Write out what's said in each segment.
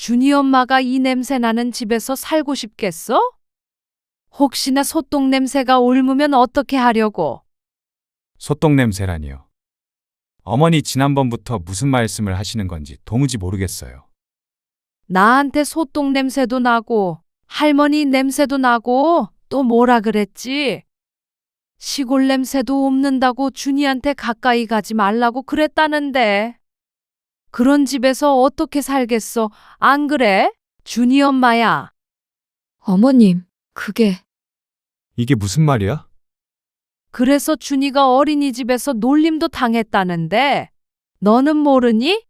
준이 엄마가 이 냄새 나는 집에서 살고 싶겠어? 혹시나 소똥 냄새가 옮으면 어떻게 하려고? 소똥 냄새라니요. 어머니 지난번부터 무슨 말씀을 하시는 건지 도무지 모르겠어요. 나한테 소똥 냄새도 나고 할머니 냄새도 나고 또 뭐라 그랬지? 시골 냄새도 옮는다고 준이한테 가까이 가지 말라고 그랬다는데. 그런 집에서 어떻게 살겠어? 안 그래? 준이 엄마야. 어머님, 그게 이게 무슨 말이야? 그래서 준이가 어린이집에서 놀림도 당했다는데. 너는 모르니?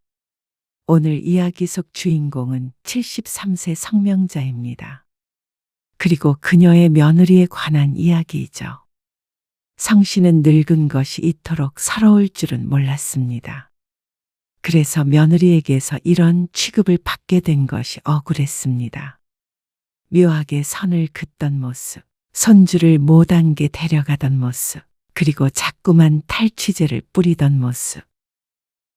오늘 이야기 속 주인공은 73세 성명자입니다. 그리고 그녀의 며느리에 관한 이야기이죠. 성 씨는 늙은 것이 이토록 서러울 줄은 몰랐습니다. 그래서 며느리에게서 이런 취급을 받게 된 것이 억울했습니다. 묘하게 선을 긋던 모습, 손주를 못안게 데려가던 모습, 그리고 자꾸만 탈취제를 뿌리던 모습.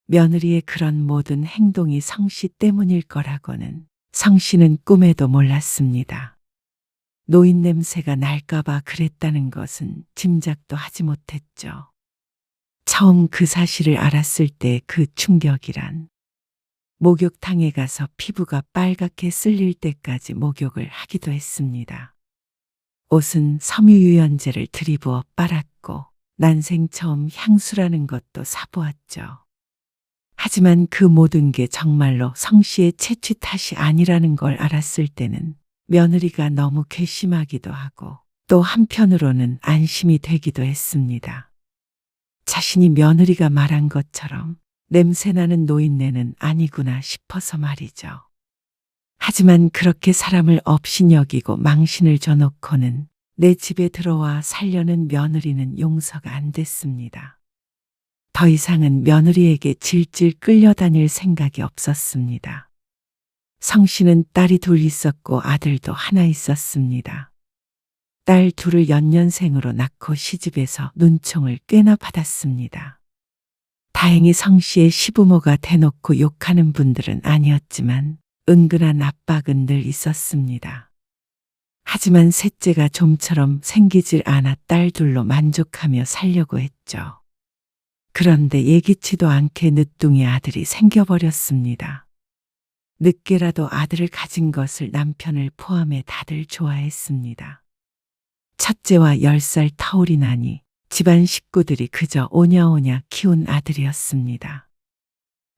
며느리의 그런 모든 행동이 성씨 때문일 거라고는 성씨는 꿈에도 몰랐습니다. 노인 냄새가 날까봐 그랬다는 것은 짐작도 하지 못했죠. 처음 그 사실을 알았을 때 그 충격이란, 목욕탕에 가서 피부가 빨갛게 쓸릴 때까지 목욕을 하기도 했습니다. 옷은 섬유유연제를 들이부어 빨았고 난생 처음 향수라는 것도 사보았죠. 하지만 그 모든 게 정말로 성씨의 채취 탓이 아니라는 걸 알았을 때는 며느리가 너무 괘씸하기도 하고 또 한편으로는 안심이 되기도 했습니다. 자신이 며느리가 말한 것처럼 냄새나는 노인네는 아니구나 싶어서 말이죠. 하지만 그렇게 사람을 업신여기고 망신을 줘놓고는 내 집에 들어와 살려는 며느리는 용서가 안 됐습니다. 더 이상은 며느리에게 질질 끌려다닐 생각이 없었습니다. 성 씨는 딸이 둘 있었고 아들도 하나 있었습니다. 딸 둘을 연년생으로 낳고 시집에서 눈총을 꽤나 받았습니다. 다행히 성 씨의 시부모가 대놓고 욕하는 분들은 아니었지만 은근한 압박은 늘 있었습니다. 하지만 셋째가 좀처럼 생기질 않아 딸 둘로 만족하며 살려고 했죠. 그런데 예기치도 않게 늦둥이 아들이 생겨버렸습니다. 늦게라도 아들을 가진 것을 남편을 포함해 다들 좋아했습니다. 첫째와 10살 터울이 나니 집안 식구들이 그저 오냐오냐 키운 아들이었습니다.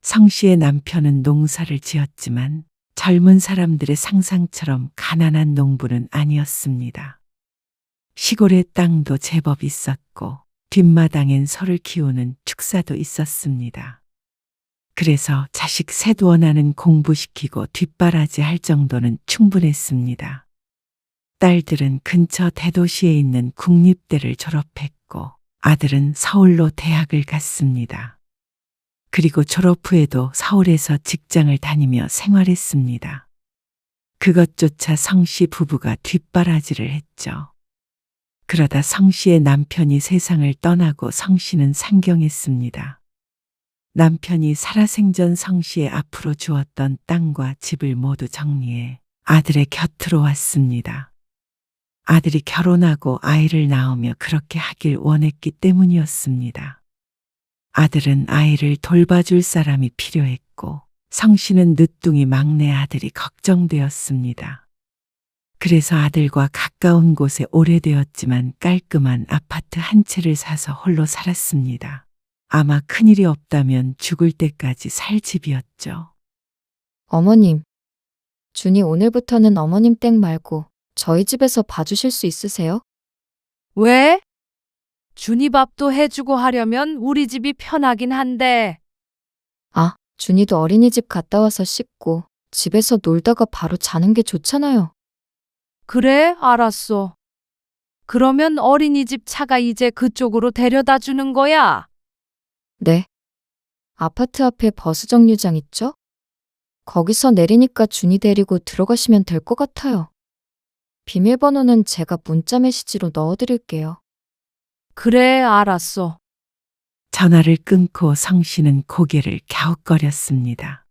성 씨의 남편은 농사를 지었지만 젊은 사람들의 상상처럼 가난한 농부는 아니었습니다. 시골의 땅도 제법 있었고 뒷마당엔 소를 키우는 축사도 있었습니다. 그래서 자식 셋 원하는 공부시키고 뒷바라지 할 정도는 충분했습니다. 딸들은 근처 대도시에 있는 국립대를 졸업했고 아들은 서울로 대학을 갔습니다. 그리고 졸업 후에도 서울에서 직장을 다니며 생활했습니다. 그것조차 성씨 부부가 뒷바라지를 했죠. 그러다 성씨의 남편이 세상을 떠나고 성씨는 상경했습니다. 남편이 살아생전 성씨의 앞으로 주었던 땅과 집을 모두 정리해 아들의 곁으로 왔습니다. 아들이 결혼하고 아이를 낳으며 그렇게 하길 원했기 때문이었습니다. 아들은 아이를 돌봐줄 사람이 필요했고 성씨는 늦둥이 막내 아들이 걱정되었습니다. 그래서 아들과 가까운 곳에 오래되었지만 깔끔한 아파트 한 채를 사서 홀로 살았습니다. 아마 큰일이 없다면 죽을 때까지 살 집이었죠. 어머님, 준이 오늘부터는 어머님 댁 말고 저희 집에서 봐주실 수 있으세요? 왜? 준이 밥도 해주고 하려면 우리 집이 편하긴 한데. 아, 준이도 어린이집 갔다 와서 씻고 집에서 놀다가 바로 자는 게 좋잖아요. 그래, 알았어. 그러면 어린이집 차가 이제 그쪽으로 데려다 주는 거야? 네. 아파트 앞에 버스 정류장 있죠? 거기서 내리니까 준이 데리고 들어가시면 될 것 같아요. 비밀번호는 제가 문자 메시지로 넣어드릴게요. 그래, 알았어. 전화를 끊고 성 씨는 고개를 갸웃거렸습니다.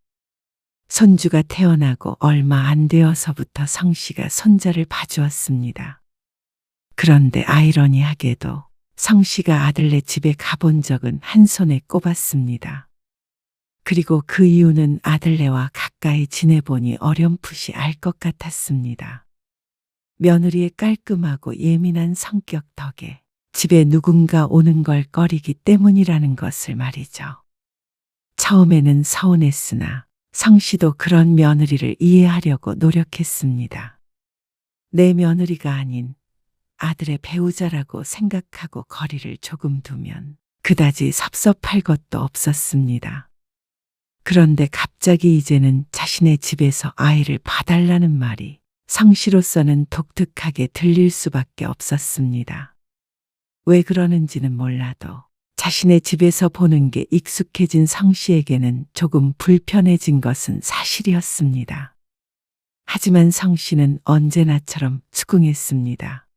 손주가 태어나고 얼마 안 되어서부터 성 씨가 손자를 봐주었습니다. 그런데 아이러니하게도 성 씨가 아들네 집에 가본 적은 한 손에 꼽았습니다. 그리고 그 이유는 아들네와 가까이 지내보니 어렴풋이 알 것 같았습니다. 며느리의 깔끔하고 예민한 성격 덕에 집에 누군가 오는 걸 꺼리기 때문이라는 것을 말이죠. 처음에는 서운했으나 성 씨도 그런 며느리를 이해하려고 노력했습니다. 내 며느리가 아닌 아들의 배우자라고 생각하고 거리를 조금 두면 그다지 섭섭할 것도 없었습니다. 그런데 갑자기 이제는 자신의 집에서 아이를 봐달라는 말이 성 씨로서는 독특하게 들릴 수밖에 없었습니다. 왜 그러는지는 몰라도 자신의 집에서 보는 게 익숙해진 성 씨에게는 조금 불편해진 것은 사실이었습니다. 하지만 성 씨는 언제나처럼 수긍했습니다.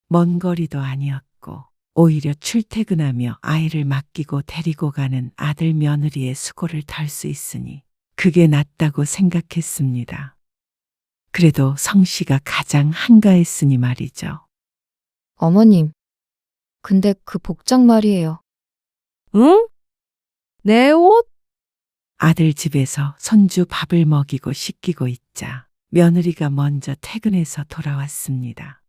먼 거리도 아니었고 오히려 출퇴근하며 아이를 맡기고 데리고 가는 아들 며느리의 수고를 덜 수 있으니 그게 낫다고 생각했습니다. 그래도 성 씨가 가장 한가했으니 말이죠. 어머님, 근데 그 복장 말이에요. 응? 내 옷? 아들 집에서 손주 밥을 먹이고 씻기고 있자 며느리가 먼저 퇴근해서 돌아왔습니다.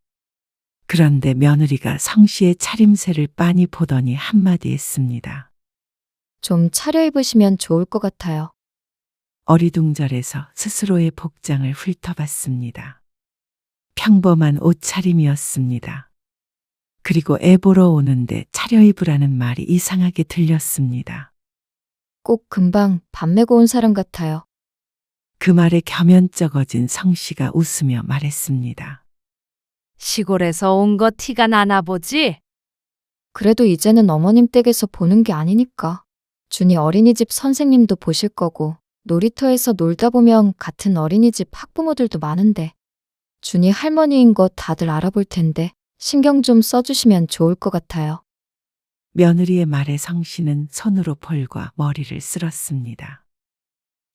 그런데 며느리가 성 씨의 차림새를 빤히 보더니 한마디 했습니다. 좀 차려입으시면 좋을 것 같아요. 어리둥절해서 스스로의 복장을 훑어봤습니다. 평범한 옷차림이었습니다. 그리고 애 보러 오는데 차려입으라는 말이 이상하게 들렸습니다. 꼭 금방 밥 메고 온 사람 같아요. 그 말에 겸연쩍어진 성 씨가 웃으며 말했습니다. 시골에서 온 거 티가 나나 보지? 그래도 이제는 어머님 댁에서 보는 게 아니니까. 준이 어린이집 선생님도 보실 거고 놀이터에서 놀다 보면 같은 어린이집 학부모들도 많은데 준이 할머니인 거 다들 알아볼 텐데 신경 좀 써주시면 좋을 것 같아요. 며느리의 말에 성 씨는 손으로 볼과 머리를 쓸었습니다.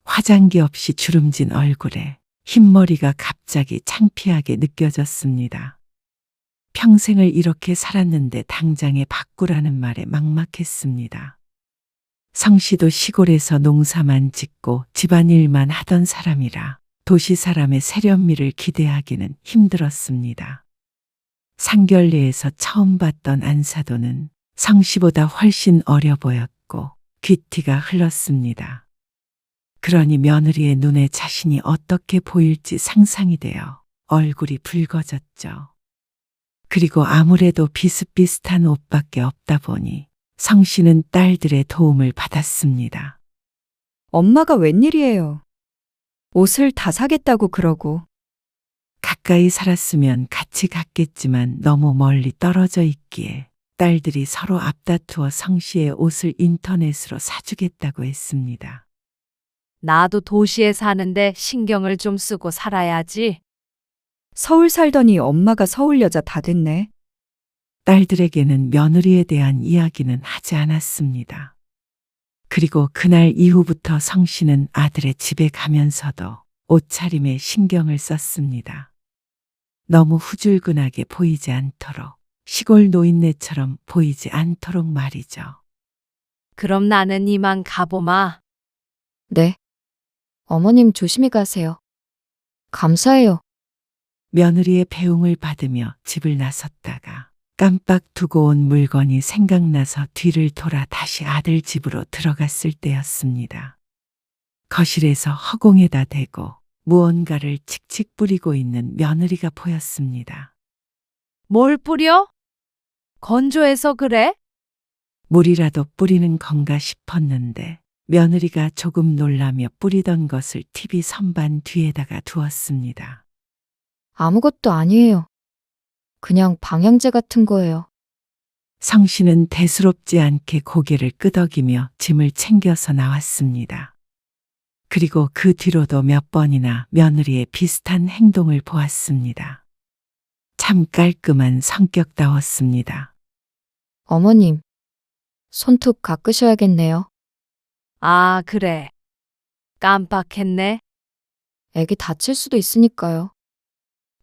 화장기 없이 주름진 얼굴에 흰머리가 갑자기 창피하게 느껴졌습니다. 평생을 이렇게 살았는데 당장에 바꾸라는 말에 막막했습니다. 성 씨도 시골에서 농사만 짓고 집안일만 하던 사람이라 도시 사람의 세련미를 기대하기는 힘들었습니다. 상결례에서 처음 봤던 안사도는 성 씨보다 훨씬 어려 보였고 귀티가 흘렀습니다. 그러니 며느리의 눈에 자신이 어떻게 보일지 상상이 되어 얼굴이 붉어졌죠. 그리고 아무래도 비슷비슷한 옷밖에 없다 보니 성 씨는 딸들의 도움을 받았습니다. 엄마가 웬일이에요? 옷을 다 사겠다고 그러고. 가까이 살았으면 같이 갔겠지만 너무 멀리 떨어져 있기에 딸들이 서로 앞다투어 성 씨의 옷을 인터넷으로 사주겠다고 했습니다. 나도 도시에 사는데 신경을 좀 쓰고 살아야지. 서울 살더니 엄마가 서울 여자 다 됐네. 딸들에게는 며느리에 대한 이야기는 하지 않았습니다. 그리고 그날 이후부터 성 씨는 아들의 집에 가면서도 옷차림에 신경을 썼습니다. 너무 후줄근하게 보이지 않도록, 시골 노인네처럼 보이지 않도록 말이죠. 그럼 나는 이만 가보마. 네. 어머님 조심히 가세요. 감사해요. 며느리의 배웅을 받으며 집을 나섰다가 깜빡 두고 온 물건이 생각나서 뒤를 돌아 다시 아들 집으로 들어갔을 때였습니다. 거실에서 허공에다 대고 무언가를 칙칙 뿌리고 있는 며느리가 보였습니다. 뭘 뿌려? 건조해서 그래? 물이라도 뿌리는 건가 싶었는데 며느리가 조금 놀라며 뿌리던 것을 TV 선반 뒤에다가 두었습니다. 아무것도 아니에요. 그냥 방향제 같은 거예요. 성 씨는 대수롭지 않게 고개를 끄덕이며 짐을 챙겨서 나왔습니다. 그리고 그 뒤로도 몇 번이나 며느리의 비슷한 행동을 보았습니다. 참 깔끔한 성격다웠습니다. 어머님, 손톱 깎으셔야겠네요. 아, 그래. 깜빡했네. 애기 다칠 수도 있으니까요.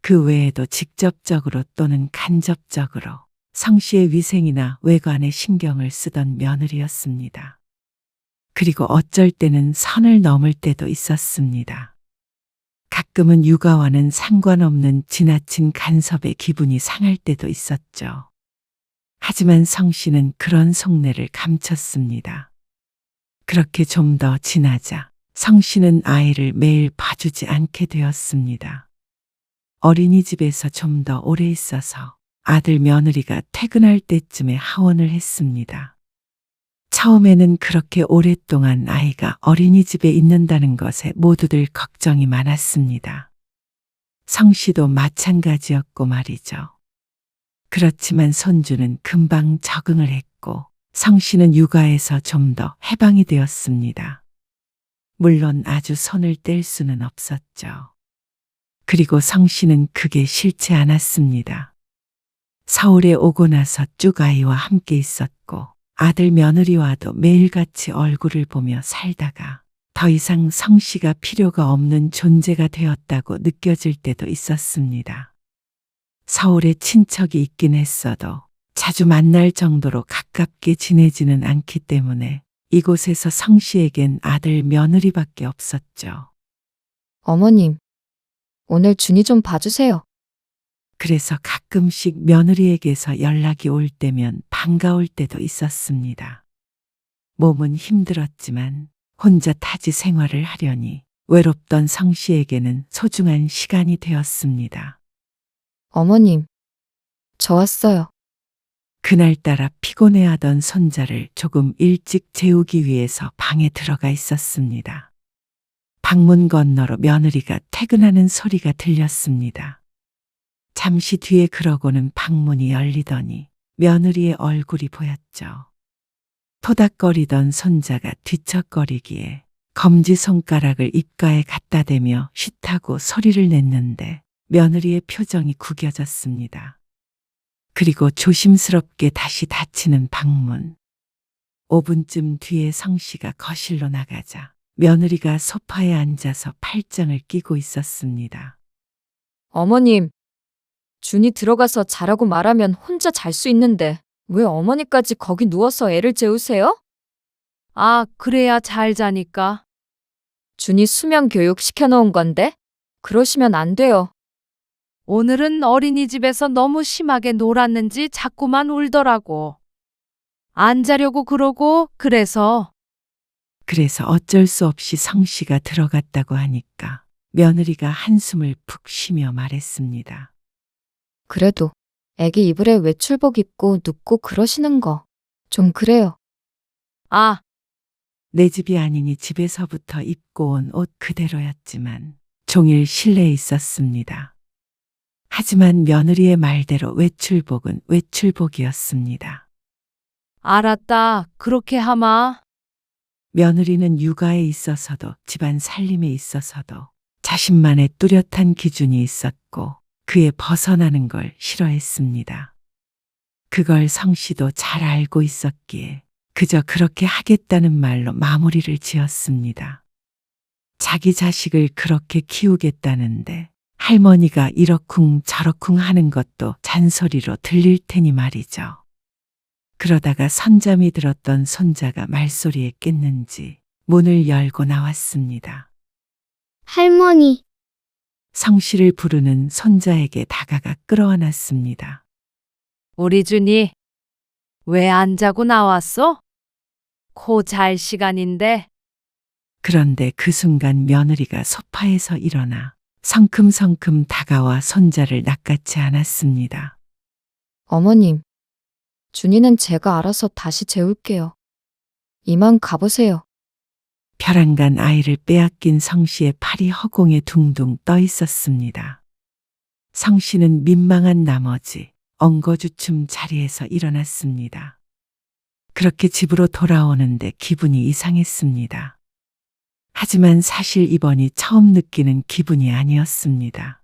그 외에도 직접적으로 또는 간접적으로 성 씨의 위생이나 외관에 신경을 쓰던 며느리였습니다. 그리고 어쩔 때는 선을 넘을 때도 있었습니다. 가끔은 육아와는 상관없는 지나친 간섭에 기분이 상할 때도 있었죠. 하지만 성 씨는 그런 속내를 감췄습니다. 그렇게 좀 더 지나자 성 씨는 아이를 매일 봐주지 않게 되었습니다. 어린이집에서 좀 더 오래 있어서 아들 며느리가 퇴근할 때쯤에 하원을 했습니다. 처음에는 그렇게 오랫동안 아이가 어린이집에 있는다는 것에 모두들 걱정이 많았습니다. 성 씨도 마찬가지였고 말이죠. 그렇지만 손주는 금방 적응을 했고 성 씨는 육아에서 좀 더 해방이 되었습니다. 물론 아주 손을 뗄 수는 없었죠. 그리고 성 씨는 그게 싫지 않았습니다. 서울에 오고 나서 쭉 아이와 함께 있었고 아들 며느리와도 매일같이 얼굴을 보며 살다가 더 이상 성 씨가 필요가 없는 존재가 되었다고 느껴질 때도 있었습니다. 서울에 친척이 있긴 했어도 자주 만날 정도로 가깝게 지내지는 않기 때문에 이곳에서 성 씨에겐 아들 며느리밖에 없었죠. 어머님, 오늘 준이 좀 봐주세요. 그래서 가끔씩 며느리에게서 연락이 올 때면 반가울 때도 있었습니다. 몸은 힘들었지만 혼자 타지 생활을 하려니 외롭던 성 씨에게는 소중한 시간이 되었습니다. 어머님, 저 왔어요. 그날따라 피곤해하던 손자를 조금 일찍 재우기 위해서 방에 들어가 있었습니다. 방문 건너로 며느리가 퇴근하는 소리가 들렸습니다. 잠시 뒤에 그러고는 방문이 열리더니 며느리의 얼굴이 보였죠. 토닥거리던 손자가 뒤척거리기에 검지손가락을 입가에 갖다 대며 쉿하고 소리를 냈는데 며느리의 표정이 구겨졌습니다. 그리고 조심스럽게 다시 닫히는 방문. 5분쯤 뒤에 성 씨가 거실로 나가자 며느리가 소파에 앉아서 팔짱을 끼고 있었습니다. 어머님, 준이 들어가서 자라고 말하면 혼자 잘 수 있는데 왜 어머니까지 거기 누워서 애를 재우세요? 아, 그래야 잘 자니까. 준이 수면 교육 시켜놓은 건데 그러시면 안 돼요. 오늘은 어린이집에서 너무 심하게 놀았는지 자꾸만 울더라고. 안 자려고 그러고 그래서. 그래서 어쩔 수 없이 성 씨가 들어갔다고 하니까 며느리가 한숨을 푹 쉬며 말했습니다. 그래도 애기 이불에 외출복 입고 눕고 그러시는 거 좀 그래요. 아, 내 집이 아니니 집에서부터 입고 온 옷 그대로였지만 종일 실내에 있었습니다. 하지만 며느리의 말대로 외출복은 외출복이었습니다. 알았다. 그렇게 하마. 며느리는 육아에 있어서도 집안 살림에 있어서도 자신만의 뚜렷한 기준이 있었고 그에 벗어나는 걸 싫어했습니다. 그걸 성 씨도 잘 알고 있었기에 그저 그렇게 하겠다는 말로 마무리를 지었습니다. 자기 자식을 그렇게 키우겠다는데 할머니가 이러쿵 저러쿵 하는 것도 잔소리로 들릴 테니 말이죠. 그러다가 선잠이 들었던 손자가 말소리에 깼는지 문을 열고 나왔습니다. 할머니, 성 씨를 부르는 손자에게 다가가 끌어안았습니다. 우리 준이 왜 안 자고 나왔어? 코 잘 시간인데. 그런데 그 순간 며느리가 소파에서 일어나 성큼성큼 다가와 손자를 낚아채 안았습니다. 어머님, 준이는 제가 알아서 다시 재울게요. 이만 가보세요. 벼랑간 아이를 빼앗긴 성 씨의 팔이 허공에 둥둥 떠 있었습니다. 성 씨는 민망한 나머지 엉거주춤 자리에서 일어났습니다. 그렇게 집으로 돌아오는데 기분이 이상했습니다. 하지만 사실 이번이 처음 느끼는 기분이 아니었습니다.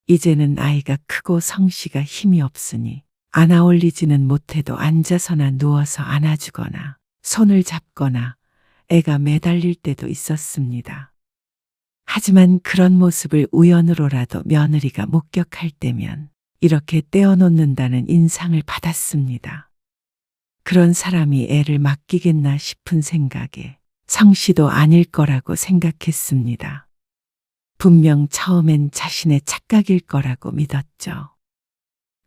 이제는 아이가 크고 성 씨가 힘이 없으니 안아 올리지는 못해도 앉아서나 누워서 안아주거나 손을 잡거나 애가 매달릴 때도 있었습니다. 하지만 그런 모습을 우연으로라도 며느리가 목격할 때면 이렇게 떼어놓는다는 인상을 받았습니다. 그런 사람이 애를 맡기겠나 싶은 생각에 성씨도 아닐 거라고 생각했습니다. 분명 처음엔 자신의 착각일 거라고 믿었죠.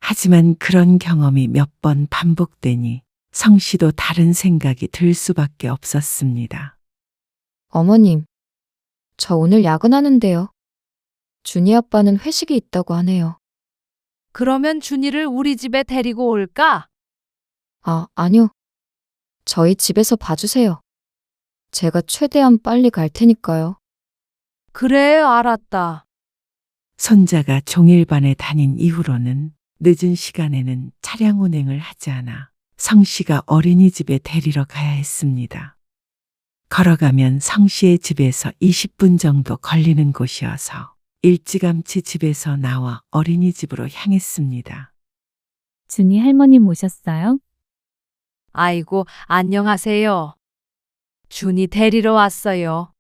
하지만 그런 경험이 몇 번 반복되니 성씨도 다른 생각이 들 수밖에 없었습니다. 어머님, 저 오늘 야근하는데요. 준이 아빠는 회식이 있다고 하네요. 그러면 준이를 우리 집에 데리고 올까? 아, 아니요. 저희 집에서 봐주세요. 제가 최대한 빨리 갈 테니까요. 그래, 알았다. 손자가 종일반에 다닌 이후로는 늦은 시간에는 차량 운행을 하지 않아 성씨가 어린이집에 데리러 가야 했습니다. 걸어가면 성씨의 집에서 20분 정도 걸리는 곳이어서 일찌감치 집에서 나와 어린이집으로 향했습니다. 준이 할머님 오셨어요? 아이고, 안녕하세요. 준이 데리러 왔어요.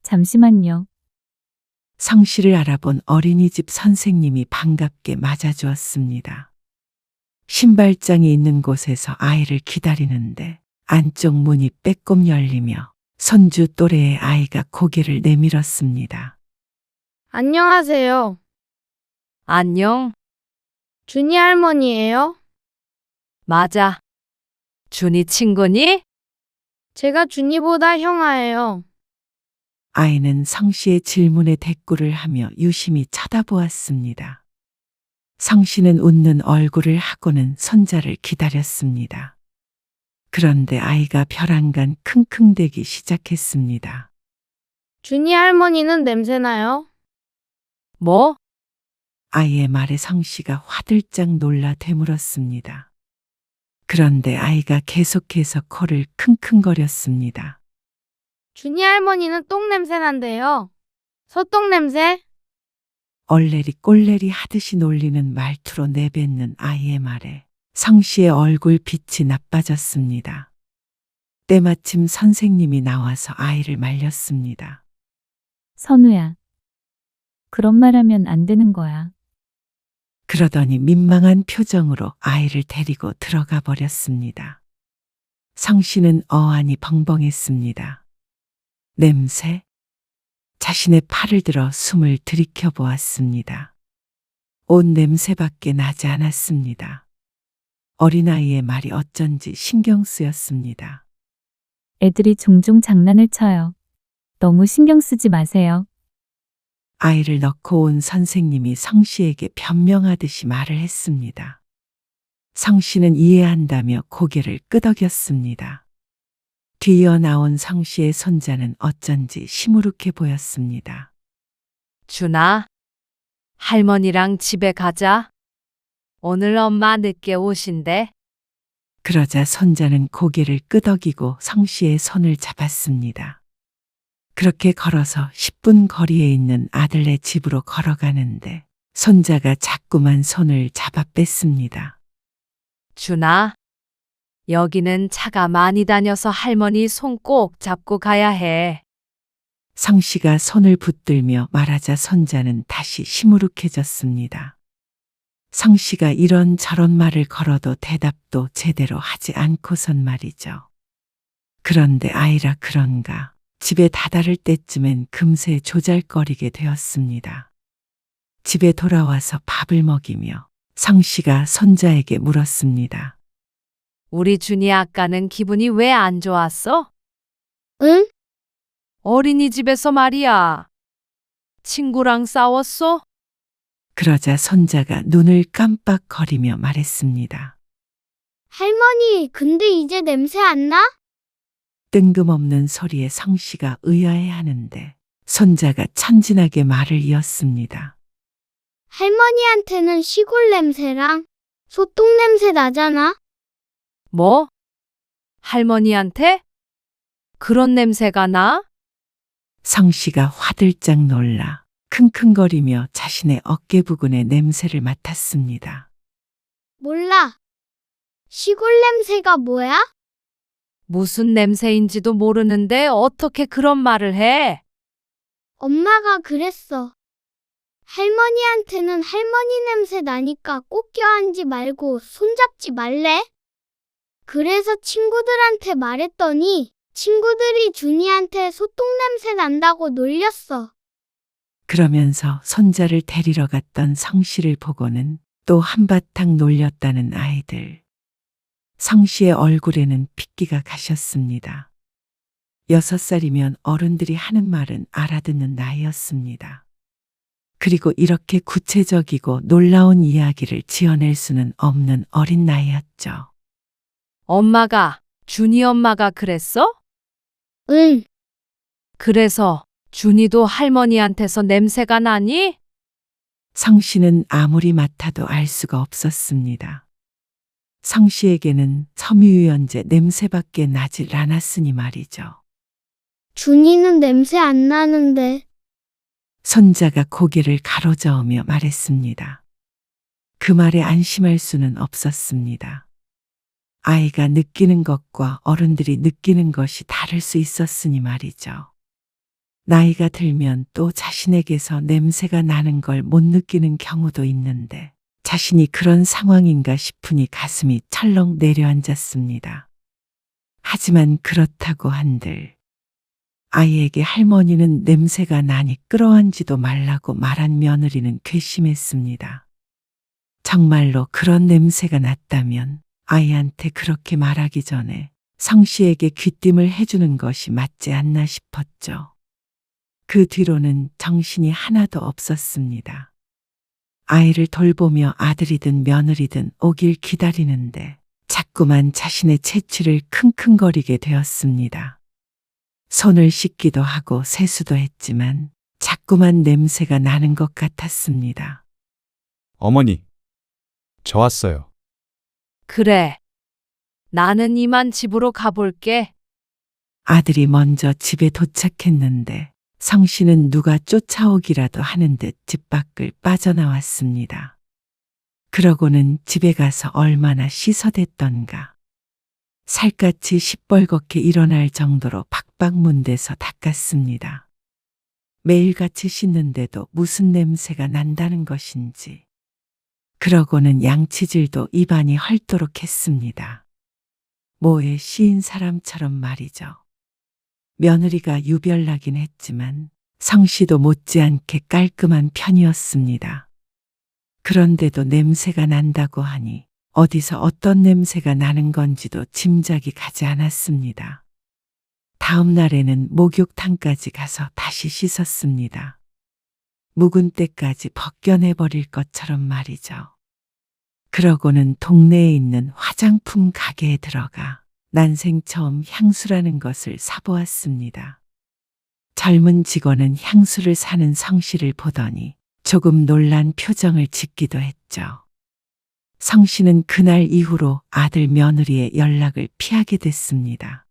잠시만요. 성씨를 알아본 어린이집 선생님이 반갑게 맞아주었습니다. 신발장이 있는 곳에서 아이를 기다리는데 안쪽 문이 빼꼼 열리며 손주 또래의 아이가 고개를 내밀었습니다. 안녕하세요. 안녕. 준이 할머니예요? 맞아. 준이 친구니? 제가 준이보다 형아예요. 아이는 성씨의 질문에 대꾸를 하며 유심히 쳐다보았습니다. 성씨는 웃는 얼굴을 하고는 손자를 기다렸습니다. 그런데 아이가 벼랑간 킁킁대기 시작했습니다. 준이 할머니는 냄새나요? 뭐? 아이의 말에 성씨가 화들짝 놀라 되물었습니다. 그런데 아이가 계속해서 코를 킁킁거렸습니다. 준이 할머니는 똥 냄새 난대요. 소똥 냄새? 얼레리 꼴레리 하듯이 놀리는 말투로 내뱉는 아이의 말에 성씨의 얼굴 빛이 나빠졌습니다. 때마침 선생님이 나와서 아이를 말렸습니다. 선우야. 그런 말 하면 안 되는 거야. 그러더니 민망한 표정으로 아이를 데리고 들어가 버렸습니다. 성씨는 어안이 벙벙했습니다. 냄새? 자신의 팔을 들어 숨을 들이켜 보았습니다. 온 냄새밖에 나지 않았습니다. 어린아이의 말이 어쩐지 신경 쓰였습니다. 애들이 종종 장난을 쳐요. 너무 신경 쓰지 마세요. 아이를 넣고 온 선생님이 성씨에게 변명하듯이 말을 했습니다. 성씨는 이해한다며 고개를 끄덕였습니다. 뒤이어 나온 성씨의 손자는 어쩐지 시무룩해 보였습니다. 준아, 할머니랑 집에 가자. 오늘 엄마 늦게 오신대. 그러자 손자는 고개를 끄덕이고 성씨의 손을 잡았습니다. 그렇게 걸어서 10분 거리에 있는 아들네 집으로 걸어가는데 손자가 자꾸만 손을 잡아 뺐습니다. 준아, 여기는 차가 많이 다녀서 할머니 손 꼭 잡고 가야 해. 성씨가 손을 붙들며 말하자 손자는 다시 시무룩해졌습니다. 성씨가 이런저런 말을 걸어도 대답도 제대로 하지 않고선 말이죠. 그런데 아이라 그런가 집에 다다를 때쯤엔 금세 조잘거리게 되었습니다. 집에 돌아와서 밥을 먹이며 성씨가 손자에게 물었습니다. 우리 준이 아까는 기분이 왜 안 좋았어? 응? 어린이집에서 말이야. 친구랑 싸웠어? 그러자 손자가 눈을 깜빡거리며 말했습니다. 할머니, 근데 이제 냄새 안 나? 뜬금없는 소리에 성씨가 의아해하는데 손자가 천진하게 말을 이었습니다. 할머니한테는 시골 냄새랑 소똥 냄새 나잖아? 뭐? 할머니한테? 그런 냄새가 나? 성씨가 화들짝 놀라 킁킁거리며 자신의 어깨 부근의 냄새를 맡았습니다. 몰라. 시골 냄새가 뭐야? 무슨 냄새인지도 모르는데 어떻게 그런 말을 해? 엄마가 그랬어. 할머니한테는 할머니 냄새 나니까 꼭 껴안지 말고 손잡지 말래? 그래서 친구들한테 말했더니 친구들이 준이한테 소똥 냄새 난다고 놀렸어. 그러면서 손자를 데리러 갔던 성씨를 보고는 또 한바탕 놀렸다는 아이들. 성씨의 얼굴에는 핏기가 가셨습니다. 6살이면 어른들이 하는 말은 알아듣는 나이였습니다. 그리고 이렇게 구체적이고 놀라운 이야기를 지어낼 수는 없는 어린 나이였죠. 엄마가, 준이 엄마가 그랬어? 응, 그래서 준이도 할머니한테서 냄새가 나니? 성씨는 아무리 맡아도 알 수가 없었습니다. 성씨에게는 섬유유연제 냄새밖에 나질 않았으니 말이죠. 준이는 냄새 안 나는데. 손자가 고개를 가로저으며 말했습니다. 그 말에 안심할 수는 없었습니다. 아이가 느끼는 것과 어른들이 느끼는 것이 다를 수 있었으니 말이죠. 나이가 들면 또 자신에게서 냄새가 나는 걸 못 느끼는 경우도 있는데 자신이 그런 상황인가 싶으니 가슴이 철렁 내려앉았습니다. 하지만 그렇다고 한들 아이에게 할머니는 냄새가 나니 끌어안지도 말라고 말한 며느리는 괘씸했습니다. 정말로 그런 냄새가 났다면 아이한테 그렇게 말하기 전에 성씨에게 귀띔을 해주는 것이 맞지 않나 싶었죠. 그 뒤로는 정신이 하나도 없었습니다. 아이를 돌보며 아들이든 며느리든 오길 기다리는데 자꾸만 자신의 체취를 킁킁거리게 되었습니다. 손을 씻기도 하고 세수도 했지만 자꾸만 냄새가 나는 것 같았습니다. 어머니, 저 왔어요. 그래. 나는 이만 집으로 가볼게. 아들이 먼저 집에 도착했는데 성씨는 누가 쫓아오기라도 하는 듯 집 밖을 빠져나왔습니다. 그러고는 집에 가서 얼마나 씻어댔던가. 살갗이 시뻘겋게 일어날 정도로 박박문대서 닦았습니다. 매일같이 씻는데도 무슨 냄새가 난다는 것인지. 그러고는 양치질도 입안이 헐도록 했습니다. 모에 씌인 사람처럼 말이죠. 며느리가 유별나긴 했지만 성씨도 못지않게 깔끔한 편이었습니다. 그런데도 냄새가 난다고 하니 어디서 어떤 냄새가 나는 건지도 짐작이 가지 않았습니다. 다음 날에는 목욕탕까지 가서 다시 씻었습니다. 묵은 때까지 벗겨내버릴 것처럼 말이죠. 그러고는 동네에 있는 화장품 가게에 들어가 난생 처음 향수라는 것을 사보았습니다. 젊은 직원은 향수를 사는 성씨를 보더니 조금 놀란 표정을 짓기도 했죠. 성씨는 그날 이후로 아들 며느리의 연락을 피하게 됐습니다.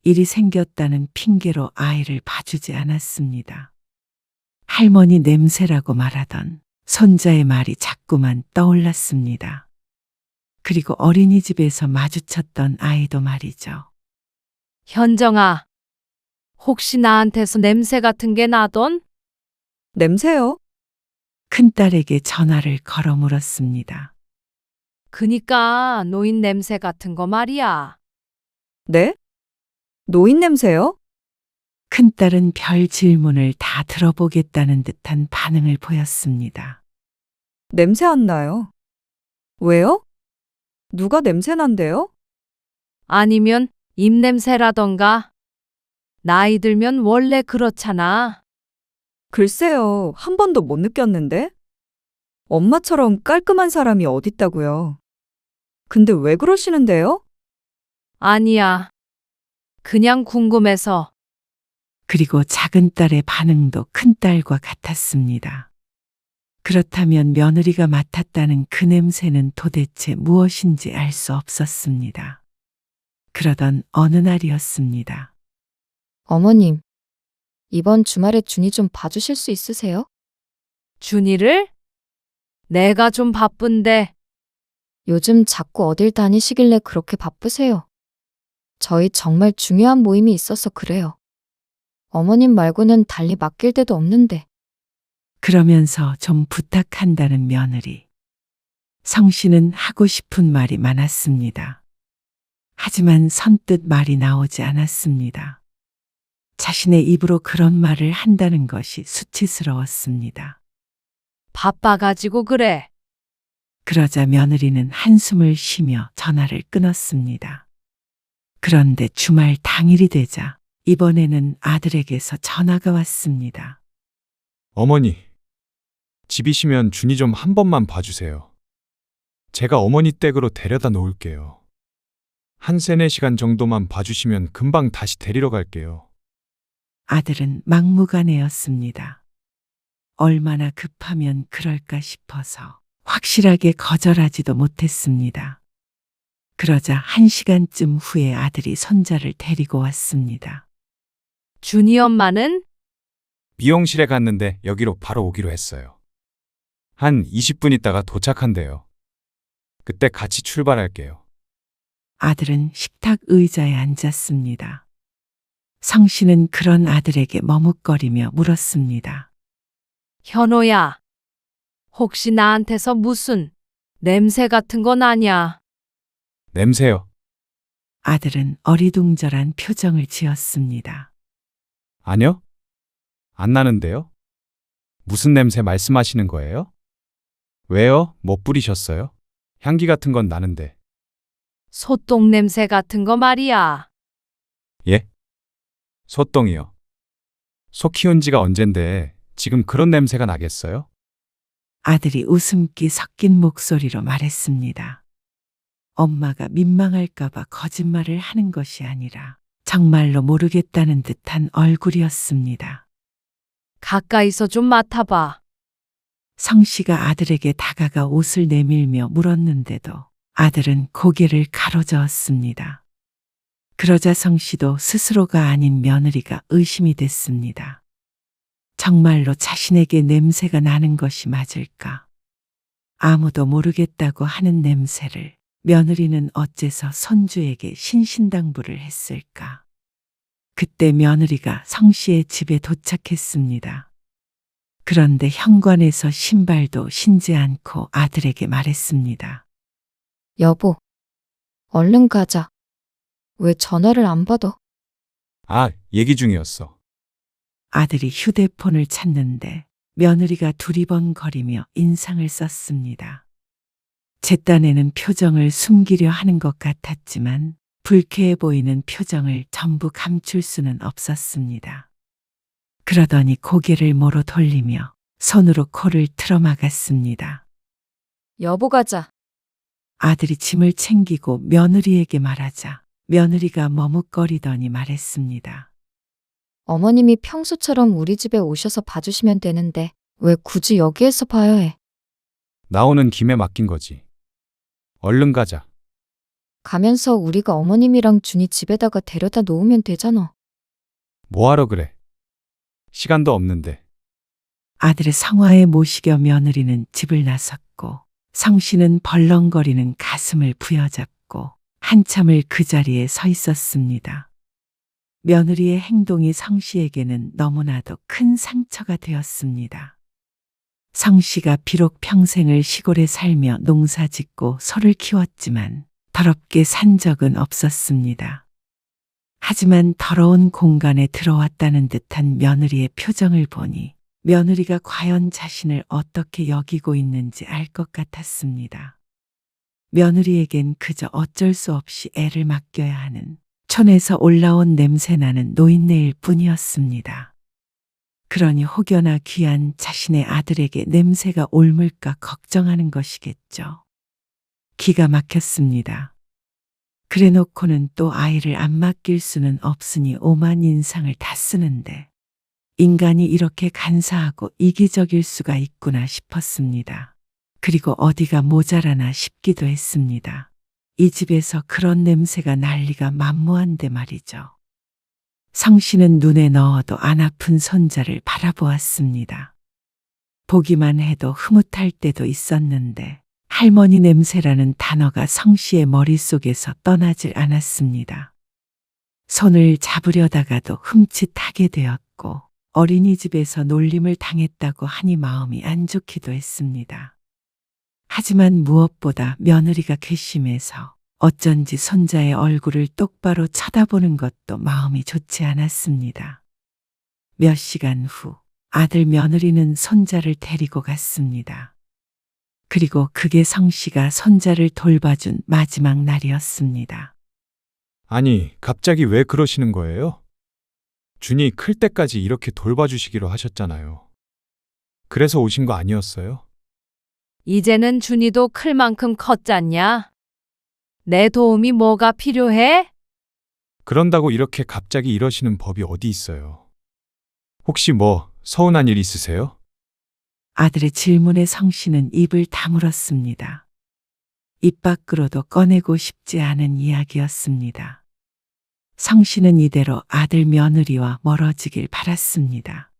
일이 생겼다는 핑계로 아이를 봐주지 않았습니다. 할머니 냄새라고 말하던 손자의 말이 자꾸만 떠올랐습니다. 그리고 어린이집에서 마주쳤던 아이도 말이죠. 현정아, 혹시 나한테서 냄새 같은 게 나던? 냄새요? 큰딸에게 전화를 걸어 물었습니다. 그니까 노인 냄새 같은 거 말이야. 네? 노인 냄새요? 큰딸은 별 질문을 다 들어보겠다는 듯한 반응을 보였습니다. 냄새 안 나요. 왜요? 누가 냄새 난대요? 아니면 입냄새라던가. 나이 들면 원래 그렇잖아. 글쎄요, 한 번도 못 느꼈는데? 엄마처럼 깔끔한 사람이 어딨다고요. 근데 왜 그러시는데요? 아니야. 그냥 궁금해서. 그리고 작은 딸의 반응도 큰딸과 같았습니다. 그렇다면 며느리가 맡았다는 그 냄새는 도대체 무엇인지 알 수 없었습니다. 그러던 어느 날이었습니다. 어머님, 이번 주말에 준이 좀 봐주실 수 있으세요? 준이를? 내가 좀 바쁜데. 요즘 자꾸 어딜 다니시길래 그렇게 바쁘세요? 저희 정말 중요한 모임이 있어서 그래요. 어머님 말고는 달리 맡길 데도 없는데. 그러면서 좀 부탁한다는 며느리. 성 씨는 하고 싶은 말이 많았습니다. 하지만 선뜻 말이 나오지 않았습니다. 자신의 입으로 그런 말을 한다는 것이 수치스러웠습니다. 바빠가지고 그래. 그러자 며느리는 한숨을 쉬며 전화를 끊었습니다. 그런데 주말 당일이 되자 이번에는 아들에게서 전화가 왔습니다. 어머니, 집이시면 준이 좀 한 번만 봐주세요. 제가 어머니 댁으로 데려다 놓을게요. 한 3-4시간 정도만 봐주시면 금방 다시 데리러 갈게요. 아들은 막무가내였습니다. 얼마나 급하면 그럴까 싶어서 확실하게 거절하지도 못했습니다. 그러자 1시간쯤 후에 아들이 손자를 데리고 왔습니다. 준이 엄마는? 미용실에 갔는데 여기로 바로 오기로 했어요. 한 20분 있다가 도착한대요. 그때 같이 출발할게요. 아들은 식탁 의자에 앉았습니다. 성 씨는 그런 아들에게 머뭇거리며 물었습니다. 현호야, 혹시 나한테서 무슨 냄새 같은 건 아냐? 냄새요. 아들은 어리둥절한 표정을 지었습니다. 아니요? 안 나는데요? 무슨 냄새 말씀하시는 거예요? 왜요? 뭐 뿌리셨어요? 향기 같은 건 나는데. 소똥 냄새 같은 거 말이야. 예? 소똥이요. 소 키운 지가 언젠데 지금 그런 냄새가 나겠어요? 아들이 웃음기 섞인 목소리로 말했습니다. 엄마가 민망할까봐 거짓말을 하는 것이 아니라 정말로 모르겠다는 듯한 얼굴이었습니다. 가까이서 좀 맡아봐. 성 씨가 아들에게 다가가 옷을 내밀며 물었는데도 아들은 고개를 가로저었습니다. 그러자 성 씨도 스스로가 아닌 며느리가 의심이 됐습니다. 정말로 자신에게 냄새가 나는 것이 맞을까? 아무도 모르겠다고 하는 냄새를 며느리는 어째서 손주에게 신신당부를 했을까? 그때 며느리가 성 씨의 집에 도착했습니다. 그런데 현관에서 신발도 신지 않고 아들에게 말했습니다. 여보, 얼른 가자. 왜 전화를 안 받아? 아, 얘기 중이었어. 아들이 휴대폰을 찾는데 며느리가 두리번거리며 인상을 썼습니다. 제 딴에는 표정을 숨기려 하는 것 같았지만 불쾌해 보이는 표정을 전부 감출 수는 없었습니다. 그러더니 고개를 모로 돌리며 손으로 코를 틀어막았습니다. 여보 가자. 아들이 짐을 챙기고 며느리에게 말하자 며느리가 머뭇거리더니 말했습니다. 어머님이 평소처럼 우리 집에 오셔서 봐주시면 되는데 왜 굳이 여기에서 봐야 해? 나오는 김에 맡긴 거지. 얼른 가자. 가면서 우리가 어머님이랑 준이 집에다가 데려다 놓으면 되잖아. 뭐하러 그래? 시간도 없는데. 아들의 성화에 모시겨 며느리는 집을 나섰고 성 씨는 벌렁거리는 가슴을 부여잡고 한참을 그 자리에 서 있었습니다. 며느리의 행동이 성 씨에게는 너무나도 큰 상처가 되었습니다. 성 씨가 비록 평생을 시골에 살며 농사 짓고 소를 키웠지만 더럽게 산 적은 없었습니다. 하지만 더러운 공간에 들어왔다는 듯한 며느리의 표정을 보니 며느리가 과연 자신을 어떻게 여기고 있는지 알 것 같았습니다. 며느리에겐 그저 어쩔 수 없이 애를 맡겨야 하는 촌에서 올라온 냄새나는 노인네일 뿐이었습니다. 그러니 혹여나 귀한 자신의 아들에게 냄새가 옮을까 걱정하는 것이겠죠. 기가 막혔습니다. 그래놓고는 또 아이를 안 맡길 수는 없으니 오만 인상을 다 쓰는데 인간이 이렇게 간사하고 이기적일 수가 있구나 싶었습니다. 그리고 어디가 모자라나 싶기도 했습니다. 이 집에서 그런 냄새가 날 리가 만무한데 말이죠. 성 씨는 눈에 넣어도 안 아픈 손자를 바라보았습니다. 보기만 해도 흐뭇할 때도 있었는데 할머니 냄새라는 단어가 성 씨의 머릿속에서 떠나질 않았습니다. 손을 잡으려다가도 흠칫하게 되었고 어린이집에서 놀림을 당했다고 하니 마음이 안 좋기도 했습니다. 하지만 무엇보다 며느리가 괘씸해서 어쩐지 손자의 얼굴을 똑바로 쳐다보는 것도 마음이 좋지 않았습니다. 몇 시간 후 아들 며느리는 손자를 데리고 갔습니다. 그리고 그게 성씨가 손자를 돌봐준 마지막 날이었습니다. 아니, 갑자기 왜 그러시는 거예요? 준이 클 때까지 이렇게 돌봐주시기로 하셨잖아요. 그래서 오신 거 아니었어요? 이제는 준이도 클 만큼 컸잖냐? 내 도움이 뭐가 필요해? 그런다고 이렇게 갑자기 이러시는 법이 어디 있어요? 혹시 뭐 서운한 일 있으세요? 아들의 질문에 성씨는 입을 다물었습니다. 입 밖으로도 꺼내고 싶지 않은 이야기였습니다. 성씨는 이대로 아들 며느리와 멀어지길 바랐습니다.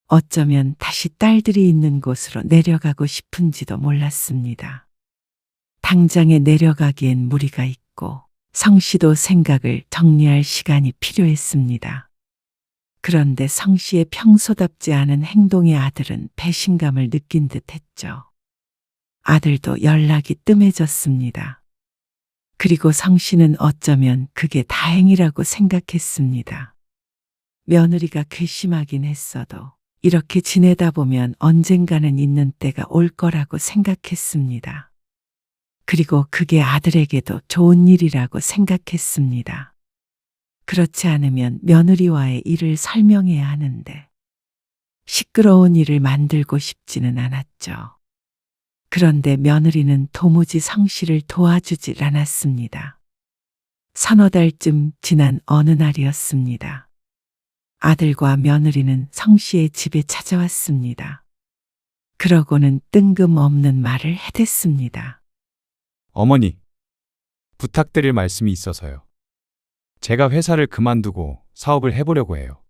어쩌면 다시 딸들이 있는 곳으로 내려가고 싶은지도 몰랐습니다. 당장에 내려가기엔 무리가 있고 성씨도 생각을 정리할 시간이 필요했습니다. 그런데 성씨의 평소답지 않은 행동에 아들은 배신감을 느낀 듯 했죠. 아들도 연락이 뜸해졌습니다. 그리고 성씨는 어쩌면 그게 다행이라고 생각했습니다. 며느리가 괘씸하긴 했어도 이렇게 지내다 보면 언젠가는 있는 때가 올 거라고 생각했습니다. 그리고 그게 아들에게도 좋은 일이라고 생각했습니다. 그렇지 않으면 며느리와의 일을 설명해야 하는데 시끄러운 일을 만들고 싶지는 않았죠. 그런데 며느리는 도무지 성씨를 도와주질 않았습니다. 서너 달쯤 지난 어느 날이었습니다. 아들과 며느리는 성씨의 집에 찾아왔습니다. 그러고는 뜬금없는 말을 해댔습니다. 어머니, 부탁드릴 말씀이 있어서요. 제가 회사를 그만두고 사업을 해보려고 해요.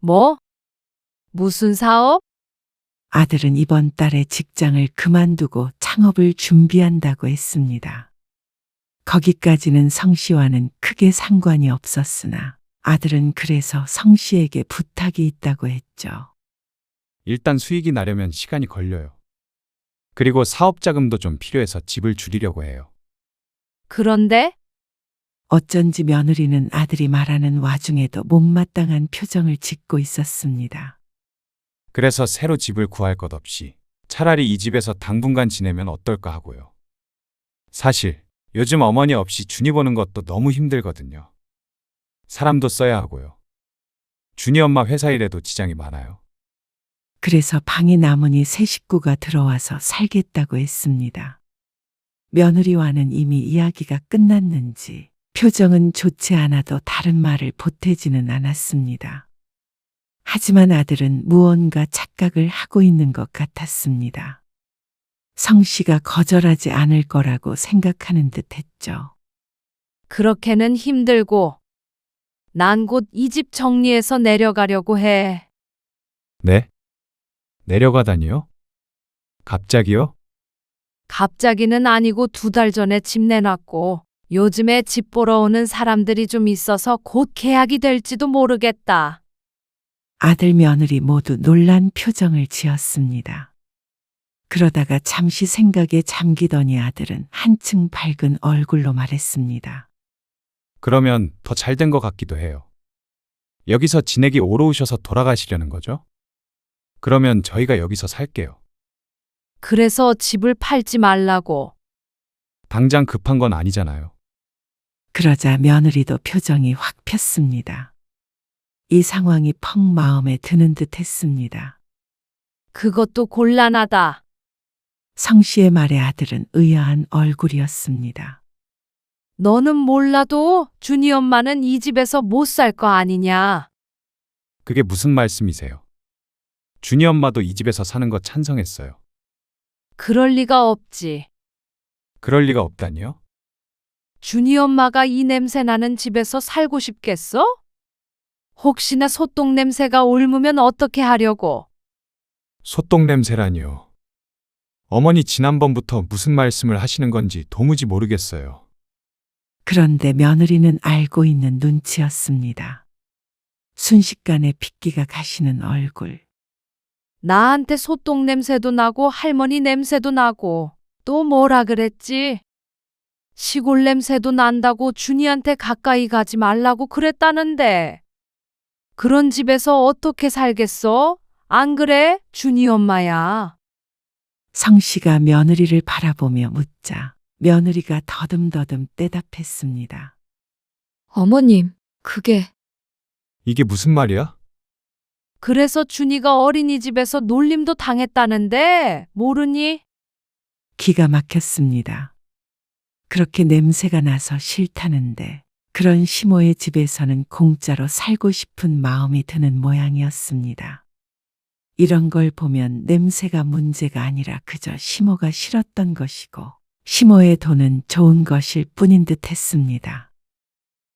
뭐? 무슨 사업? 아들은 이번 달에 직장을 그만두고 창업을 준비한다고 했습니다. 거기까지는 성씨와는 크게 상관이 없었으나 아들은 그래서 성씨에게 부탁이 있다고 했죠. 일단 수익이 나려면 시간이 걸려요. 그리고 사업 자금도 좀 필요해서 집을 줄이려고 해요. 그런데 어쩐지 며느리는 아들이 말하는 와중에도 못마땅한 표정을 짓고 있었습니다. 그래서 새로 집을 구할 것 없이 차라리 이 집에서 당분간 지내면 어떨까 하고요. 사실 요즘 어머니 없이 준이 보는 것도 너무 힘들거든요. 사람도 써야 하고요. 준이 엄마 회사 일에도 지장이 많아요. 그래서 방이 남으니 새 식구가 들어와서 살겠다고 했습니다. 며느리와는 이미 이야기가 끝났는지 표정은 좋지 않아도 다른 말을 보태지는 않았습니다. 하지만 아들은 무언가 착각을 하고 있는 것 같았습니다. 성씨가 거절하지 않을 거라고 생각하는 듯 했죠. 그렇게는 힘들고 난 곧 이 집 정리해서 내려가려고 해. 네? 내려가다니요? 갑자기요? 갑자기는 아니고 2달 전에 집 내놨고 요즘에 집 보러 오는 사람들이 좀 있어서 곧 계약이 될지도 모르겠다. 아들 며느리 모두 놀란 표정을 지었습니다. 그러다가 잠시 생각에 잠기더니 아들은 한층 밝은 얼굴로 말했습니다. 그러면 더 잘 된 것 같기도 해요. 여기서 지내기 오러우셔서 돌아가시려는 거죠? 그러면 저희가 여기서 살게요. 그래서 집을 팔지 말라고. 당장 급한 건 아니잖아요. 그러자 며느리도 표정이 확 폈습니다. 이 상황이 펑 마음에 드는 듯 했습니다. 그것도 곤란하다. 성씨의 말에 아들은 의아한 얼굴이었습니다. 너는 몰라도 준이 엄마는 이 집에서 못 살 거 아니냐. 그게 무슨 말씀이세요? 준이 엄마도 이 집에서 사는 거 찬성했어요. 그럴 리가 없지. 그럴 리가 없다니요? 준이 엄마가 이 냄새 나는 집에서 살고 싶겠어? 혹시나 소똥 냄새가 옮으면 어떻게 하려고? 소똥 냄새라니요. 어머니 지난번부터 무슨 말씀을 하시는 건지 도무지 모르겠어요. 그런데 며느리는 알고 있는 눈치였습니다. 순식간에 핏기가 가시는 얼굴. 나한테 소똥 냄새도 나고 할머니 냄새도 나고 또 뭐라 그랬지? 시골 냄새도 난다고 준이한테 가까이 가지 말라고 그랬다는데. 그런 집에서 어떻게 살겠어? 안 그래? 준이 엄마야. 성씨가 며느리를 바라보며 묻자 며느리가 더듬더듬 대답했습니다. 어머님, 그게 이게 무슨 말이야? 그래서 준이가 어린이집에서 놀림도 당했다는데 모르니? 기가 막혔습니다. 그렇게 냄새가 나서 싫다는데 그런 시모의 집에서는 공짜로 살고 싶은 마음이 드는 모양이었습니다. 이런 걸 보면 냄새가 문제가 아니라 그저 시모가 싫었던 것이고 시모의 돈은 좋은 것일 뿐인 듯 했습니다.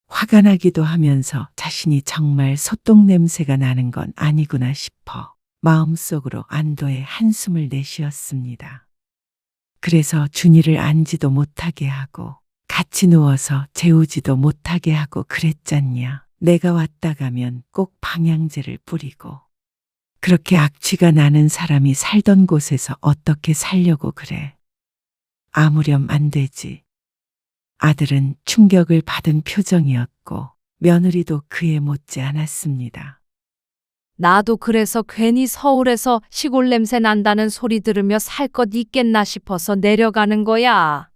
화가 나기도 하면서 자신이 정말 소똥 냄새가 나는 건 아니구나 싶어 마음속으로 안도의 한숨을 내쉬었습니다. 그래서 준이를 앉지도 못하게 하고 같이 누워서 재우지도 못하게 하고 그랬잖냐. 내가 왔다 가면 꼭 방향제를 뿌리고. 그렇게 악취가 나는 사람이 살던 곳에서 어떻게 살려고 그래. 아무렴 안 되지. 아들은 충격을 받은 표정이었고 며느리도 그에 못지 않았습니다. 나도 그래서 괜히 서울에서 시골 냄새 난다는 소리 들으며 살 것 있겠나 싶어서 내려가는 거야.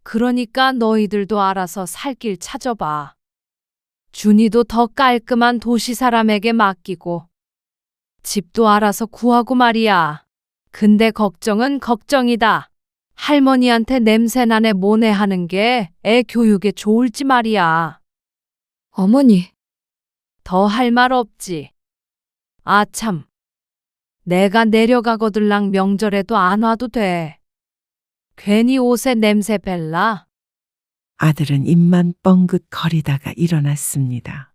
그러니까 너희들도 알아서 살 길 찾아봐. 준이도 더 깔끔한 도시 사람에게 맡기고 집도 알아서 구하고 말이야. 근데 걱정은 걱정이다. 할머니한테 냄새나네 뭐네 하는 게 애 교육에 좋을지 말이야. 어머니, 더 할 말 없지. 아 참. 내가 내려가거들랑 명절에도 안 와도 돼. 괜히 옷에 냄새 벨라. 아들은 입만 뻥긋 거리다가 일어났습니다.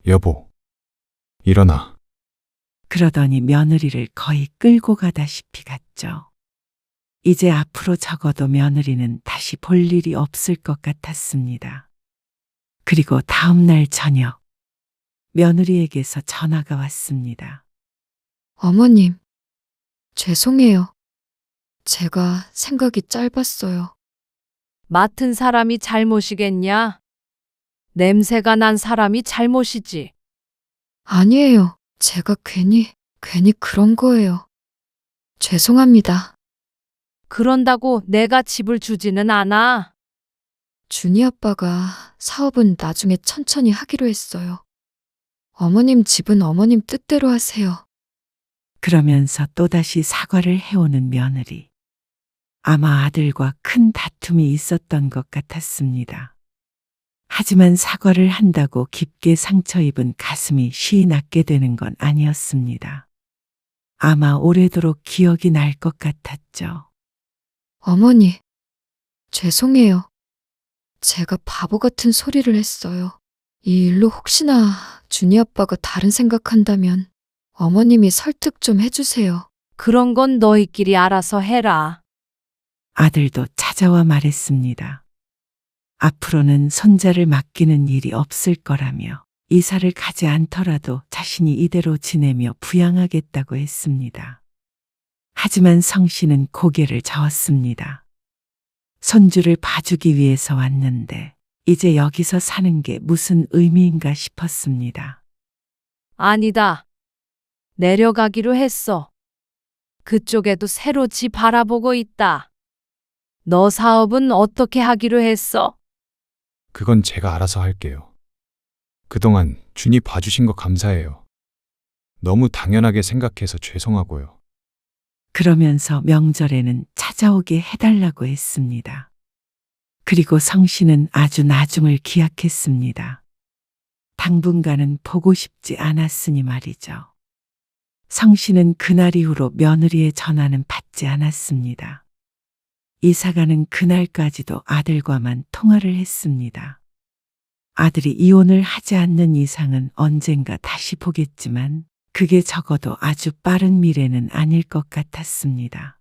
여보, 일어나. 그러더니 며느리를 거의 끌고 가다시피 갔죠. 이제 앞으로 적어도 며느리는 다시 볼 일이 없을 것 같았습니다. 그리고 다음 날 저녁, 며느리에게서 전화가 왔습니다. 어머님, 죄송해요. 제가 생각이 짧았어요. 맡은 사람이 잘못이겠냐? 냄새가 난 사람이 잘못이지. 아니에요. 제가 괜히 그런 거예요. 죄송합니다. 그런다고 내가 집을 주지는 않아. 준이 아빠가 사업은 나중에 천천히 하기로 했어요. 어머님 집은 어머님 뜻대로 하세요. 그러면서 또다시 사과를 해오는 며느리. 아마 아들과 큰 다툼이 있었던 것 같았습니다. 하지만 사과를 한다고 깊게 상처 입은 가슴이 쉬이 낫게 되는 건 아니었습니다. 아마 오래도록 기억이 날 것 같았죠. 어머니, 죄송해요. 제가 바보 같은 소리를 했어요. 이 일로 혹시나 준이 아빠가 다른 생각한다면 어머님이 설득 좀 해주세요. 그런 건 너희끼리 알아서 해라. 아들도 찾아와 말했습니다. 앞으로는 손자를 맡기는 일이 없을 거라며 이사를 가지 않더라도 자신이 이대로 지내며 부양하겠다고 했습니다. 하지만 성 씨는 고개를 저었습니다. 손주를 봐주기 위해서 왔는데 이제 여기서 사는 게 무슨 의미인가 싶었습니다. 아니다. 내려가기로 했어. 그쪽에도 새로 집 바라보고 있다. 너 사업은 어떻게 하기로 했어? 그건 제가 알아서 할게요. 그동안 준이 봐주신 거 감사해요. 너무 당연하게 생각해서 죄송하고요. 그러면서 명절에는 찾아오게 해달라고 했습니다. 그리고 성 씨는 아주 나중을 기약했습니다. 당분간은 보고 싶지 않았으니 말이죠. 성 씨는 그날 이후로 며느리의 전화는 받지 않았습니다. 이사가는 그날까지도 아들과만 통화를 했습니다. 아들이 이혼을 하지 않는 이상은 언젠가 다시 보겠지만 그게 적어도 아주 빠른 미래는 아닐 것 같았습니다.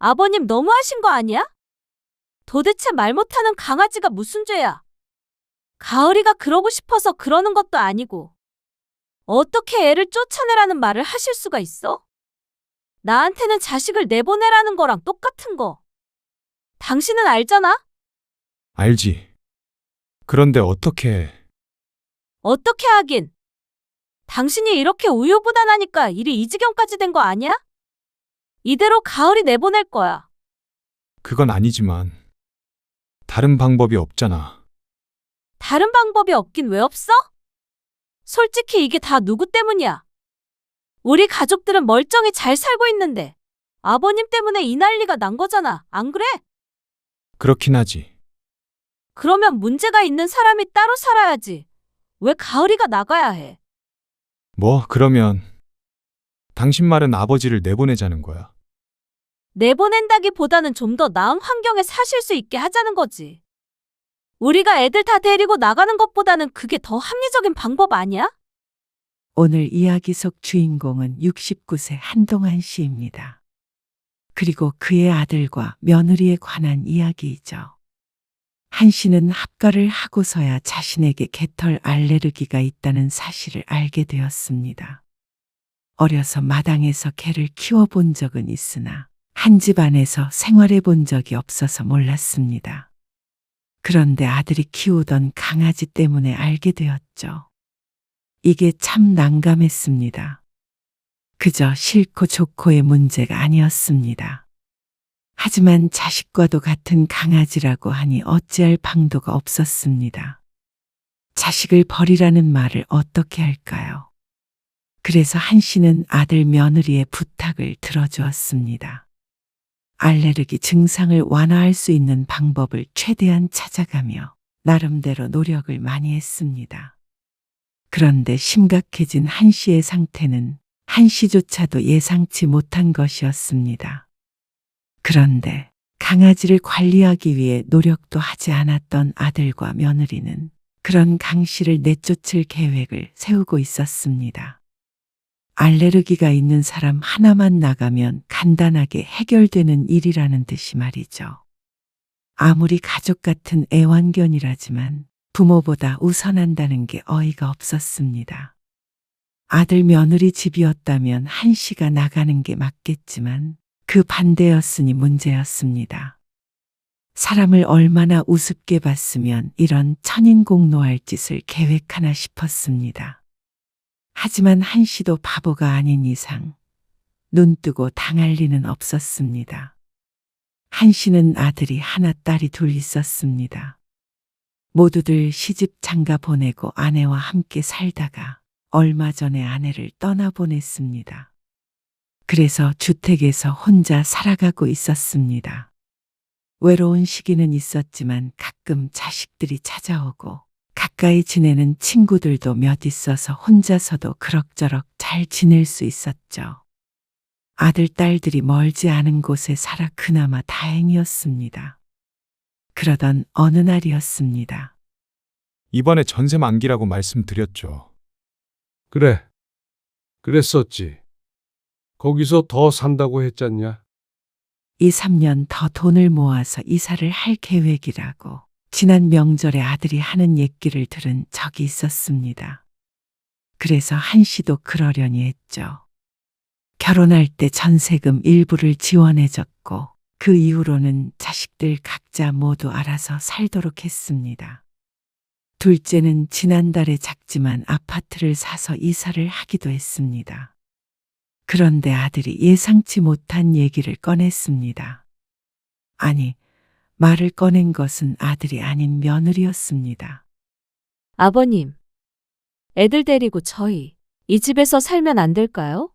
아버님 너무하신 거 아니야? 도대체 말 못하는 강아지가 무슨 죄야? 가을이가 그러고 싶어서 그러는 것도 아니고 어떻게 애를 쫓아내라는 말을 하실 수가 있어? 나한테는 자식을 내보내라는 거랑 똑같은 거. 당신은 알잖아? 알지. 그런데 어떻게... 어떻게 하긴. 당신이 이렇게 우유부단하니까 일이 이 지경까지 된 거 아니야? 이대로 가을이 내보낼 거야. 그건 아니지만 다른 방법이 없잖아. 다른 방법이 없긴 왜 없어? 솔직히 이게 다 누구 때문이야? 우리 가족들은 멀쩡히 잘 살고 있는데 아버님 때문에 이 난리가 난 거잖아. 안 그래? 그렇긴 하지. 그러면 문제가 있는 사람이 따로 살아야지. 왜 가을이가 나가야 해? 뭐 그러면 당신 말은 아버지를 내보내자는 거야. 내보낸다기보다는 좀 더 나은 환경에 사실 수 있게 하자는 거지. 우리가 애들 다 데리고 나가는 것보다는 그게 더 합리적인 방법 아니야? 오늘 이야기 속 주인공은 69세 한동안 씨입니다. 그리고 그의 아들과 며느리에 관한 이야기이죠. 한 씨는 합가를 하고서야 자신에게 개털 알레르기가 있다는 사실을 알게 되었습니다. 어려서 마당에서 개를 키워본 적은 있으나 한 집 안에서 생활해 본 적이 없어서 몰랐습니다. 그런데 아들이 키우던 강아지 때문에 알게 되었죠. 이게 참 난감했습니다. 그저 싫고 좋고의 문제가 아니었습니다. 하지만 자식과도 같은 강아지라고 하니 어찌할 방도가 없었습니다. 자식을 버리라는 말을 어떻게 할까요? 그래서 한 씨는 아들 며느리의 부탁을 들어주었습니다. 알레르기 증상을 완화할 수 있는 방법을 최대한 찾아가며 나름대로 노력을 많이 했습니다. 그런데 심각해진 한 씨의 상태는 한 씨조차도 예상치 못한 것이었습니다. 그런데 강아지를 관리하기 위해 노력도 하지 않았던 아들과 며느리는 그런 강 씨를 내쫓을 계획을 세우고 있었습니다. 알레르기가 있는 사람 하나만 나가면 간단하게 해결되는 일이라는 듯이 말이죠. 아무리 가족 같은 애완견이라지만 부모보다 우선한다는 게 어이가 없었습니다. 아들 며느리 집이었다면 한 씨가 나가는 게 맞겠지만 그 반대였으니 문제였습니다. 사람을 얼마나 우습게 봤으면 이런 천인공노할 짓을 계획하나 싶었습니다. 하지만 한 씨도 바보가 아닌 이상 눈뜨고 당할 리는 없었습니다. 한 씨는 아들이 하나 딸이 둘 있었습니다. 모두들 시집 장가 보내고 아내와 함께 살다가 얼마 전에 아내를 떠나보냈습니다. 그래서 주택에서 혼자 살아가고 있었습니다. 외로운 시기는 있었지만 가끔 자식들이 찾아오고 가까이 지내는 친구들도 몇 있어서 혼자서도 그럭저럭 잘 지낼 수 있었죠. 아들, 딸들이 멀지 않은 곳에 살아 그나마 다행이었습니다. 그러던 어느 날이었습니다. 이번에 전세 만기라고 말씀드렸죠. 그래. 그랬었지. 거기서 더 산다고 했잖냐? 2, 3년 더 돈을 모아서 이사를 할 계획이라고 지난 명절에 아들이 하는 얘기를 들은 적이 있었습니다. 그래서 한 씨도 그러려니 했죠. 결혼할 때 전세금 일부를 지원해줬고 그 이후로는 자식들 각자 모두 알아서 살도록 했습니다. 둘째는 지난달에 작지만 아파트를 사서 이사를 하기도 했습니다. 그런데 아들이 예상치 못한 얘기를 꺼냈습니다. 아니, 말을 꺼낸 것은 아들이 아닌 며느리였습니다. 아버님, 애들 데리고 저희 이 집에서 살면 안 될까요?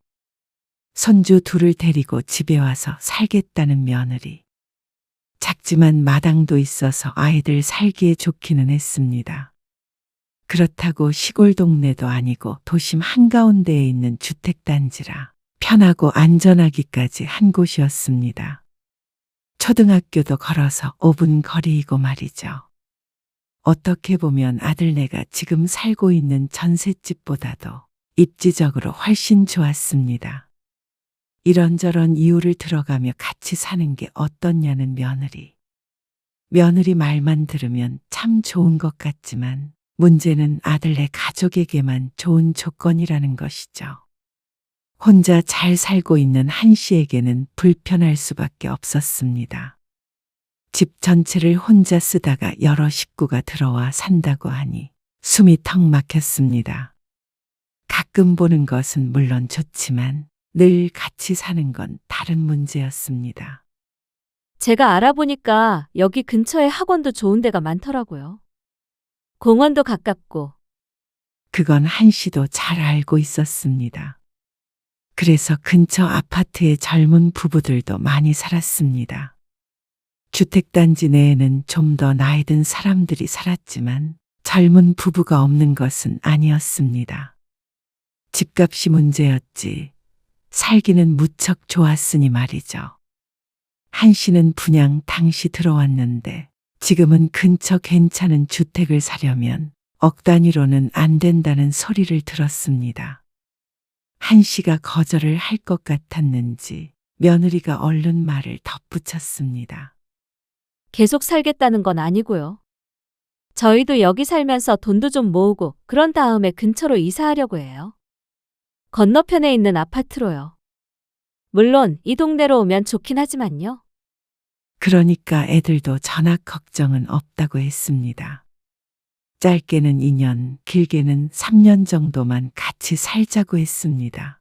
손주 둘을 데리고 집에 와서 살겠다는 며느리. 작지만 마당도 있어서 아이들 살기에 좋기는 했습니다. 그렇다고 시골 동네도 아니고 도심 한가운데에 있는 주택단지라 편하고 안전하기까지 한 곳이었습니다. 초등학교도 걸어서 5분 거리이고 말이죠. 어떻게 보면 아들네가 지금 살고 있는 전셋집보다도 입지적으로 훨씬 좋았습니다. 이런저런 이유를 들어가며 같이 사는 게 어떻냐는 며느리. 며느리 말만 들으면 참 좋은 것 같지만 문제는 아들네 가족에게만 좋은 조건이라는 것이죠. 혼자 잘 살고 있는 한 씨에게는 불편할 수밖에 없었습니다. 집 전체를 혼자 쓰다가 여러 식구가 들어와 산다고 하니 숨이 턱 막혔습니다. 가끔 보는 것은 물론 좋지만 늘 같이 사는 건 다른 문제였습니다. 제가 알아보니까 여기 근처에 학원도 좋은 데가 많더라고요. 공원도 가깝고. 그건 한 씨도 잘 알고 있었습니다. 그래서 근처 아파트에 젊은 부부들도 많이 살았습니다. 주택단지 내에는 좀 더 나이 든 사람들이 살았지만 젊은 부부가 없는 것은 아니었습니다. 집값이 문제였지 살기는 무척 좋았으니 말이죠. 한 씨는 분양 당시 들어왔는데 지금은 근처 괜찮은 주택을 사려면 억 단위로는 안 된다는 소리를 들었습니다. 한 씨가 거절을 할 것 같았는지 며느리가 얼른 말을 덧붙였습니다. 계속 살겠다는 건 아니고요. 저희도 여기 살면서 돈도 좀 모으고 그런 다음에 근처로 이사하려고 해요. 건너편에 있는 아파트로요. 물론 이 동네로 오면 좋긴 하지만요. 그러니까 애들도 전학 걱정은 없다고 했습니다. 짧게는 2년, 길게는 3년 정도만 같이 살자고 했습니다.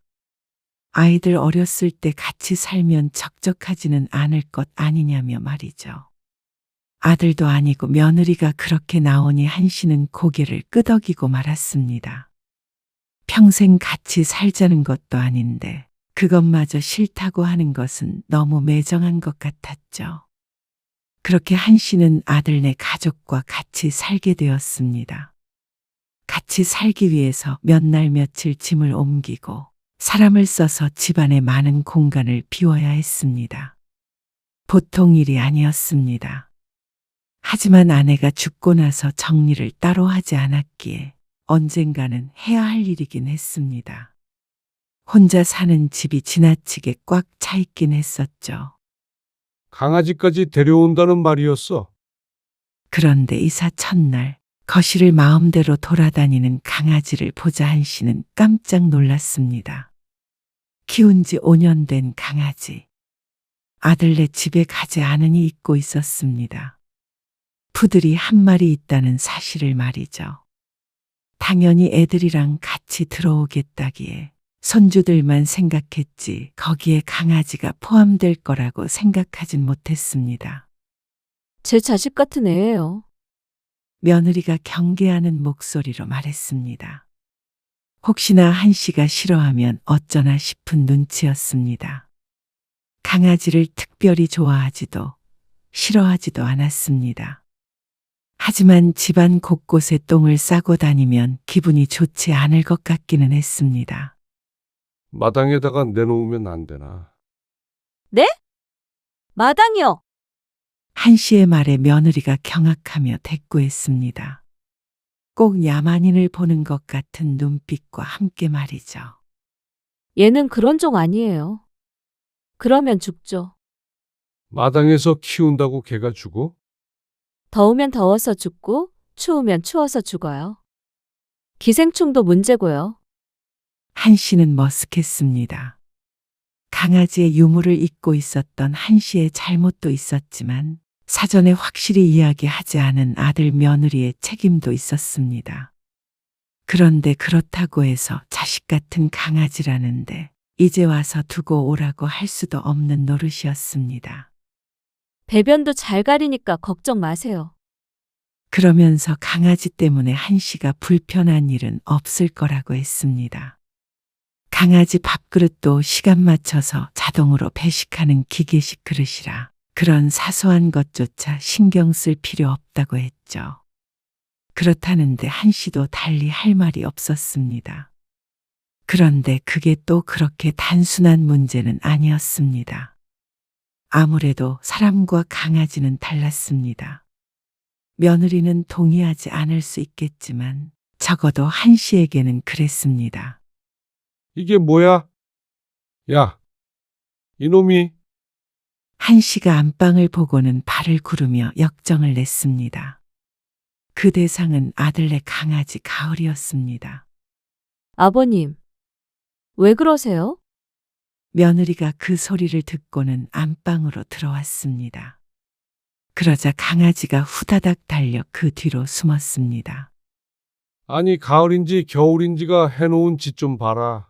아이들 어렸을 때 같이 살면 적적하지는 않을 것 아니냐며 말이죠. 아들도 아니고 며느리가 그렇게 나오니 한 씨는 고개를 끄덕이고 말았습니다. 평생 같이 살자는 것도 아닌데 그것마저 싫다고 하는 것은 너무 매정한 것 같았죠. 그렇게 한 씨는 아들네 가족과 같이 살게 되었습니다. 같이 살기 위해서 몇 날 며칠 짐을 옮기고 사람을 써서 집안의 많은 공간을 비워야 했습니다. 보통 일이 아니었습니다. 하지만 아내가 죽고 나서 정리를 따로 하지 않았기에 언젠가는 해야 할 일이긴 했습니다. 혼자 사는 집이 지나치게 꽉 차 있긴 했었죠. 강아지까지 데려온다는 말이었어. 그런데 이사 첫날 거실을 마음대로 돌아다니는 강아지를 보자 한 씨는 깜짝 놀랐습니다. 키운 지 5년 된 강아지. 아들네 집에 가지 않으니 잊고 있었습니다. 푸들이 한 마리 있다는 사실을 말이죠. 당연히 애들이랑 같이 들어오겠다기에 손주들만 생각했지 거기에 강아지가 포함될 거라고 생각하진 못했습니다. 제 자식 같은 애예요. 며느리가 경계하는 목소리로 말했습니다. 혹시나 한 씨가 싫어하면 어쩌나 싶은 눈치였습니다. 강아지를 특별히 좋아하지도 싫어하지도 않았습니다. 하지만 집안 곳곳에 똥을 싸고 다니면 기분이 좋지 않을 것 같기는 했습니다. 마당에다가 내놓으면 안 되나? 네? 마당이요. 한 씨의 말에 며느리가 경악하며 대꾸했습니다. 꼭 야만인을 보는 것 같은 눈빛과 함께 말이죠. 얘는 그런 종 아니에요. 그러면 죽죠. 마당에서 키운다고 개가 죽어? 더우면 더워서 죽고 추우면 추워서 죽어요. 기생충도 문제고요. 한 씨는 머쓱했습니다. 강아지의 유무를 잊고 있었던 한 씨의 잘못도 있었지만 사전에 확실히 이야기하지 않은 아들 며느리의 책임도 있었습니다. 그런데 그렇다고 해서 자식 같은 강아지라는데 이제 와서 두고 오라고 할 수도 없는 노릇이었습니다. 배변도 잘 가리니까 걱정 마세요. 그러면서 강아지 때문에 한 씨가 불편한 일은 없을 거라고 했습니다. 강아지 밥그릇도 시간 맞춰서 자동으로 배식하는 기계식 그릇이라 그런 사소한 것조차 신경 쓸 필요 없다고 했죠. 그렇다는데 한 씨도 달리 할 말이 없었습니다. 그런데 그게 또 그렇게 단순한 문제는 아니었습니다. 아무래도 사람과 강아지는 달랐습니다. 며느리는 동의하지 않을 수 있겠지만 적어도 한 씨에게는 그랬습니다. 이게 뭐야? 야, 이놈이 한 씨가 안방을 보고는 발을 구르며 역정을 냈습니다. 그 대상은 아들네 강아지 가을이었습니다. 아버님, 왜 그러세요? 며느리가 그 소리를 듣고는 안방으로 들어왔습니다. 그러자 강아지가 후다닥 달려 그 뒤로 숨었습니다. 아니 가을인지 겨울인지가 해놓은 짓 좀 봐라.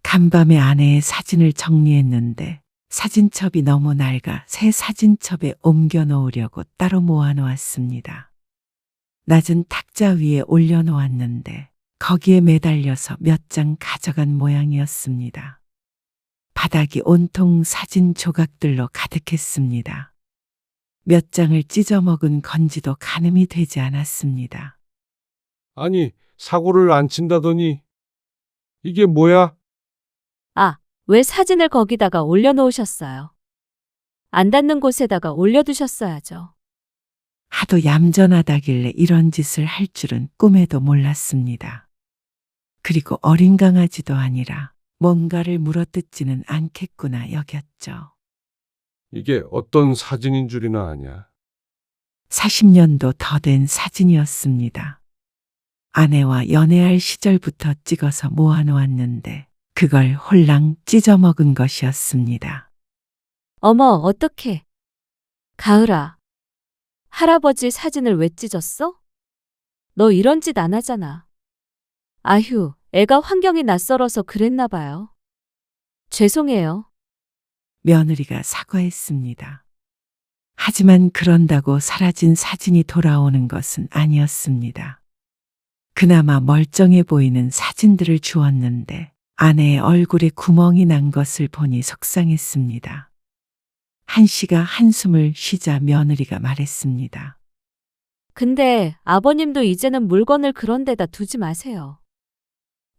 간밤에 아내의 사진을 정리했는데 사진첩이 너무 낡아 새 사진첩에 옮겨 놓으려고 따로 모아놓았습니다. 낮은 탁자 위에 올려놓았는데 거기에 매달려서 몇 장 가져간 모양이었습니다. 바닥이 온통 사진 조각들로 가득했습니다. 몇 장을 찢어먹은 건지도 가늠이 되지 않았습니다. 아니 사고를 안 친다더니 이게 뭐야? 아, 왜 사진을 거기다가 올려놓으셨어요? 안 닿는 곳에다가 올려두셨어야죠. 하도 얌전하다길래 이런 짓을 할 줄은 꿈에도 몰랐습니다. 그리고 어린 강아지도 아니라 뭔가를 물어뜯지는 않겠구나 여겼죠. 이게 어떤 사진인 줄이나 아냐? 40년도 더 된 사진이었습니다. 아내와 연애할 시절부터 찍어서 모아놓았는데 그걸 홀랑 찢어먹은 것이었습니다. 어머, 어떡해. 가을아, 할아버지 사진을 왜 찢었어? 너 이런 짓 안 하잖아. 아휴, 애가 환경이 낯설어서 그랬나 봐요. 죄송해요. 며느리가 사과했습니다. 하지만 그런다고 사라진 사진이 돌아오는 것은 아니었습니다. 그나마 멀쩡해 보이는 사진들을 주었는데 아내의 얼굴에 구멍이 난 것을 보니 속상했습니다. 한 씨가 한숨을 쉬자 며느리가 말했습니다. 근데 아버님도 이제는 물건을 그런 데다 두지 마세요.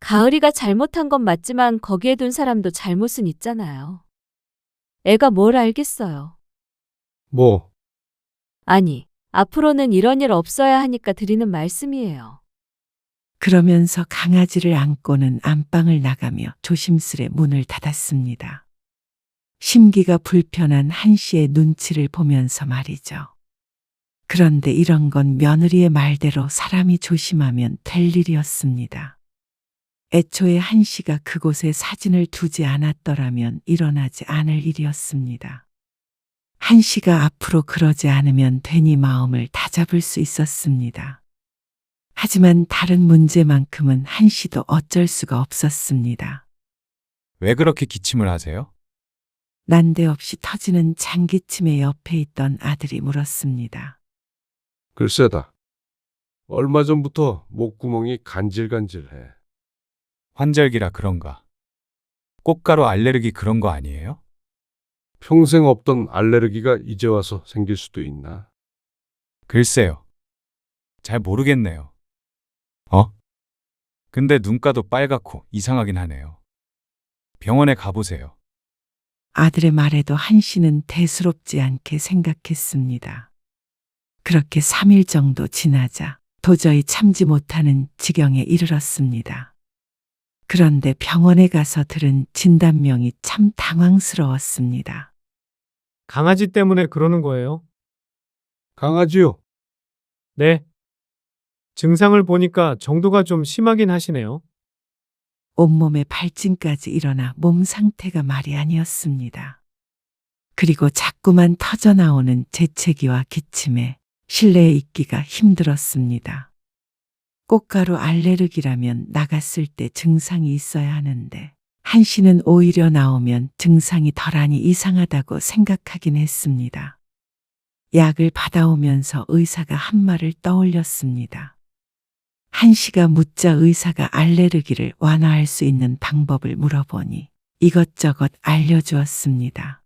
가을이가 잘못한 건 맞지만 거기에 둔 사람도 잘못은 있잖아요. 애가 뭘 알겠어요. 뭐? 아니, 앞으로는 이런 일 없어야 하니까 드리는 말씀이에요. 그러면서 강아지를 안고는 안방을 나가며 조심스레 문을 닫았습니다. 심기가 불편한 한 씨의 눈치를 보면서 말이죠. 그런데 이런 건 며느리의 말대로 사람이 조심하면 될 일이었습니다. 애초에 한 씨가 그곳에 사진을 두지 않았더라면 일어나지 않을 일이었습니다. 한 씨가 앞으로 그러지 않으면 되니 마음을 다잡을 수 있었습니다. 하지만 다른 문제만큼은 한 씨도 어쩔 수가 없었습니다. 왜 그렇게 기침을 하세요? 난데없이 터지는 장기침의 옆에 있던 아들이 물었습니다. 글쎄다. 얼마 전부터 목구멍이 간질간질해. 환절기라 그런가? 꽃가루 알레르기 그런 거 아니에요? 평생 없던 알레르기가 이제 와서 생길 수도 있나? 글쎄요. 잘 모르겠네요. 근데 눈가도 빨갛고 이상하긴 하네요. 병원에 가보세요. 아들의 말에도 한 씨는 대수롭지 않게 생각했습니다. 그렇게 3일 정도 지나자 도저히 참지 못하는 지경에 이르렀습니다. 그런데 병원에 가서 들은 진단명이 참 당황스러웠습니다. 강아지 때문에 그러는 거예요? 강아지요? 네. 증상을 보니까 정도가 좀 심하긴 하시네요. 온몸에 발진까지 일어나 몸 상태가 말이 아니었습니다. 그리고 자꾸만 터져나오는 재채기와 기침에 실내에 있기가 힘들었습니다. 꽃가루 알레르기라면 나갔을 때 증상이 있어야 하는데 한 씨는 오히려 나오면 증상이 덜하니 이상하다고 생각하긴 했습니다. 약을 받아오면서 의사가 한 말을 떠올렸습니다. 한 씨가 묻자 의사가 알레르기를 완화할 수 있는 방법을 물어보니 이것저것 알려주었습니다.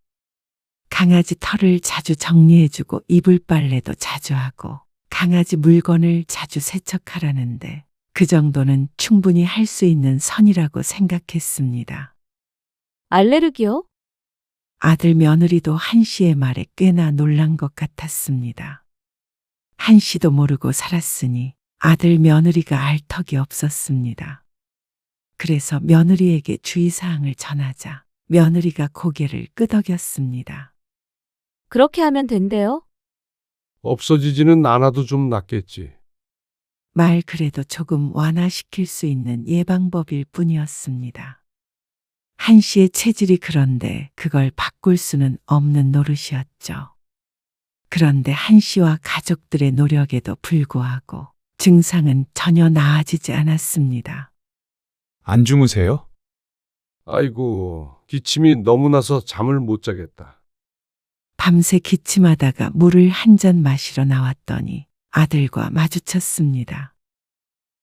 강아지 털을 자주 정리해주고 이불 빨래도 자주 하고 강아지 물건을 자주 세척하라는데 그 정도는 충분히 할 수 있는 선이라고 생각했습니다. 알레르기요? 아들 며느리도 한 씨의 말에 꽤나 놀란 것 같았습니다. 한 씨도 모르고 살았으니 아들 며느리가 알 턱이 없었습니다. 그래서 며느리에게 주의사항을 전하자 며느리가 고개를 끄덕였습니다. 그렇게 하면 된대요. 없어지지는 않아도 좀 낫겠지. 말 그래도 조금 완화시킬 수 있는 예방법일 뿐이었습니다. 한 씨의 체질이 그런데 그걸 바꿀 수는 없는 노릇이었죠. 그런데 한 씨와 가족들의 노력에도 불구하고 증상은 전혀 나아지지 않았습니다. 안 주무세요? 아이고, 기침이 너무 나서 잠을 못 자겠다. 밤새 기침하다가 물을 한 잔 마시러 나왔더니 아들과 마주쳤습니다.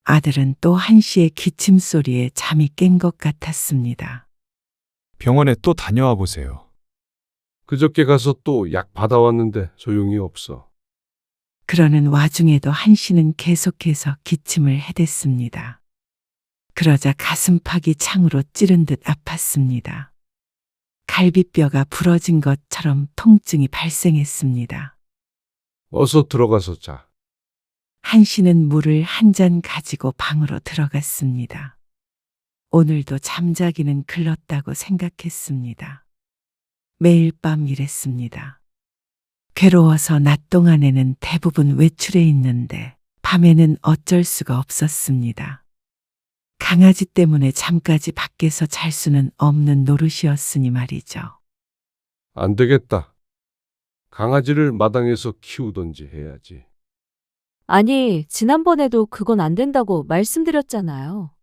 아들은 또 한 씨의 기침 소리에 잠이 깬 것 같았습니다. 병원에 또 다녀와 보세요. 그저께 가서 또 약 받아왔는데 소용이 없어. 그러는 와중에도 한 씨는 계속해서 기침을 해댔습니다. 그러자 가슴팍이 창으로 찌른 듯 아팠습니다. 갈비뼈가 부러진 것처럼 통증이 발생했습니다. 어서 들어가서 자. 한 씨는 물을 한 잔 가지고 방으로 들어갔습니다. 오늘도 잠자기는 글렀다고 생각했습니다. 매일 밤 이랬습니다. 괴로워서 낮 동안에는 대부분 외출해 있는데 밤에는 어쩔 수가 없었습니다. 강아지 때문에 잠까지 밖에서 잘 수는 없는 노릇이었으니 말이죠. 안 되겠다. 강아지를 마당에서 키우던지 해야지. 아니, 지난번에도 그건 안 된다고 말씀드렸잖아요.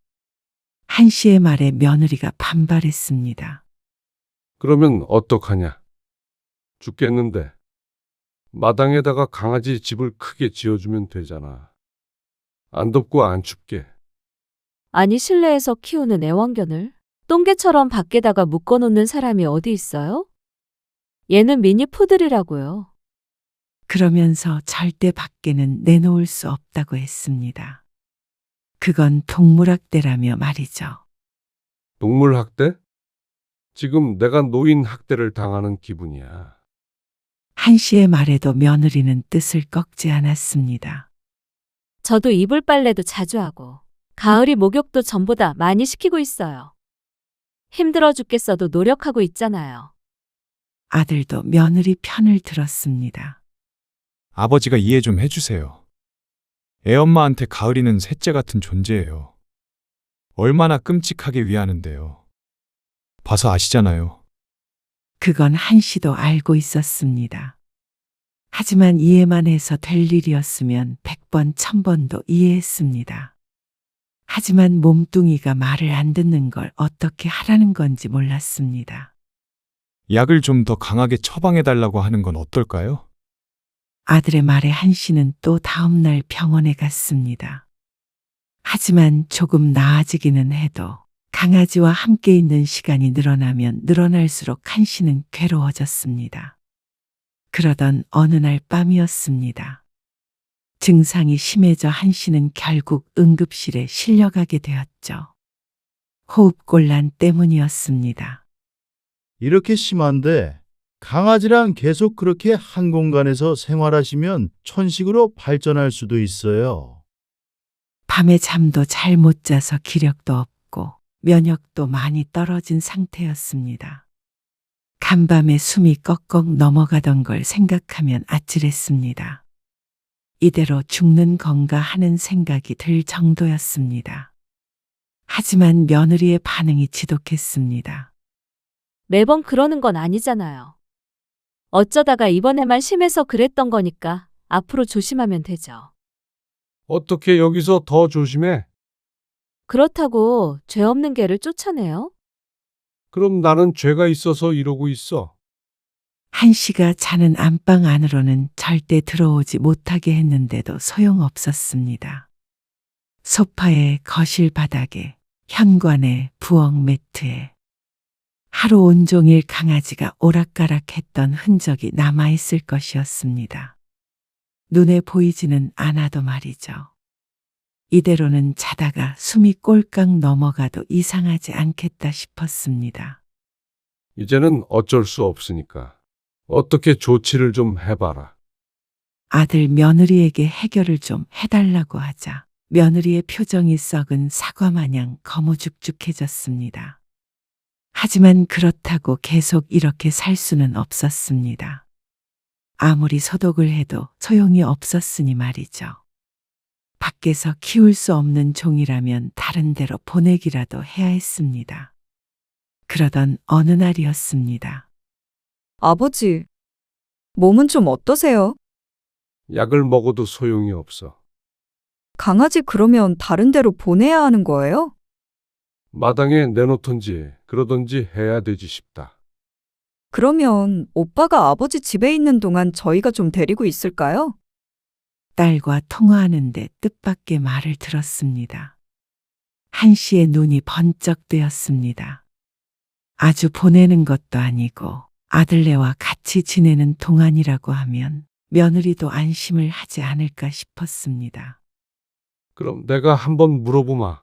한 씨의 말에 며느리가 반발했습니다. 그러면 어떡하냐? 죽겠는데. 마당에다가 강아지 집을 크게 지어주면 되잖아. 안 덥고 안 춥게. 아니, 실내에서 키우는 애완견을 똥개처럼 밖에다가 묶어놓는 사람이 어디 있어요? 얘는 미니 푸들이라고요. 그러면서 절대 밖에는 내놓을 수 없다고 했습니다. 그건 동물학대라며 말이죠. 동물학대? 지금 내가 노인 학대를 당하는 기분이야. 한 씨의 말에도 며느리는 뜻을 꺾지 않았습니다. 저도 이불 빨래도 자주 하고 가을이 목욕도 전보다 많이 시키고 있어요. 힘들어 죽겠어도 노력하고 있잖아요. 아들도 며느리 편을 들었습니다. 아버지가 이해 좀 해주세요. 애엄마한테 가을이는 셋째 같은 존재예요. 얼마나 끔찍하게 위하는데요. 봐서 아시잖아요. 그건 한 씨도 알고 있었습니다. 하지만 이해만 해서 될 일이었으면 100번, 1000번도 이해했습니다. 하지만 몸뚱이가 말을 안 듣는 걸 어떻게 하라는 건지 몰랐습니다. 약을 좀 더 강하게 처방해달라고 하는 건 어떨까요? 아들의 말에 한 씨는 또 다음날 병원에 갔습니다. 하지만 조금 나아지기는 해도 강아지와 함께 있는 시간이 늘어나면 늘어날수록 한 씨는 괴로워졌습니다. 그러던 어느 날 밤이었습니다. 증상이 심해져 한 씨는 결국 응급실에 실려가게 되었죠. 호흡곤란 때문이었습니다. 이렇게 심한데 강아지랑 계속 그렇게 한 공간에서 생활하시면 천식으로 발전할 수도 있어요. 밤에 잠도 잘 못 자서 기력도 없고 면역도 많이 떨어진 상태였습니다. 간밤에 숨이 꺽꺽 넘어가던 걸 생각하면 아찔했습니다. 이대로 죽는 건가 하는 생각이 들 정도였습니다. 하지만 며느리의 반응이 지독했습니다. 매번 그러는 건 아니잖아요. 어쩌다가 이번에만 심해서 그랬던 거니까 앞으로 조심하면 되죠. 어떻게 여기서 더 조심해? 그렇다고 죄 없는 개를 쫓아내요? 그럼 나는 죄가 있어서 이러고 있어. 한 씨가 자는 안방 안으로는 절대 들어오지 못하게 했는데도 소용없었습니다. 소파에, 거실 바닥에, 현관에, 부엌 매트에 하루 온종일 강아지가 오락가락했던 흔적이 남아있을 것이었습니다. 눈에 보이지는 않아도 말이죠. 이대로는 자다가 숨이 꼴깍 넘어가도 이상하지 않겠다 싶었습니다. 이제는 어쩔 수 없으니까 어떻게 조치를 좀 해봐라. 아들 며느리에게 해결을 좀 해달라고 하자 며느리의 표정이 썩은 사과 마냥 거무죽죽해졌습니다. 하지만 그렇다고 계속 이렇게 살 수는 없었습니다. 아무리 소독을 해도 소용이 없었으니 말이죠. 밖에서 키울 수 없는 종이라면 다른 데로 보내기라도 해야 했습니다. 그러던 어느 날이었습니다. 아버지, 몸은 좀 어떠세요? 약을 먹어도 소용이 없어. 강아지 그러면 다른 데로 보내야 하는 거예요? 마당에 내놓던지 그러던지 해야 되지 싶다. 그러면 오빠가 아버지 집에 있는 동안 저희가 좀 데리고 있을까요? 딸과 통화하는데 뜻밖의 말을 들었습니다. 한 씨의 눈이 번쩍 뜨였습니다. 아주 보내는 것도 아니고 아들네와 같이 지내는 동안이라고 하면 며느리도 안심을 하지 않을까 싶었습니다. 그럼 내가 한번 물어보마.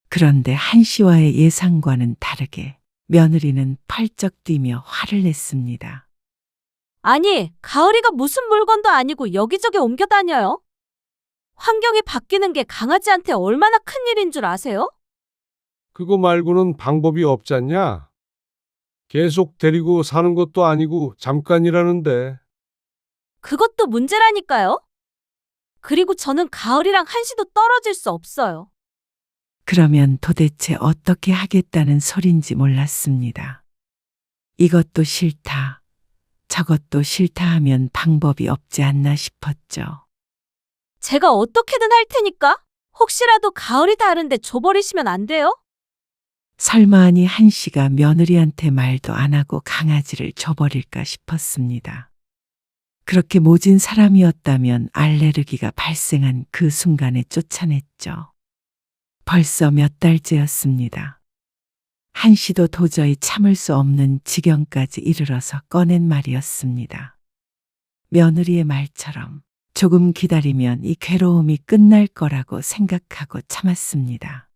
그런데 한 씨와의 예상과는 다르게 며느리는 펄쩍 뛰며 화를 냈습니다. 아니, 가을이가 무슨 물건도 아니고 여기저기 옮겨 다녀요? 환경이 바뀌는 게 강아지한테 얼마나 큰 일인 줄 아세요? 그거 말고는 방법이 없지 않냐? 계속 데리고 사는 것도 아니고 잠깐이라는데. 그것도 문제라니까요. 그리고 저는 가을이랑 한시도 떨어질 수 없어요. 그러면 도대체 어떻게 하겠다는 소린지 몰랐습니다. 이것도 싫다, 저것도 싫다 하면 방법이 없지 않나 싶었죠. 제가 어떻게든 할 테니까 혹시라도 가을이 다른데 줘버리시면 안 돼요? 설마하니 한 씨가 며느리한테 말도 안 하고 강아지를 줘버릴까 싶었습니다. 그렇게 모진 사람이었다면 알레르기가 발생한 그 순간에 쫓아냈죠. 벌써 몇 달째였습니다. 한 씨도 도저히 참을 수 없는 지경까지 이르러서 꺼낸 말이었습니다. 며느리의 말처럼 조금 기다리면 이 괴로움이 끝날 거라고 생각하고 참았습니다.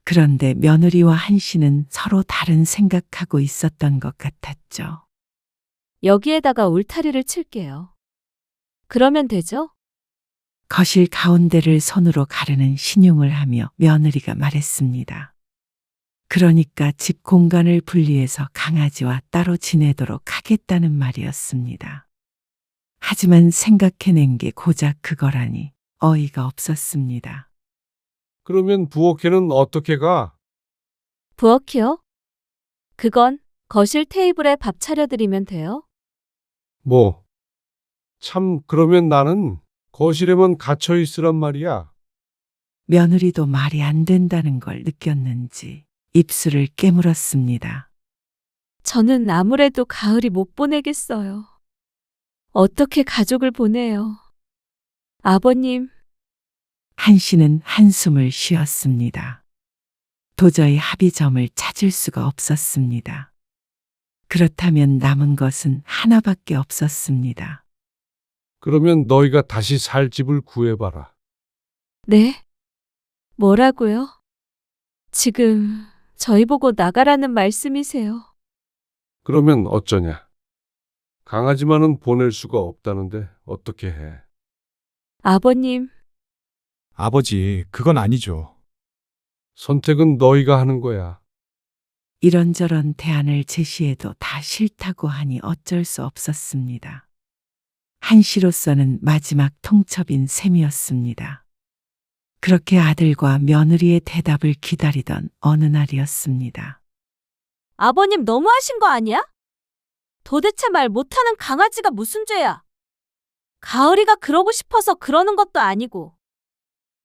그런데 며느리와 한 씨는 서로 다른 생각하고 있었던 것 같았죠. 여기에다가 울타리를 칠게요. 그러면 되죠? 거실 가운데를 손으로 가르는 신용을 하며 며느리가 말했습니다. 그러니까 집 공간을 분리해서 강아지와 따로 지내도록 하겠다는 말이었습니다. 하지만 생각해낸 게 고작 그거라니 어이가 없었습니다. 그러면 부엌에는 어떻게 가? 부엌이요? 그건 거실 테이블에 밥 차려드리면 돼요. 뭐? 참, 그러면 나는 거실에만 갇혀 있으란 말이야. 며느리도 말이 안 된다는 걸 느꼈는지 입술을 깨물었습니다. 저는 아무래도 가을이 못 보내겠어요. 어떻게 가족을 보내요? 아버님, 한 씨는 한숨을 쉬었습니다. 도저히 합의점을 찾을 수가 없었습니다. 그렇다면 남은 것은 하나밖에 없었습니다. 그러면 너희가 다시 살 집을 구해봐라. 네? 뭐라고요? 지금 저희 보고 나가라는 말씀이세요? 그러면 어쩌냐? 강아지만은 보낼 수가 없다는데 어떻게 해? 아버님, 아버지, 그건 아니죠. 선택은 너희가 하는 거야. 이런저런 대안을 제시해도 다 싫다고 하니 어쩔 수 없었습니다. 한 씨로서는 마지막 통첩인 셈이었습니다. 그렇게 아들과 며느리의 대답을 기다리던 어느 날이었습니다. 아버님 너무하신 거 아니야? 도대체 말 못하는 강아지가 무슨 죄야? 가을이가 그러고 싶어서 그러는 것도 아니고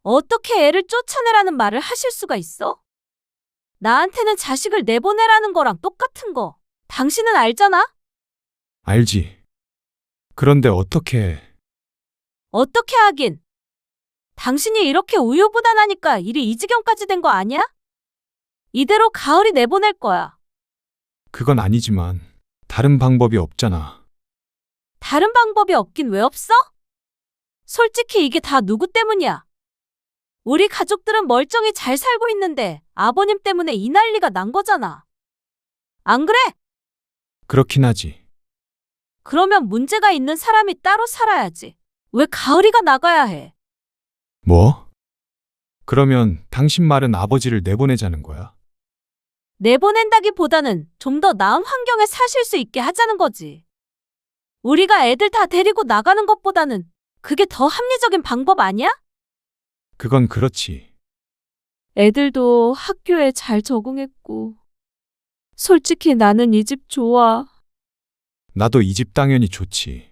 어떻게 애를 쫓아내라는 말을 하실 수가 있어? 나한테는 자식을 내보내라는 거랑 똑같은 거. 당신은 알잖아? 알지. 그런데 어떻게... 어떻게 하긴. 당신이 이렇게 우유부단하니까 일이 이 지경까지 된 거 아니야? 이대로 가을이 내보낼 거야. 그건 아니지만 다른 방법이 없잖아. 다른 방법이 없긴 왜 없어? 솔직히 이게 다 누구 때문이야? 우리 가족들은 멀쩡히 잘 살고 있는데 아버님 때문에 이 난리가 난 거잖아. 안 그래? 그렇긴 하지. 그러면 문제가 있는 사람이 따로 살아야지. 왜 가을이가 나가야 해? 뭐? 그러면 당신 말은 아버지를 내보내자는 거야? 내보낸다기보다는 좀 더 나은 환경에 사실 수 있게 하자는 거지. 우리가 애들 다 데리고 나가는 것보다는 그게 더 합리적인 방법 아니야? 그건 그렇지. 애들도 학교에 잘 적응했고. 솔직히 나는 이 집 좋아. 나도 이 집 당연히 좋지.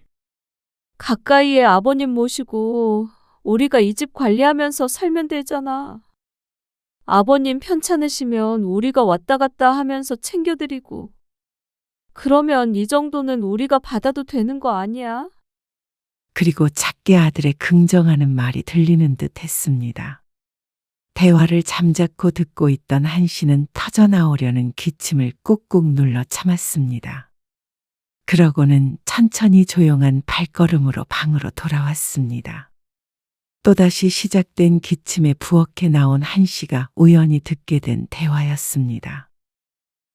가까이에 아버님 모시고 우리가 이 집 관리하면서 살면 되잖아. 아버님 편찮으시면 우리가 왔다 갔다 하면서 챙겨드리고. 그러면 이 정도는 우리가 받아도 되는 거 아니야? 그리고 작게 아들의 긍정하는 말이 들리는 듯 했습니다. 대화를 잠자코 듣고 있던 한 씨는 터져나오려는 기침을 꾹꾹 눌러 참았습니다. 그러고는 천천히 조용한 발걸음으로 방으로 돌아왔습니다. 또다시 시작된 기침에 부엌에 나온 한 씨가 우연히 듣게 된 대화였습니다.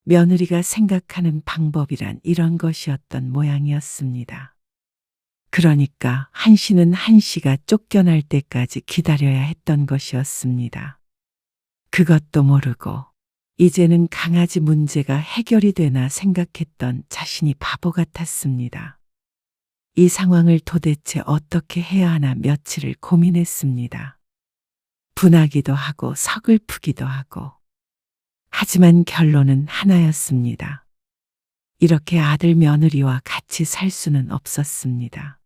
며느리가 생각하는 방법이란 이런 것이었던 모양이었습니다. 그러니까 한 씨는 한 씨가 쫓겨날 때까지 기다려야 했던 것이었습니다. 그것도 모르고 이제는 강아지 문제가 해결이 되나 생각했던 자신이 바보 같았습니다. 이 상황을 도대체 어떻게 해야 하나 며칠을 고민했습니다. 분하기도 하고 서글프기도 하고. 하지만 결론은 하나였습니다. 이렇게 아들 며느리와 같이 살 수는 없었습니다.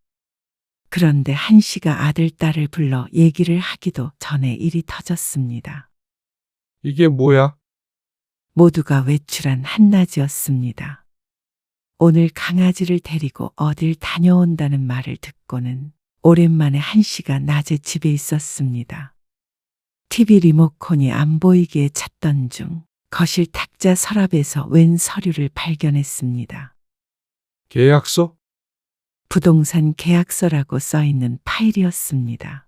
그런데 한 씨가 아들 딸을 불러 얘기를 하기도 전에 일이 터졌습니다. 이게 뭐야? 모두가 외출한 한낮이었습니다. 오늘 강아지를 데리고 어딜 다녀온다는 말을 듣고는 오랜만에 한 씨가 낮에 집에 있었습니다. TV 리모컨이 안 보이기에 찾던 중 거실 탁자 서랍에서 웬 서류를 발견했습니다. 계약서? 부동산 계약서라고 써있는 파일이었습니다.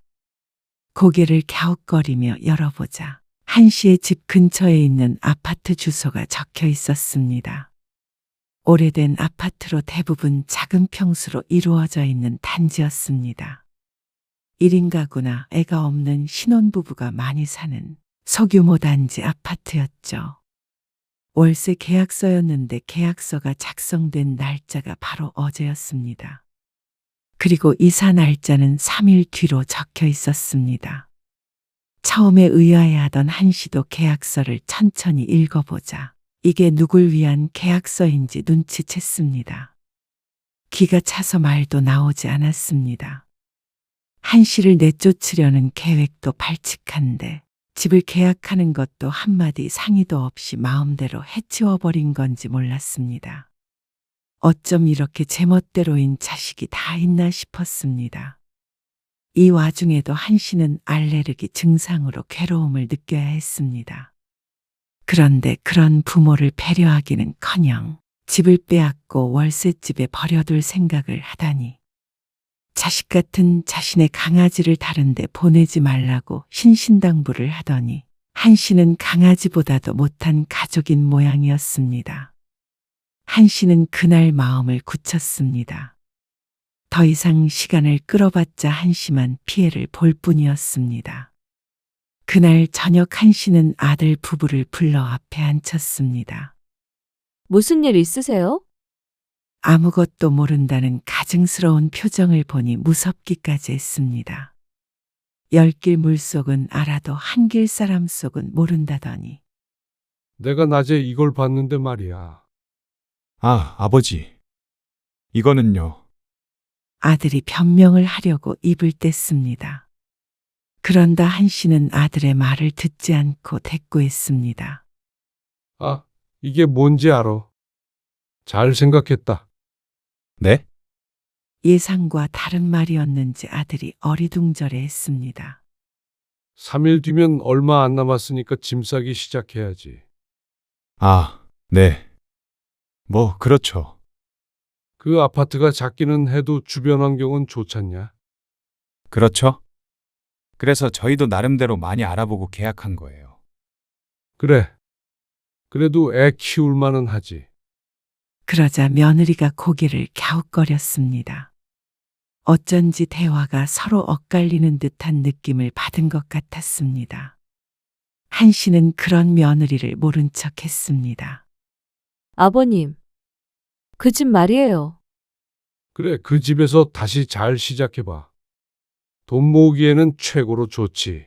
고개를 갸웃거리며 열어보자 한 씨의 집 근처에 있는 아파트 주소가 적혀 있었습니다. 오래된 아파트로 대부분 작은 평수로 이루어져 있는 단지였습니다. 1인 가구나 애가 없는 신혼부부가 많이 사는 소규모 단지 아파트였죠. 월세 계약서였는데 계약서가 작성된 날짜가 바로 어제였습니다. 그리고 이사 날짜는 3일 뒤로 적혀 있었습니다. 처음에 의아해하던 한 씨도 계약서를 천천히 읽어보자 이게 누굴 위한 계약서인지 눈치챘습니다. 기가 차서 말도 나오지 않았습니다. 한 씨를 내쫓으려는 계획도 발칙한데 집을 계약하는 것도 한마디 상의도 없이 마음대로 해치워버린 건지 몰랐습니다. 어쩜 이렇게 제멋대로인 자식이 다 있나 싶었습니다. 이 와중에도 한 씨는 알레르기 증상으로 괴로움을 느껴야 했습니다. 그런데 그런 부모를 배려하기는커녕 집을 빼앗고 월세집에 버려둘 생각을 하다니. 자식 같은 자신의 강아지를 다른데 보내지 말라고 신신당부를 하더니 한 씨는 강아지보다도 못한 가족인 모양이었습니다. 한 씨는 그날 마음을 굳혔습니다. 더 이상 시간을 끌어봤자 한 씨만 피해를 볼 뿐이었습니다. 그날 저녁 한 씨는 아들 부부를 불러 앞에 앉혔습니다. 무슨 일 있으세요? 아무것도 모른다는 가증스러운 표정을 보니 무섭기까지 했습니다. 열길 물속은 알아도 한길 사람 속은 모른다더니. 내가 낮에 이걸 봤는데 말이야. 아, 아버지. 이거는요. 아들이 변명을 하려고 입을 뗐습니다. 그런다 한 씨는 아들의 말을 듣지 않고 대꾸했습니다. 아, 이게 뭔지 알아. 잘 생각했다. 네? 예상과 다른 말이었는지 아들이 어리둥절해 했습니다. 3일 뒤면 얼마 안 남았으니까 짐 싸기 시작해야지. 아, 네. 뭐, 그렇죠. 그 아파트가 작기는 해도 주변 환경은 좋잖냐? 그렇죠. 그래서 저희도 나름대로 많이 알아보고 계약한 거예요. 그래. 그래도 애 키울 만은 하지. 그러자 며느리가 고개를 갸웃거렸습니다. 어쩐지 대화가 서로 엇갈리는 듯한 느낌을 받은 것 같았습니다. 한 씨는 그런 며느리를 모른 척 했습니다. 아버님, 그 집 말이에요. 그래, 그 집에서 다시 잘 시작해봐. 돈 모으기에는 최고로 좋지.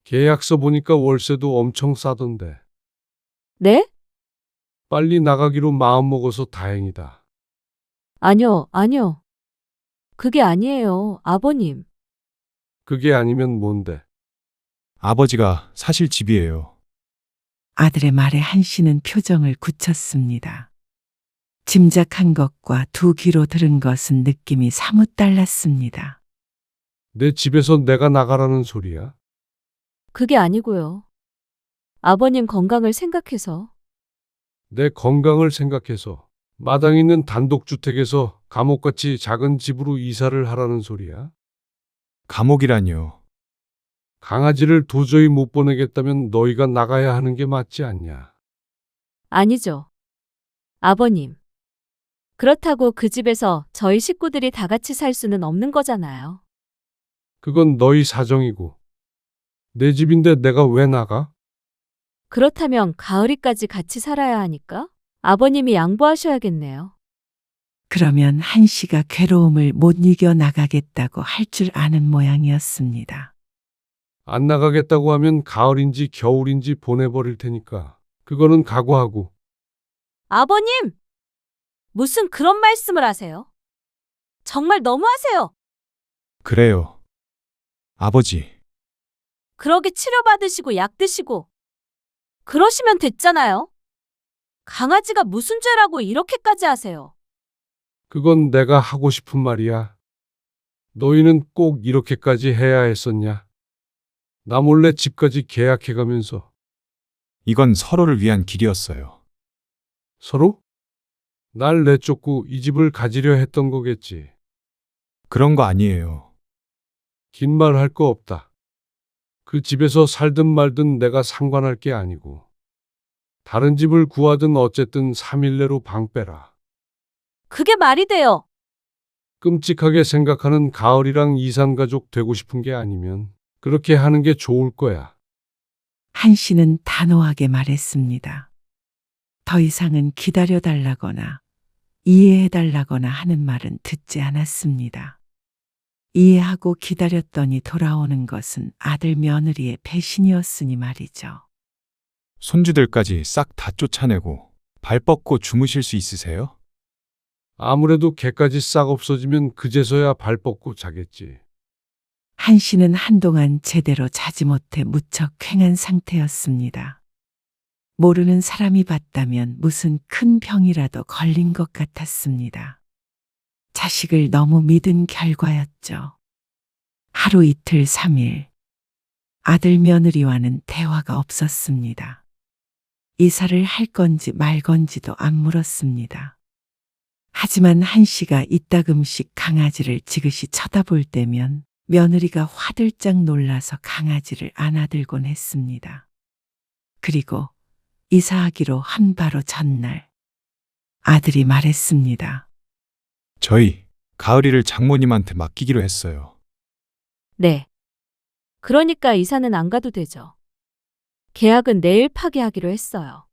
계약서 보니까 월세도 엄청 싸던데. 네? 빨리 나가기로 마음먹어서 다행이다. 아니요, 아니요. 그게 아니에요, 아버님. 그게 아니면 뭔데? 아버지가 사실 집이에요. 아들의 말에 한 씨는 표정을 굳혔습니다. 짐작한 것과 두 귀로 들은 것은 느낌이 사뭇 달랐습니다. 내 집에서 내가 나가라는 소리야? 그게 아니고요. 아버님 건강을 생각해서. 내 건강을 생각해서 마당 있는 단독주택에서 감옥같이 작은 집으로 이사를 하라는 소리야? 감옥이라니요. 강아지를 도저히 못 보내겠다면 너희가 나가야 하는 게 맞지 않냐? 아니죠. 아버님. 그렇다고 그 집에서 저희 식구들이 다 같이 살 수는 없는 거잖아요. 그건 너희 사정이고. 내 집인데 내가 왜 나가? 그렇다면 가을이까지 같이 살아야 하니까 아버님이 양보하셔야겠네요. 그러면 한 씨가 괴로움을 못 이겨 나가겠다고 할 줄 아는 모양이었습니다. 안 나가겠다고 하면 가을인지 겨울인지 보내버릴 테니까. 그거는 각오하고. 아버님! 무슨 그런 말씀을 하세요? 정말 너무하세요. 그래요. 아버지, 그러게 치료받으시고 약 드시고. 그러시면 됐잖아요. 강아지가 무슨 죄라고 이렇게까지 하세요. 그건 내가 하고 싶은 말이야. 너희는 꼭 이렇게까지 해야 했었냐? 나 몰래 집까지 계약해가면서. 이건 서로를 위한 길이었어요. 서로? 날 내쫓고 이 집을 가지려 했던 거겠지. 그런 거 아니에요. 긴 말 할 거 없다. 그 집에서 살든 말든 내가 상관할 게 아니고. 다른 집을 구하든 어쨌든 3일 내로 방 빼라. 그게 말이 돼요. 끔찍하게 생각하는 가을이랑 이산가족 되고 싶은 게 아니면 그렇게 하는 게 좋을 거야. 한 씨는 단호하게 말했습니다. 더 이상은 기다려달라거나 이해해달라거나 하는 말은 듣지 않았습니다. 이해하고 기다렸더니 돌아오는 것은 아들 며느리의 배신이었으니 말이죠. 손주들까지 싹 다 쫓아내고 발 뻗고 주무실 수 있으세요? 아무래도 개까지 싹 없어지면 그제서야 발 뻗고 자겠지. 한 씨는 한동안 제대로 자지 못해 무척 퀭한 상태였습니다. 모르는 사람이 봤다면 무슨 큰 병이라도 걸린 것 같았습니다. 자식을 너무 믿은 결과였죠. 하루 이틀 3일. 아들 며느리와는 대화가 없었습니다. 이사를 할 건지 말 건지도 안 물었습니다. 하지만 한 씨가 이따금씩 강아지를 지그시 쳐다볼 때면 며느리가 화들짝 놀라서 강아지를 안아들곤 했습니다. 그리고 이사하기로 한 바로 전날 아들이 말했습니다. 저희 가을이를 장모님한테 맡기기로 했어요. 네. 그러니까 이사는 안 가도 되죠. 계약은 내일 파기하기로 했어요.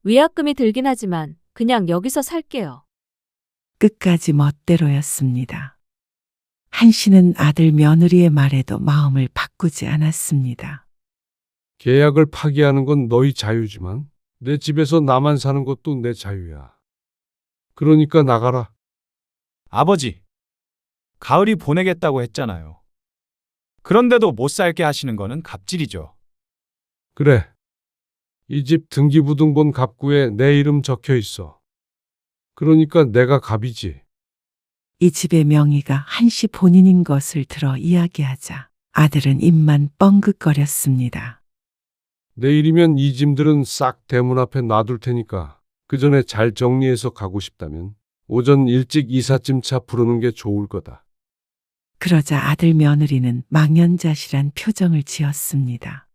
위약금이 들긴 하지만 그냥 여기서 살게요. 끝까지 멋대로였습니다. 한 씨는 아들 며느리의 말에도 마음을 바꾸지 않았습니다. 계약을 파기하는 건 너희 자유지만 내 집에서 나만 사는 것도 내 자유야. 그러니까 나가라. 아버지, 가을이 보내겠다고 했잖아요. 그런데도 못 살게 하시는 거는 갑질이죠. 그래. 이 집 등기부등본 갑구에 내 이름 적혀 있어. 그러니까 내가 갑이지. 이 집의 명의가 한 씨 본인인 것을 들어 이야기하자 아들은 입만 뻥긋거렸습니다. 내일이면 이 짐들은 싹 대문 앞에 놔둘 테니까 그 전에 잘 정리해서 가고 싶다면 오전 일찍 이삿짐차 부르는 게 좋을 거다. 그러자 아들 며느리는 망연자실한 표정을 지었습니다.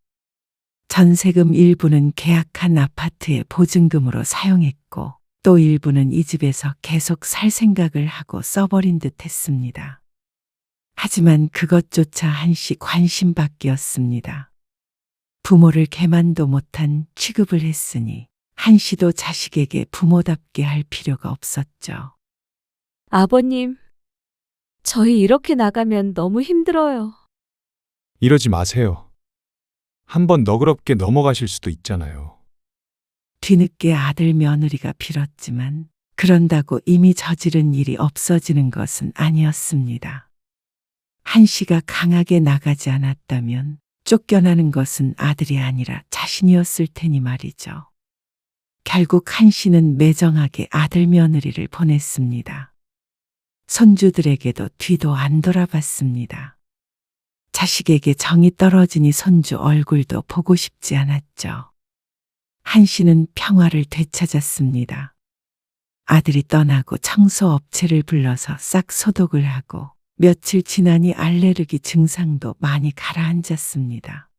전세금 일부는 계약한 아파트의 보증금으로 사용했고 또 일부는 이 집에서 계속 살 생각을 하고 써버린 듯 했습니다. 하지만 그것조차 한시 관심 밖이었습니다. 부모를 개만도 못한 취급을 했으니 한 씨도 자식에게 부모답게 할 필요가 없었죠. 아버님, 저희 이렇게 나가면 너무 힘들어요. 이러지 마세요. 한번 너그럽게 넘어가실 수도 있잖아요. 뒤늦게 아들 며느리가 빌었지만 그런다고 이미 저지른 일이 없어지는 것은 아니었습니다. 한 씨가 강하게 나가지 않았다면 쫓겨나는 것은 아들이 아니라 자신이었을 테니 말이죠. 결국 한 씨는 매정하게 아들 며느리를 보냈습니다. 손주들에게도 뒤도 안 돌아봤습니다. 자식에게 정이 떨어지니 손주 얼굴도 보고 싶지 않았죠. 한 씨는 평화를 되찾았습니다. 아들이 떠나고 청소업체를 불러서 싹 소독을 하고 며칠 지나니 알레르기 증상도 많이 가라앉았습니다.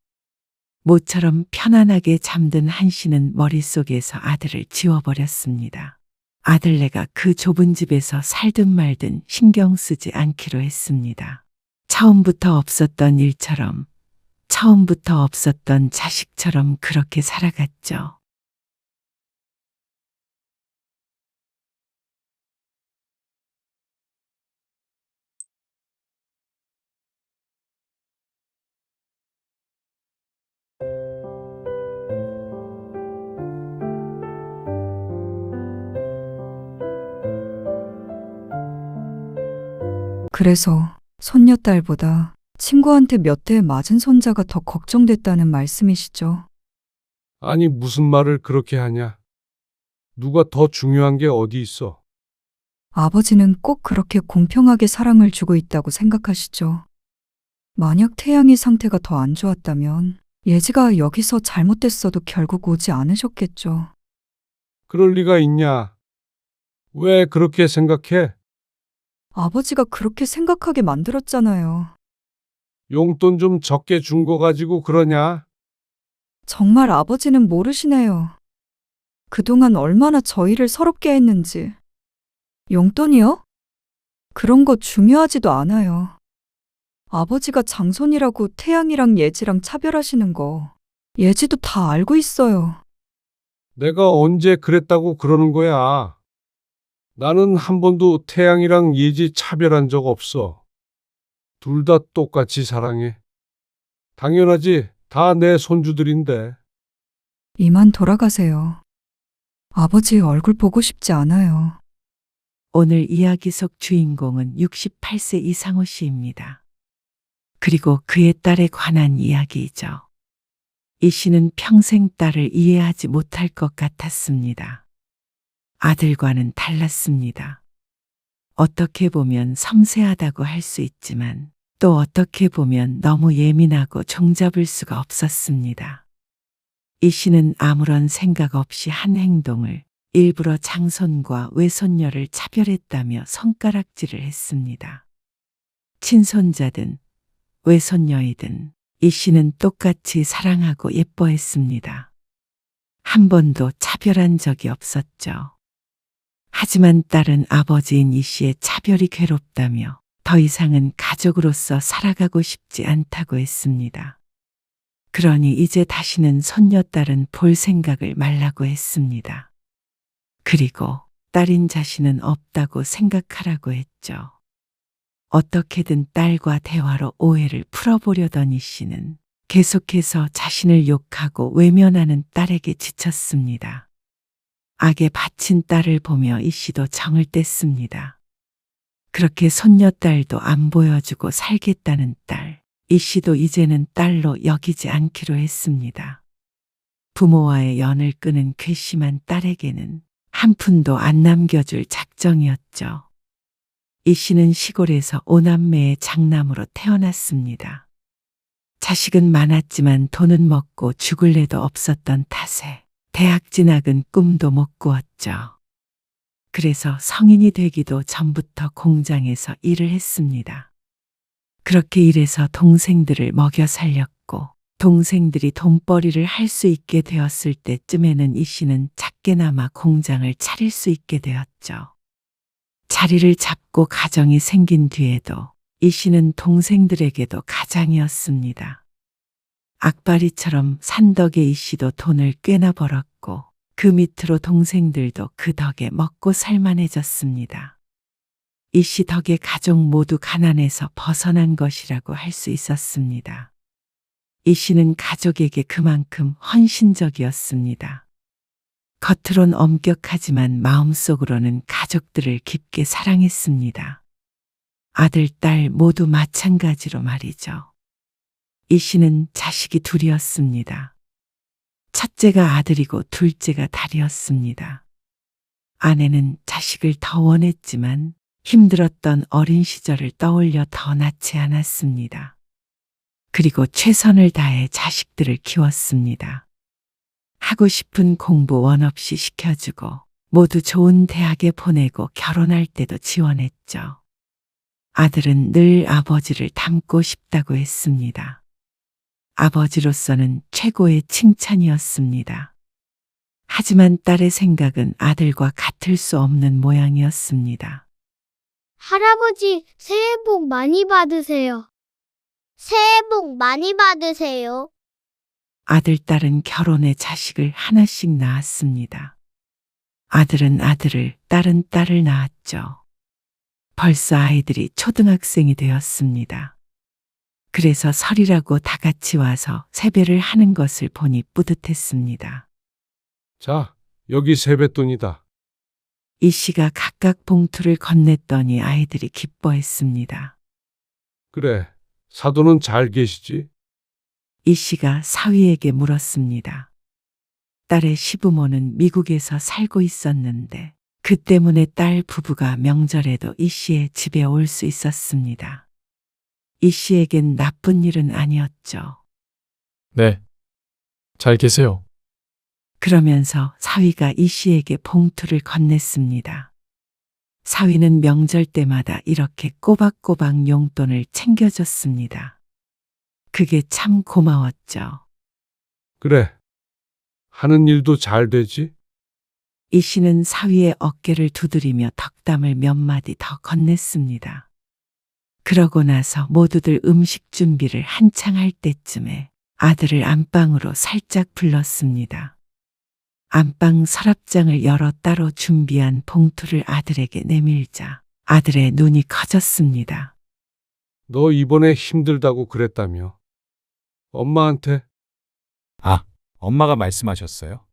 모처럼 편안하게 잠든 한 씨는 머릿속에서 아들을 지워버렸습니다. 아들네가 그 좁은 집에서 살든 말든 신경 쓰지 않기로 했습니다. 처음부터 없었던 일처럼, 처음부터 없었던 자식처럼 그렇게 살아갔죠. 그래서 손녀딸보다 친구한테 몇 대 맞은 손자가 더 걱정됐다는 말씀이시죠? 아니, 무슨 말을 그렇게 하냐? 누가 더 중요한 게 어디 있어? 아버지는 꼭 그렇게 공평하게 사랑을 주고 있다고 생각하시죠? 만약 태양이 상태가 더 안 좋았다면 예지가 여기서 잘못됐어도 결국 오지 않으셨겠죠. 그럴 리가 있냐? 왜 그렇게 생각해? 아버지가 그렇게 생각하게 만들었잖아요. 용돈 좀 적게 준 거 가지고 그러냐? 정말 아버지는 모르시네요. 그동안 얼마나 저희를 서럽게 했는지. 용돈이요? 그런 거 중요하지도 않아요. 아버지가 장손이라고 태양이랑 예지랑 차별하시는 거 예지도 다 알고 있어요. 내가 언제 그랬다고 그러는 거야? 나는 한 번도 태양이랑 예지 차별한 적 없어. 둘 다 똑같이 사랑해. 당연하지. 다 내 손주들인데. 이만 돌아가세요. 아버지 얼굴 보고 싶지 않아요. 오늘 이야기 속 주인공은 68세 이상호 씨입니다. 그리고 그의 딸에 관한 이야기이죠. 이 씨는 평생 딸을 이해하지 못할 것 같았습니다. 아들과는 달랐습니다. 어떻게 보면 섬세하다고 할 수 있지만 또 어떻게 보면 너무 예민하고 종잡을 수가 없었습니다. 이 씨는 아무런 생각 없이 한 행동을 일부러 장손과 외손녀를 차별했다며 손가락질을 했습니다. 친손자든 외손녀이든 이 씨는 똑같이 사랑하고 예뻐했습니다. 한 번도 차별한 적이 없었죠. 하지만 딸은 아버지인 이 씨의 차별이 괴롭다며 더 이상은 가족으로서 살아가고 싶지 않다고 했습니다. 그러니 이제 다시는 손녀딸은 볼 생각을 말라고 했습니다. 그리고 딸인 자신은 없다고 생각하라고 했죠. 어떻게든 딸과 대화로 오해를 풀어보려던 이 씨는 계속해서 자신을 욕하고 외면하는 딸에게 지쳤습니다. 악에 바친 딸을 보며 이 씨도 정을 뗐습니다. 그렇게 손녀딸도 안 보여주고 살겠다는 딸, 이 씨도 이제는 딸로 여기지 않기로 했습니다. 부모와의 연을 끄는 괘씸한 딸에게는 한 푼도 안 남겨줄 작정이었죠. 이 씨는 시골에서 오남매의 장남으로 태어났습니다. 자식은 많았지만 돈은 먹고 죽을 애도 없었던 탓에 대학 진학은 꿈도 못 꾸었죠. 그래서 성인이 되기도 전부터 공장에서 일을 했습니다. 그렇게 일해서 동생들을 먹여 살렸고 동생들이 돈벌이를 할 수 있게 되었을 때쯤에는 이 씨는 작게나마 공장을 차릴 수 있게 되었죠. 자리를 잡고 가정이 생긴 뒤에도 이 씨는 동생들에게도 가장이었습니다. 악바리처럼 산 덕에 이 씨도 돈을 꽤나 벌었고 그 밑으로 동생들도 그 덕에 먹고 살만해졌습니다. 이 씨 덕에 가족 모두 가난에서 벗어난 것이라고 할 수 있었습니다. 이 씨는 가족에게 그만큼 헌신적이었습니다. 겉으론 엄격하지만 마음속으로는 가족들을 깊게 사랑했습니다. 아들, 딸 모두 마찬가지로 말이죠. 이 씨는 자식이 둘이었습니다. 첫째가 아들이고 둘째가 딸이었습니다. 아내는 자식을 더 원했지만 힘들었던 어린 시절을 떠올려 더 낳지 않았습니다. 그리고 최선을 다해 자식들을 키웠습니다. 하고 싶은 공부 원 없이 시켜주고 모두 좋은 대학에 보내고 결혼할 때도 지원했죠. 아들은 늘 아버지를 닮고 싶다고 했습니다. 아버지로서는 최고의 칭찬이었습니다. 하지만 딸의 생각은 아들과 같을 수 없는 모양이었습니다. 할아버지, 새해 복 많이 받으세요. 새해 복 많이 받으세요. 아들, 딸은 결혼해 자식을 하나씩 낳았습니다. 아들은 아들을, 딸은 딸을 낳았죠. 벌써 아이들이 초등학생이 되었습니다. 그래서 설이라고 다 같이 와서 세배를 하는 것을 보니 뿌듯했습니다. 자, 여기 세뱃돈이다. 이 씨가 각각 봉투를 건넸더니 아이들이 기뻐했습니다. 그래, 사돈은 잘 계시지? 이 씨가 사위에게 물었습니다. 딸의 시부모는 미국에서 살고 있었는데 그 때문에 딸 부부가 명절에도 이 씨의 집에 올 수 있었습니다. 이 씨에겐 나쁜 일은 아니었죠. 네. 잘 계세요. 그러면서 사위가 이 씨에게 봉투를 건넸습니다. 사위는 명절 때마다 이렇게 꼬박꼬박 용돈을 챙겨줬습니다. 그게 참 고마웠죠. 그래. 하는 일도 잘 되지? 이 씨는 사위의 어깨를 두드리며 덕담을 몇 마디 더 건넸습니다. 그러고 나서 모두들 음식 준비를 한창 할 때쯤에 아들을 안방으로 살짝 불렀습니다. 안방 서랍장을 열어 따로 준비한 봉투를 아들에게 내밀자 아들의 눈이 커졌습니다. 너 이번에 힘들다고 그랬다며. 엄마한테? 아, 엄마가 말씀하셨어요?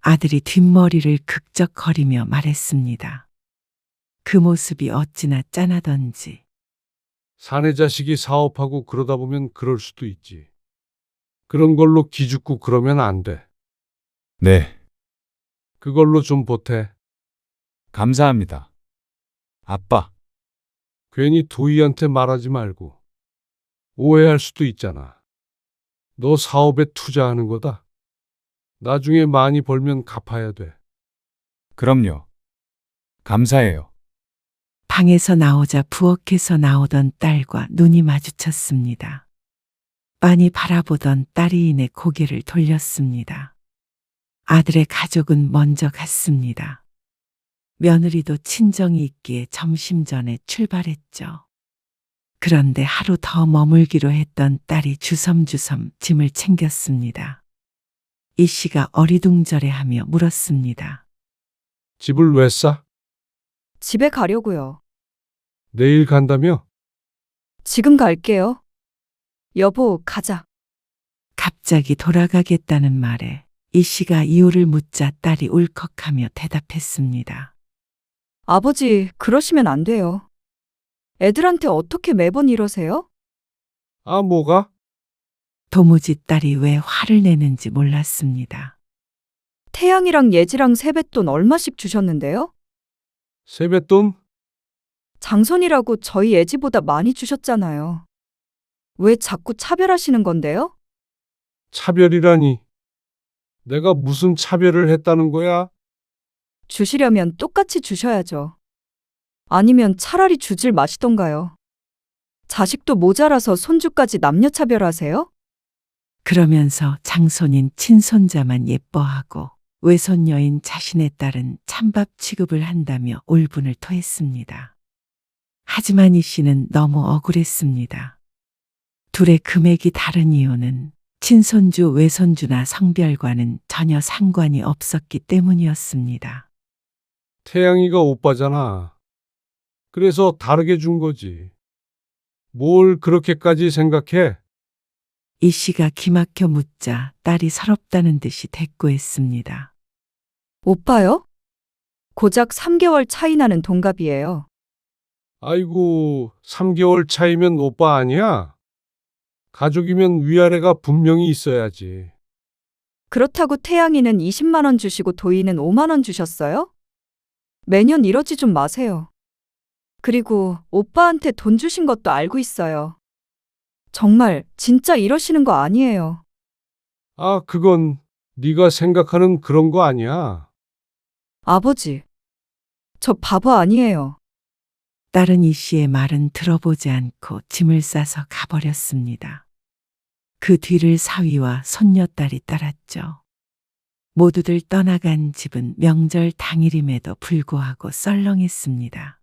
아들이 뒷머리를 극적거리며 말했습니다. 그 모습이 어찌나 짠하던지. 사내 자식이 사업하고 그러다 보면 그럴 수도 있지. 그런 걸로 기죽고 그러면 안 돼. 네, 그걸로 좀 보태. 감사합니다. 아빠, 괜히 도희한테 말하지 말고. 오해할 수도 있잖아. 너 사업에 투자하는 거다. 나중에 많이 벌면 갚아야 돼. 그럼요. 감사해요. 방에서 나오자 부엌에서 나오던 딸과 눈이 마주쳤습니다. 빤히 바라보던 딸이 이내 고개를 돌렸습니다. 아들의 가족은 먼저 갔습니다. 며느리도 친정이 있기에 점심 전에 출발했죠. 그런데 하루 더 머물기로 했던 딸이 주섬주섬 짐을 챙겼습니다. 이 씨가 어리둥절해하며 물었습니다. 집을 왜 싸? 집에 가려고요. 내일 간다며? 지금 갈게요. 여보, 가자. 갑자기 돌아가겠다는 말에 이 씨가 이유를 묻자 딸이 울컥하며 대답했습니다. 아버지, 그러시면 안 돼요. 애들한테 어떻게 매번 이러세요? 아, 뭐가? 도무지 딸이 왜 화를 내는지 몰랐습니다. 태양이랑 예지랑 세뱃돈 얼마씩 주셨는데요? 세뱃돈? 장손이라고 저희 예지보다 많이 주셨잖아요. 왜 자꾸 차별하시는 건데요? 차별이라니. 내가 무슨 차별을 했다는 거야? 주시려면 똑같이 주셔야죠. 아니면 차라리 주질 마시던가요. 자식도 모자라서 손주까지 남녀차별하세요? 그러면서 장손인 친손자만 예뻐하고 외손녀인 자신의 딸은 찬밥 취급을 한다며 울분을 토했습니다. 하지만 이 씨는 너무 억울했습니다. 둘의 금액이 다른 이유는 친손주, 외손주나 성별과는 전혀 상관이 없었기 때문이었습니다. 태양이가 오빠잖아. 그래서 다르게 준 거지. 뭘 그렇게까지 생각해? 이 씨가 기막혀 묻자 딸이 서럽다는 듯이 대꾸했습니다. 오빠요? 고작 3개월 차이 나는 동갑이에요. 아이고, 3개월 차이면 오빠 아니야? 가족이면 위아래가 분명히 있어야지. 그렇다고 태양이는 20만 원 주시고 도희는 5만 원 주셨어요? 매년 이러지 좀 마세요. 그리고 오빠한테 돈 주신 것도 알고 있어요. 정말 진짜 이러시는 거 아니에요. 아, 그건 네가 생각하는 그런 거 아니야. 아버지, 저 바보 아니에요. 딸은 이 씨의 말은 들어보지 않고 짐을 싸서 가버렸습니다. 그 뒤를 사위와 손녀딸이 따랐죠. 모두들 떠나간 집은 명절 당일임에도 불구하고 썰렁했습니다.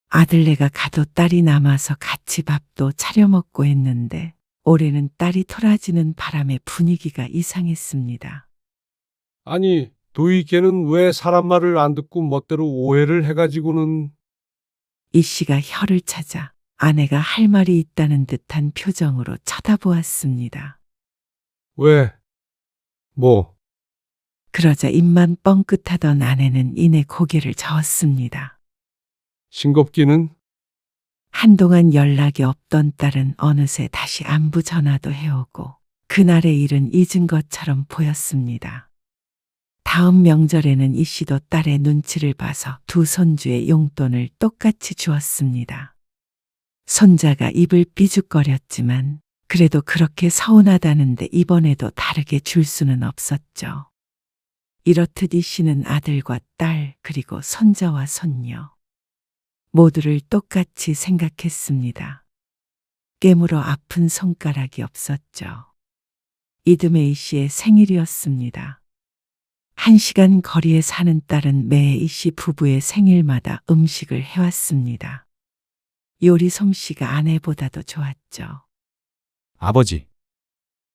아들네가 가도 딸이 남아서 같이 밥도 차려 먹고 했는데 올해는 딸이 토라지는 바람에 분위기가 이상했습니다. 아니, 도희 걔는 왜 사람 말을 안 듣고 멋대로 오해를 해가지고는. 이 씨가 혀를 찾아 아내가 할 말이 있다는 듯한 표정으로 쳐다보았습니다. 왜? 뭐? 그러자 입만 뻥끗하던 아내는 이내 고개를 저었습니다. 싱겁기는? 한동안 연락이 없던 딸은 어느새 다시 안부 전화도 해오고 그날의 일은 잊은 것처럼 보였습니다. 다음 명절에는 이 씨도 딸의 눈치를 봐서 두 손주의 용돈을 똑같이 주었습니다. 손자가 입을 삐죽거렸지만 그래도 그렇게 서운하다는데 이번에도 다르게 줄 수는 없었죠. 이렇듯 이 씨는 아들과 딸 그리고 손자와 손녀 모두를 똑같이 생각했습니다. 깨물어 아픈 손가락이 없었죠. 이듬해 이 씨의 생일이었습니다. 1시간 거리에 사는 딸은 매 이 씨 부부의 생일마다 음식을 해왔습니다. 요리 솜씨가 아내보다도 좋았죠. 아버지,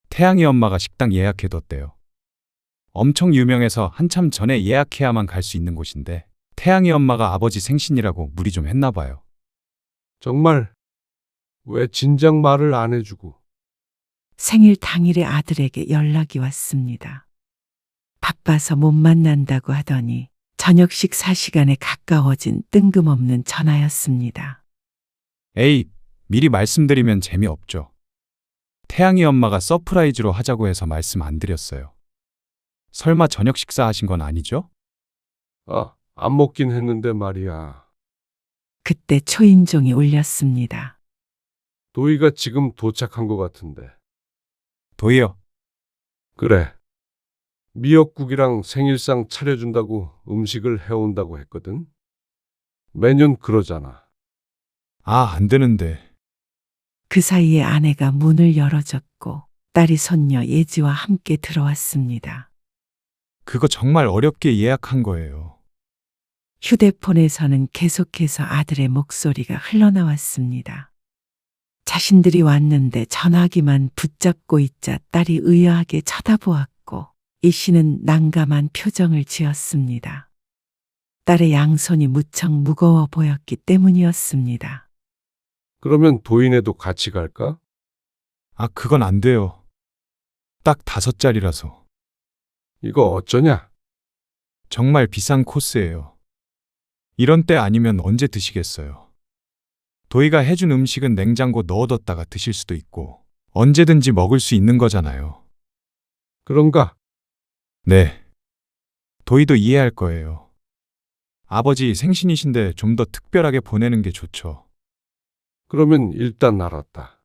태양이 엄마가 식당 예약해뒀대요. 엄청 유명해서 한참 전에 예약해야만 갈 수 있는 곳인데 태양이 엄마가 아버지 생신이라고 무리 좀 했나 봐요. 정말 왜 진작 말을 안 해주고. 생일 당일에 아들에게 연락이 왔습니다. 바빠서 못 만난다고 하더니 저녁 식사 시간에 가까워진 뜬금없는 전화였습니다. 에이, 미리 말씀드리면 재미없죠. 태양이 엄마가 서프라이즈로 하자고 해서 말씀 안 드렸어요. 설마 저녁 식사하신 건 아니죠? 아, 안 먹긴 했는데 말이야. 그때 초인종이 울렸습니다. 도희가 지금 도착한 것 같은데. 도희요. 그래. 미역국이랑 생일상 차려준다고 음식을 해온다고 했거든. 매년 그러잖아. 아, 안 되는데. 그 사이에 아내가 문을 열어줬고 딸이 손녀 예지와 함께 들어왔습니다. 그거 정말 어렵게 예약한 거예요. 휴대폰에서는 계속해서 아들의 목소리가 흘러나왔습니다. 자신들이 왔는데 전화기만 붙잡고 있자 딸이 의아하게 쳐다보았고 이 씨는 난감한 표정을 지었습니다. 딸의 양손이 무척 무거워 보였기 때문이었습니다. 그러면 도희네도 같이 갈까? 아, 그건 안 돼요. 딱 5자리라서. 이거 어쩌냐? 정말 비싼 코스예요. 이런 때 아니면 언제 드시겠어요? 도희가 해준 음식은 냉장고 넣어뒀다가 드실 수도 있고 언제든지 먹을 수 있는 거잖아요. 그런가? 네. 도희도 이해할 거예요. 아버지 생신이신데 좀 더 특별하게 보내는 게 좋죠. 그러면 일단 알았다.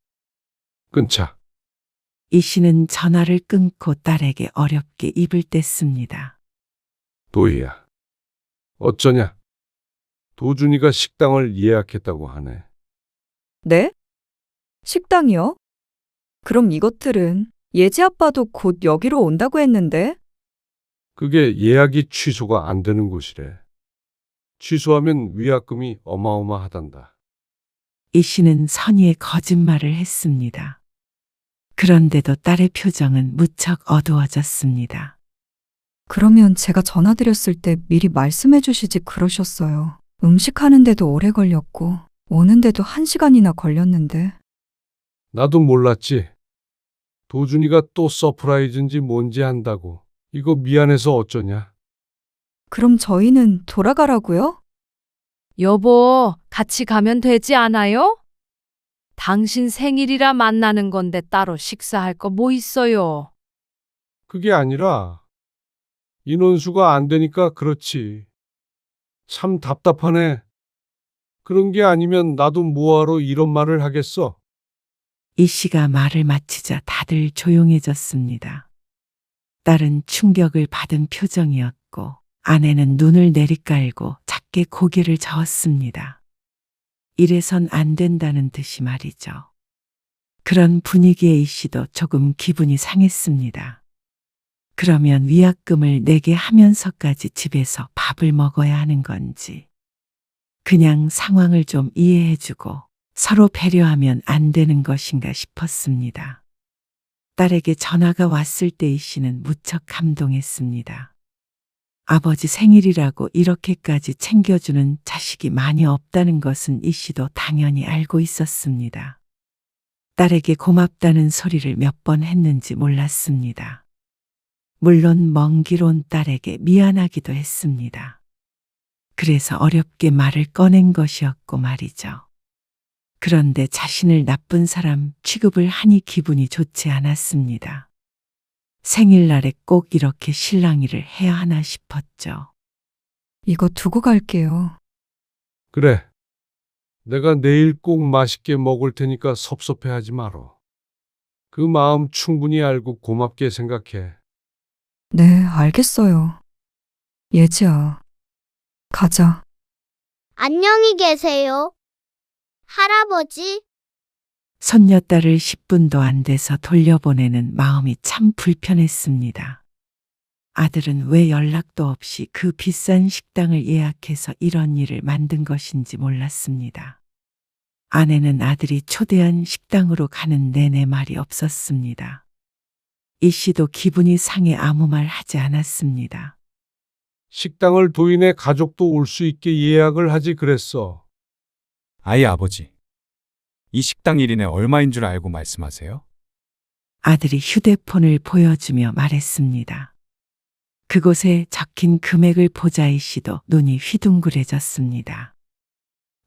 끊자. 이 씨는 전화를 끊고 딸에게 어렵게 입을 뗐습니다. 도희야. 어쩌냐? 도준이가 식당을 예약했다고 하네. 네? 식당이요? 그럼 이것들은 예지 아빠도 곧 여기로 온다고 했는데? 그게 예약이 취소가 안 되는 곳이래. 취소하면 위약금이 어마어마하단다. 이 씨는 선의의 거짓말을 했습니다. 그런데도 딸의 표정은 무척 어두워졌습니다. 그러면 제가 전화드렸을 때 미리 말씀해 주시지 그러셨어요. 음식 하는데도 오래 걸렸고, 오는데도 1시간이나 걸렸는데. 나도 몰랐지. 도준이가 또 서프라이즈인지 뭔지 한다고. 이거 미안해서 어쩌냐. 그럼 저희는 돌아가라고요? 여보, 같이 가면 되지 않아요? 당신 생일이라 만나는 건데 따로 식사할 거 뭐 있어요? 그게 아니라 인원수가 안 되니까 그렇지. 참 답답하네. 그런 게 아니면 나도 뭐하러 이런 말을 하겠어. 이 씨가 말을 마치자 다들 조용해졌습니다. 딸은 충격을 받은 표정이었고 아내는 눈을 내리깔고 작게 고개를 저었습니다. 이래선 안 된다는 듯이 말이죠. 그런 분위기에 이 씨도 조금 기분이 상했습니다. 그러면 위약금을 내게 하면서까지 집에서 밥을 먹어야 하는 건지, 그냥 상황을 좀 이해해주고 서로 배려하면 안 되는 것인가 싶었습니다. 딸에게 전화가 왔을 때 이 씨는 무척 감동했습니다. 아버지 생일이라고 이렇게까지 챙겨주는 자식이 많이 없다는 것은 이 씨도 당연히 알고 있었습니다. 딸에게 고맙다는 소리를 몇 번 했는지 몰랐습니다. 물론 먼 길 온 딸에게 미안하기도 했습니다. 그래서 어렵게 말을 꺼낸 것이었고 말이죠. 그런데 자신을 나쁜 사람 취급을 하니 기분이 좋지 않았습니다. 생일날에 꼭 이렇게 실랑이를 해야 하나 싶었죠. 이거 두고 갈게요. 그래. 내가 내일 꼭 맛있게 먹을 테니까 섭섭해하지 말어. 그 마음 충분히 알고 고맙게 생각해. 네, 알겠어요. 예지야, 가자. 안녕히 계세요. 할아버지. 손녀딸을 10분도 안 돼서 돌려보내는 마음이 참 불편했습니다. 아들은 왜 연락도 없이 그 비싼 식당을 예약해서 이런 일을 만든 것인지 몰랐습니다. 아내는 아들이 초대한 식당으로 가는 내내 말이 없었습니다. 이 씨도 기분이 상해 아무 말 하지 않았습니다. 식당을 도인의 가족도 올 수 있게 예약을 하지 그랬어. 아이 아버지. 이 식당 1인에 얼마인 줄 알고 말씀하세요? 아들이 휴대폰을 보여주며 말했습니다. 그곳에 적힌 금액을 보자 이 씨도 눈이 휘둥그레졌습니다.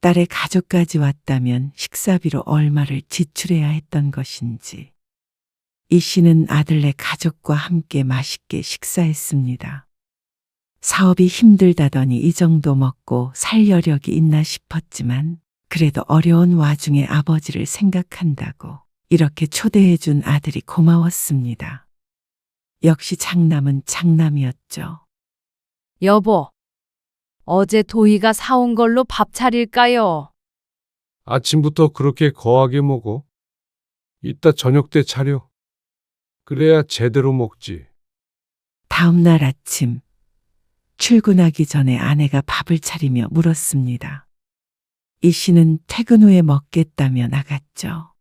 딸의 가족까지 왔다면 식사비로 얼마를 지출해야 했던 것인지. 이 씨는 아들네 가족과 함께 맛있게 식사했습니다. 사업이 힘들다더니 이 정도 먹고 살 여력이 있나 싶었지만 그래도 어려운 와중에 아버지를 생각한다고 이렇게 초대해준 아들이 고마웠습니다. 역시 장남은 장남이었죠. 여보, 어제 도희가 사온 걸로 밥 차릴까요? 아침부터 그렇게 거하게 먹어? 이따 저녁 때 차려. 그래야 제대로 먹지. 다음 날 아침 출근하기 전에 아내가 밥을 차리며 물었습니다. 이 씨는 퇴근 후에 먹겠다며 나갔죠.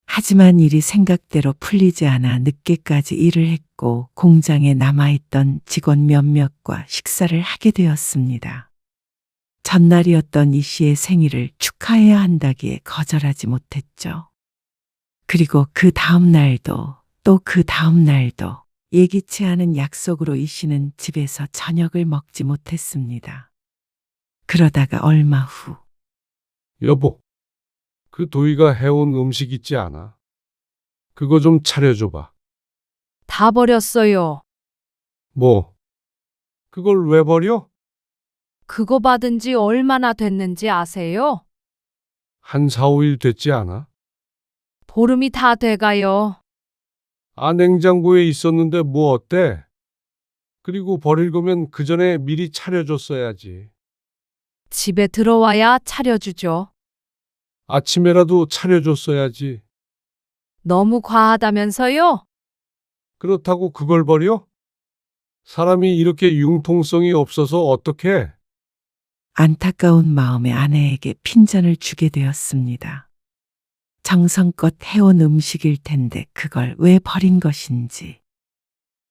하지만 일이 생각대로 풀리지 않아 늦게까지 일을 했고 공장에 남아있던 직원 몇몇과 식사를 하게 되었습니다. 전날이었던 이 씨의 생일을 축하해야 한다기에 거절하지 못했죠. 그리고 그 다음 날도 또 그 다음 날도 예기치 않은 약속으로 이 씨는 집에서 저녁을 먹지 못했습니다. 그러다가 얼마 후 여보, 그 도희가 해온 음식 있지 않아? 그거 좀 차려줘봐. 다 버렸어요. 뭐? 그걸 왜 버려? 그거 받은 지 얼마나 됐는지 아세요? 한 4, 5일 됐지 않아? 보름이 다 돼가요. 아, 냉장고에 있었는데 뭐 어때? 그리고 버릴 거면 그 전에 미리 차려줬어야지. 집에 들어와야 차려주죠. 아침에라도 차려줬어야지. 너무 과하다면서요? 그렇다고 그걸 버려? 사람이 이렇게 융통성이 없어서 어떡해? 안타까운 마음에 아내에게 핀잔을 주게 되었습니다. 정성껏 해온 음식일 텐데 그걸 왜 버린 것인지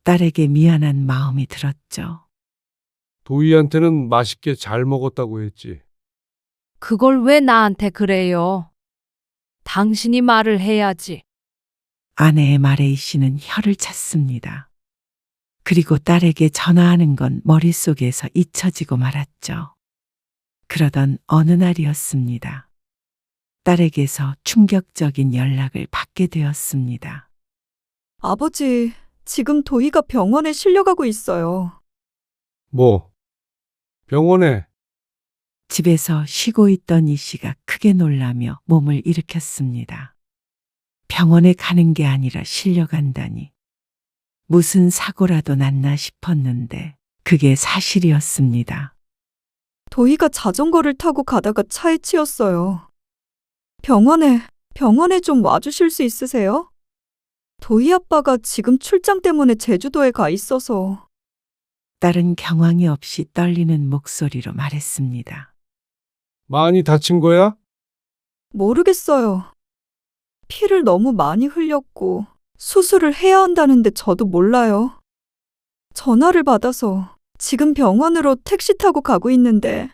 딸에게 미안한 마음이 들었죠. 도희한테는 맛있게 잘 먹었다고 했지. 그걸 왜 나한테 그래요? 당신이 말을 해야지. 아내의 말에 이 씨는 혀를 찼습니다. 그리고 딸에게 전화하는 건 머릿속에서 잊혀지고 말았죠. 그러던 어느 날이었습니다. 딸에게서 충격적인 연락을 받게 되었습니다. 아버지, 지금 도희가 병원에 실려가고 있어요. 뭐? 병원에? 집에서 쉬고 있던 이 씨가 크게 놀라며 몸을 일으켰습니다. 병원에 가는 게 아니라 실려간다니. 무슨 사고라도 났나 싶었는데 그게 사실이었습니다. 도희가 자전거를 타고 가다가 차에 치였어요. 병원에 좀 와주실 수 있으세요? 도희 아빠가 지금 출장 때문에 제주도에 가 있어서. 딸은 경황이 없이 떨리는 목소리로 말했습니다. 많이 다친 거야? 모르겠어요. 피를 너무 많이 흘렸고 수술을 해야 한다는데 저도 몰라요. 전화를 받아서 지금 병원으로 택시 타고 가고 있는데.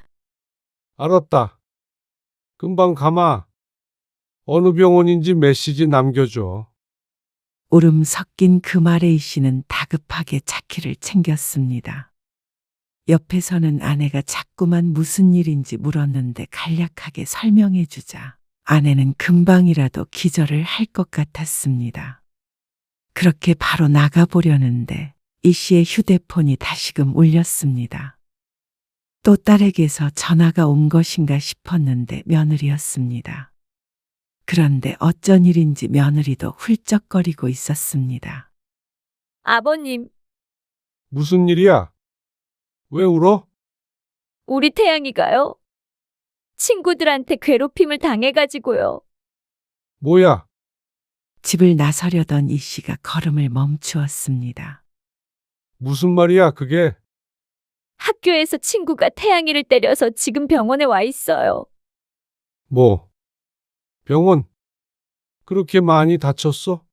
알았다. 금방 가마. 어느 병원인지 메시지 남겨줘. 울음 섞인 그 말에 이 씨는 다급하게 차키를 챙겼습니다. 옆에서는 아내가 자꾸만 무슨 일인지 물었는데 간략하게 설명해 주자 아내는 금방이라도 기절을 할 것 같았습니다. 그렇게 바로 나가보려는데 이 씨의 휴대폰이 다시금 울렸습니다. 또 딸에게서 전화가 온 것인가 싶었는데 며느리였습니다. 그런데 어쩐 일인지 며느리도 훌쩍거리고 있었습니다. 아버님, 무슨 일이야? 왜 울어? 우리 태양이가요? 친구들한테 괴롭힘을 당해가지고요. 뭐야? 집을 나서려던 이 씨가 걸음을 멈추었습니다. 무슨 말이야, 그게? 학교에서 친구가 태양이를 때려서 지금 병원에 와 있어요. 뭐? 병원? 그렇게 많이 다쳤어?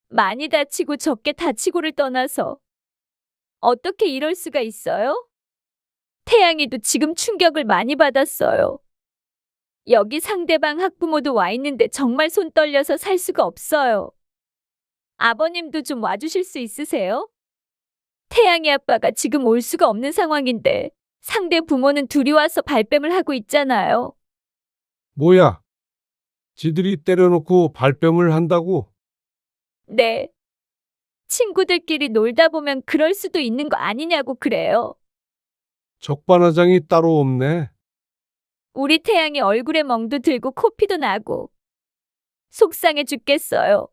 많이 다치고 적게 다치고를 떠나서 어떻게 이럴 수가 있어요? 태양이도 지금 충격을 많이 받았어요. 여기 상대방 학부모도 와 있는데 정말 손 떨려서 살 수가 없어요. 아버님도 좀 와주실 수 있으세요? 태양이 아빠가 지금 올 수가 없는 상황인데 상대 부모는 둘이 와서 발뺌을 하고 있잖아요. 뭐야? 지들이 때려놓고 발뺌을 한다고? 네. 친구들끼리 놀다 보면 그럴 수도 있는 거 아니냐고 그래요. 적반하장이 따로 없네. 우리 태양이 얼굴에 멍도 들고 코피도 나고 속상해 죽겠어요.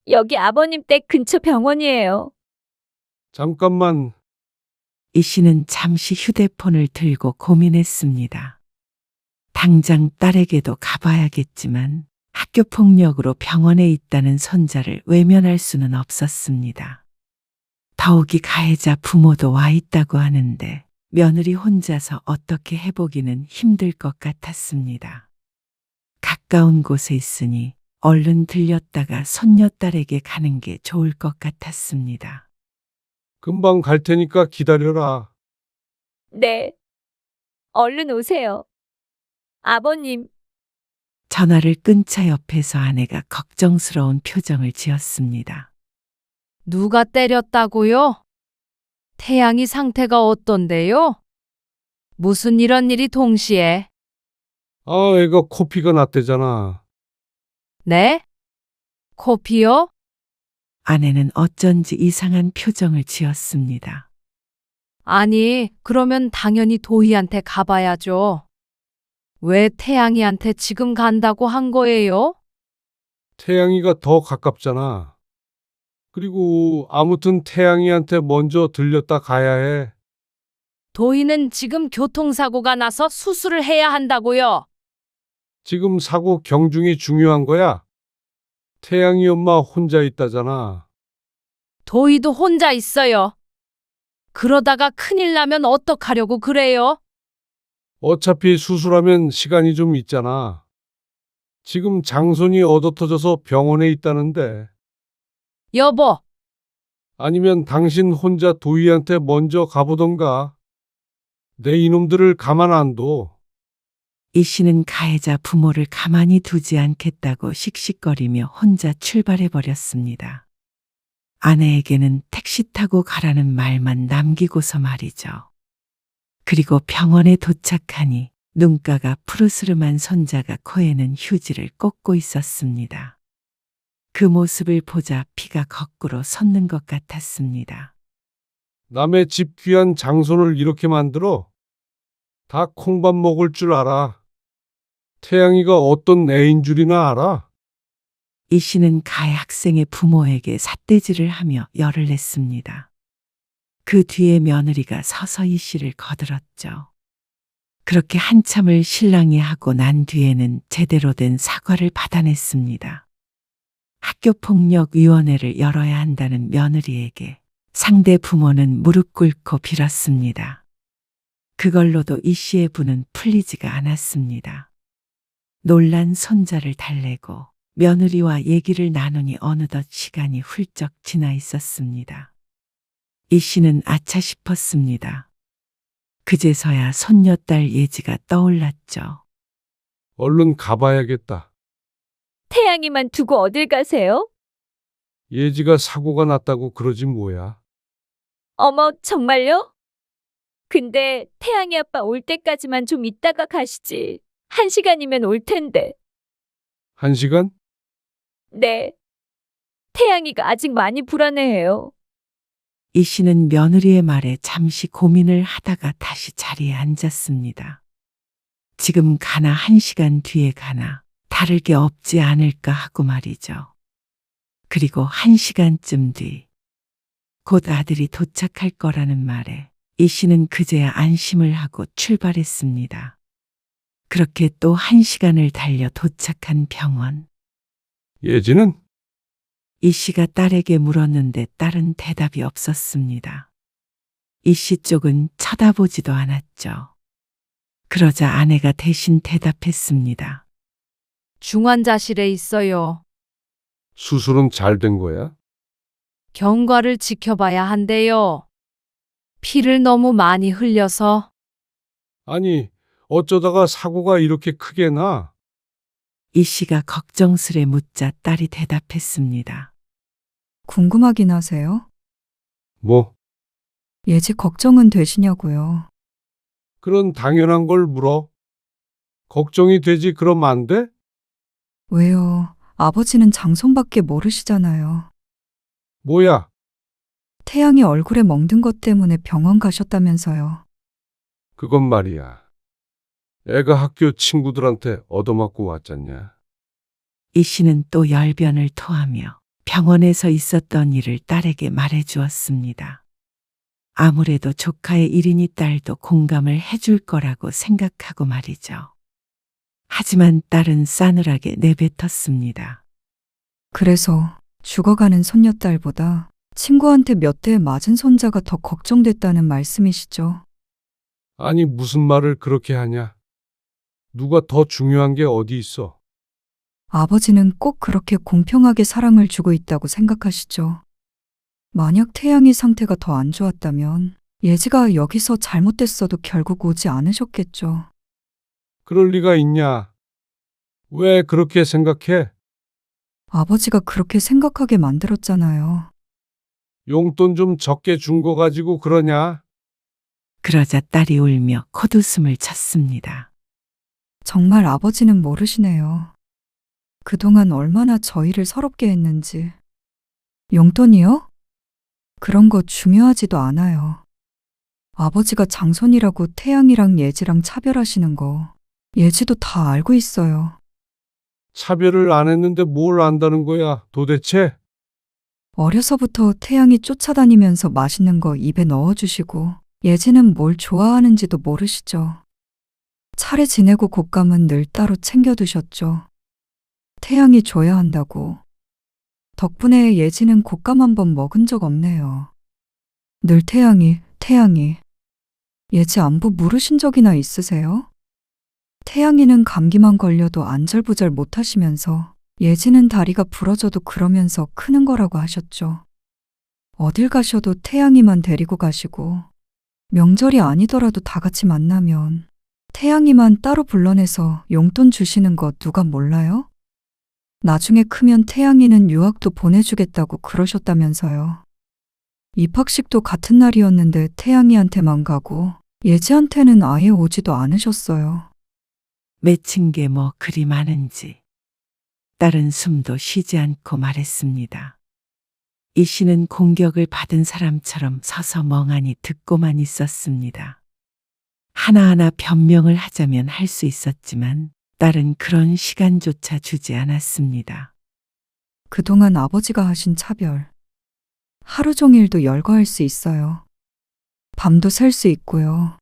여기 아버님 댁 근처 병원이에요. 잠깐만. 이 씨는 잠시 휴대폰을 들고 고민했습니다. 당장 딸에게도 가봐야겠지만 학교 폭력으로 병원에 있다는 손자를 외면할 수는 없었습니다. 더욱이 가해자 부모도 와 있다고 하는데 며느리 혼자서 어떻게 해보기는 힘들 것 같았습니다. 가까운 곳에 있으니 얼른 들렸다가 손녀딸에게 가는 게 좋을 것 같았습니다. 금방 갈 테니까 기다려라. 네. 얼른 오세요. 아버님. 전화를 끊자 옆에서 아내가 걱정스러운 표정을 지었습니다. 누가 때렸다고요? 태양이 상태가 어떤데요? 무슨 이런 일이 동시에? 아, 애가 코피가 났대잖아. 네? 코피요? 아내는 어쩐지 이상한 표정을 지었습니다. 아니, 그러면 당연히 도희한테 가봐야죠. 왜 태양이한테 지금 간다고 한 거예요? 태양이가 더 가깝잖아. 그리고 아무튼 태양이한테 먼저 들렸다 가야 해. 도희는 지금 교통사고가 나서 수술을 해야 한다고요. 지금 사고 경중이 중요한 거야. 태양이 엄마 혼자 있다잖아. 도희도 혼자 있어요. 그러다가 큰일 나면 어떡하려고 그래요? 어차피 수술하면 시간이 좀 있잖아. 지금 장손이 얻어터져서 병원에 있다는데. 여보, 아니면 당신 혼자 도희한테 먼저 가보던가. 내 이놈들을 가만 안 둬. 이 씨는 가해자 부모를 가만히 두지 않겠다고 씩씩거리며 혼자 출발해 버렸습니다. 아내에게는 택시 타고 가라는 말만 남기고서 말이죠. 그리고 병원에 도착하니 눈가가 푸르스름한 손자가 코에는 휴지를 꽂고 있었습니다. 그 모습을 보자 피가 거꾸로 솟는 것 같았습니다. 남의 집 귀한 장손을 이렇게 만들어? 다 콩밥 먹을 줄 알아. 태양이가 어떤 애인 줄이나 알아? 이 씨는 가해 학생의 부모에게 삿대질을 하며 열을 냈습니다. 그 뒤에 며느리가 서서히 씨를 거들었죠. 그렇게 한참을 실랑이 하고 난 뒤에는 제대로 된 사과를 받아냈습니다. 학교폭력위원회를 열어야 한다는 며느리에게 상대 부모는 무릎 꿇고 빌었습니다. 그걸로도 이 씨의 분은 풀리지가 않았습니다. 놀란 손자를 달래고 며느리와 얘기를 나누니 어느덧 시간이 훌쩍 지나 있었습니다. 이 씨는 아차 싶었습니다. 그제서야 손녀딸 예지가 떠올랐죠. 얼른 가봐야겠다. 태양이만 두고 어딜 가세요? 예지가 사고가 났다고 그러지 뭐야. 어머, 정말요? 근데 태양이 아빠 올 때까지만 좀 있다가 가시지. 1시간이면 올 텐데. 1시간? 네. 태양이가 아직 많이 불안해해요. 이 씨는 며느리의 말에 잠시 고민을 하다가 다시 자리에 앉았습니다. 지금 가나 1시간 뒤에 가나 다를 게 없지 않을까 하고 말이죠. 그리고 1시간쯤 뒤, 곧 아들이 도착할 거라는 말에 이 씨는 그제야 안심을 하고 출발했습니다. 그렇게 또 1시간을 달려 도착한 병원. 예지는? 이 씨가 딸에게 물었는데 딸은 대답이 없었습니다. 이 씨 쪽은 쳐다보지도 않았죠. 그러자 아내가 대신 대답했습니다. 중환자실에 있어요. 수술은 잘 된 거야? 경과를 지켜봐야 한대요. 피를 너무 많이 흘려서. 아니, 어쩌다가 사고가 이렇게 크게 나? 이 씨가 걱정스레 묻자 딸이 대답했습니다. 궁금하긴 하세요? 뭐, 예지 걱정은 되시냐고요. 그런 당연한 걸 물어. 걱정이 되지 그럼 안 돼? 왜요? 아버지는 장손밖에 모르시잖아요. 뭐야? 태양이 얼굴에 멍든 것 때문에 병원 가셨다면서요. 그건 말이야. 애가 학교 친구들한테 얻어맞고 왔잖냐. 이 씨는 또 열변을 토하며 병원에서 있었던 일을 딸에게 말해 주었습니다. 아무래도 조카의 1인이 딸도 공감을 해줄 거라고 생각하고 말이죠. 하지만 딸은 싸늘하게 내뱉었습니다. 그래서 죽어가는 손녀딸보다 친구한테 몇 대 맞은 손자가 더 걱정됐다는 말씀이시죠? 아니, 무슨 말을 그렇게 하냐? 누가 더 중요한 게 어디 있어? 아버지는 꼭 그렇게 공평하게 사랑을 주고 있다고 생각하시죠? 만약 태양이 상태가 더 안 좋았다면 예지가 여기서 잘못됐어도 결국 오지 않으셨겠죠. 그럴 리가 있냐? 왜 그렇게 생각해? 아버지가 그렇게 생각하게 만들었잖아요. 용돈 좀 적게 준 거 가지고 그러냐? 그러자 딸이 울며 콧웃음을 쳤습니다. 정말 아버지는 모르시네요. 그동안 얼마나 저희를 서럽게 했는지. 용돈이요? 그런 거 중요하지도 않아요. 아버지가 장손이라고 태양이랑 예지랑 차별하시는 거 예지도 다 알고 있어요. 차별을 안 했는데 뭘 안다는 거야, 도대체? 어려서부터 태양이 쫓아다니면서 맛있는 거 입에 넣어주시고 예지는 뭘 좋아하는지도 모르시죠. 차례 지내고 곶감은 늘 따로 챙겨두셨죠. 태양이 줘야 한다고. 덕분에 예지는 곶감 한 번 먹은 적 없네요. 늘 태양이. 예지 안부 물으신 적이나 있으세요? 태양이는 감기만 걸려도 안절부절 못하시면서 예지는 다리가 부러져도 그러면서 크는 거라고 하셨죠. 어딜 가셔도 태양이만 데리고 가시고 명절이 아니더라도 다 같이 만나면 태양이만 따로 불러내서 용돈 주시는 거 누가 몰라요? 나중에 크면 태양이는 유학도 보내주겠다고 그러셨다면서요. 입학식도 같은 날이었는데 태양이한테만 가고 예지한테는 아예 오지도 않으셨어요. 맺힌 게 뭐 그리 많은지. 딸은 숨도 쉬지 않고 말했습니다. 이 씨는 공격을 받은 사람처럼 서서 멍하니 듣고만 있었습니다. 하나하나 변명을 하자면 할 수 있었지만 딸은 그런 시간조차 주지 않았습니다. 그동안 아버지가 하신 차별. 하루 종일도 열거할 수 있어요. 밤도 샐 수 있고요.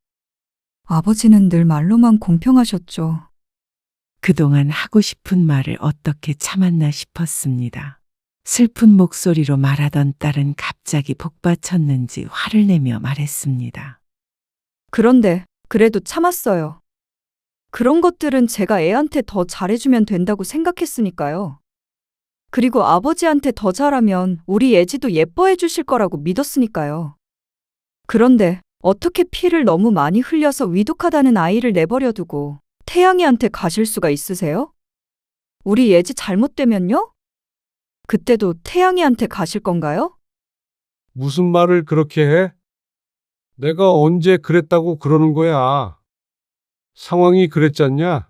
아버지는 늘 말로만 공평하셨죠. 그동안 하고 싶은 말을 어떻게 참았나 싶었습니다. 슬픈 목소리로 말하던 딸은 갑자기 복받쳤는지 화를 내며 말했습니다. 그런데 그래도 참았어요. 그런 것들은 제가 애한테 더 잘해주면 된다고 생각했으니까요. 그리고 아버지한테 더 잘하면 우리 예지도 예뻐해 주실 거라고 믿었으니까요. 그런데 어떻게 피를 너무 많이 흘려서 위독하다는 아이를 내버려 두고 태양이한테 가실 수가 있으세요? 우리 예지 잘못되면요? 그때도 태양이한테 가실 건가요? 무슨 말을 그렇게 해? 내가 언제 그랬다고 그러는 거야? 상황이 그랬잖냐?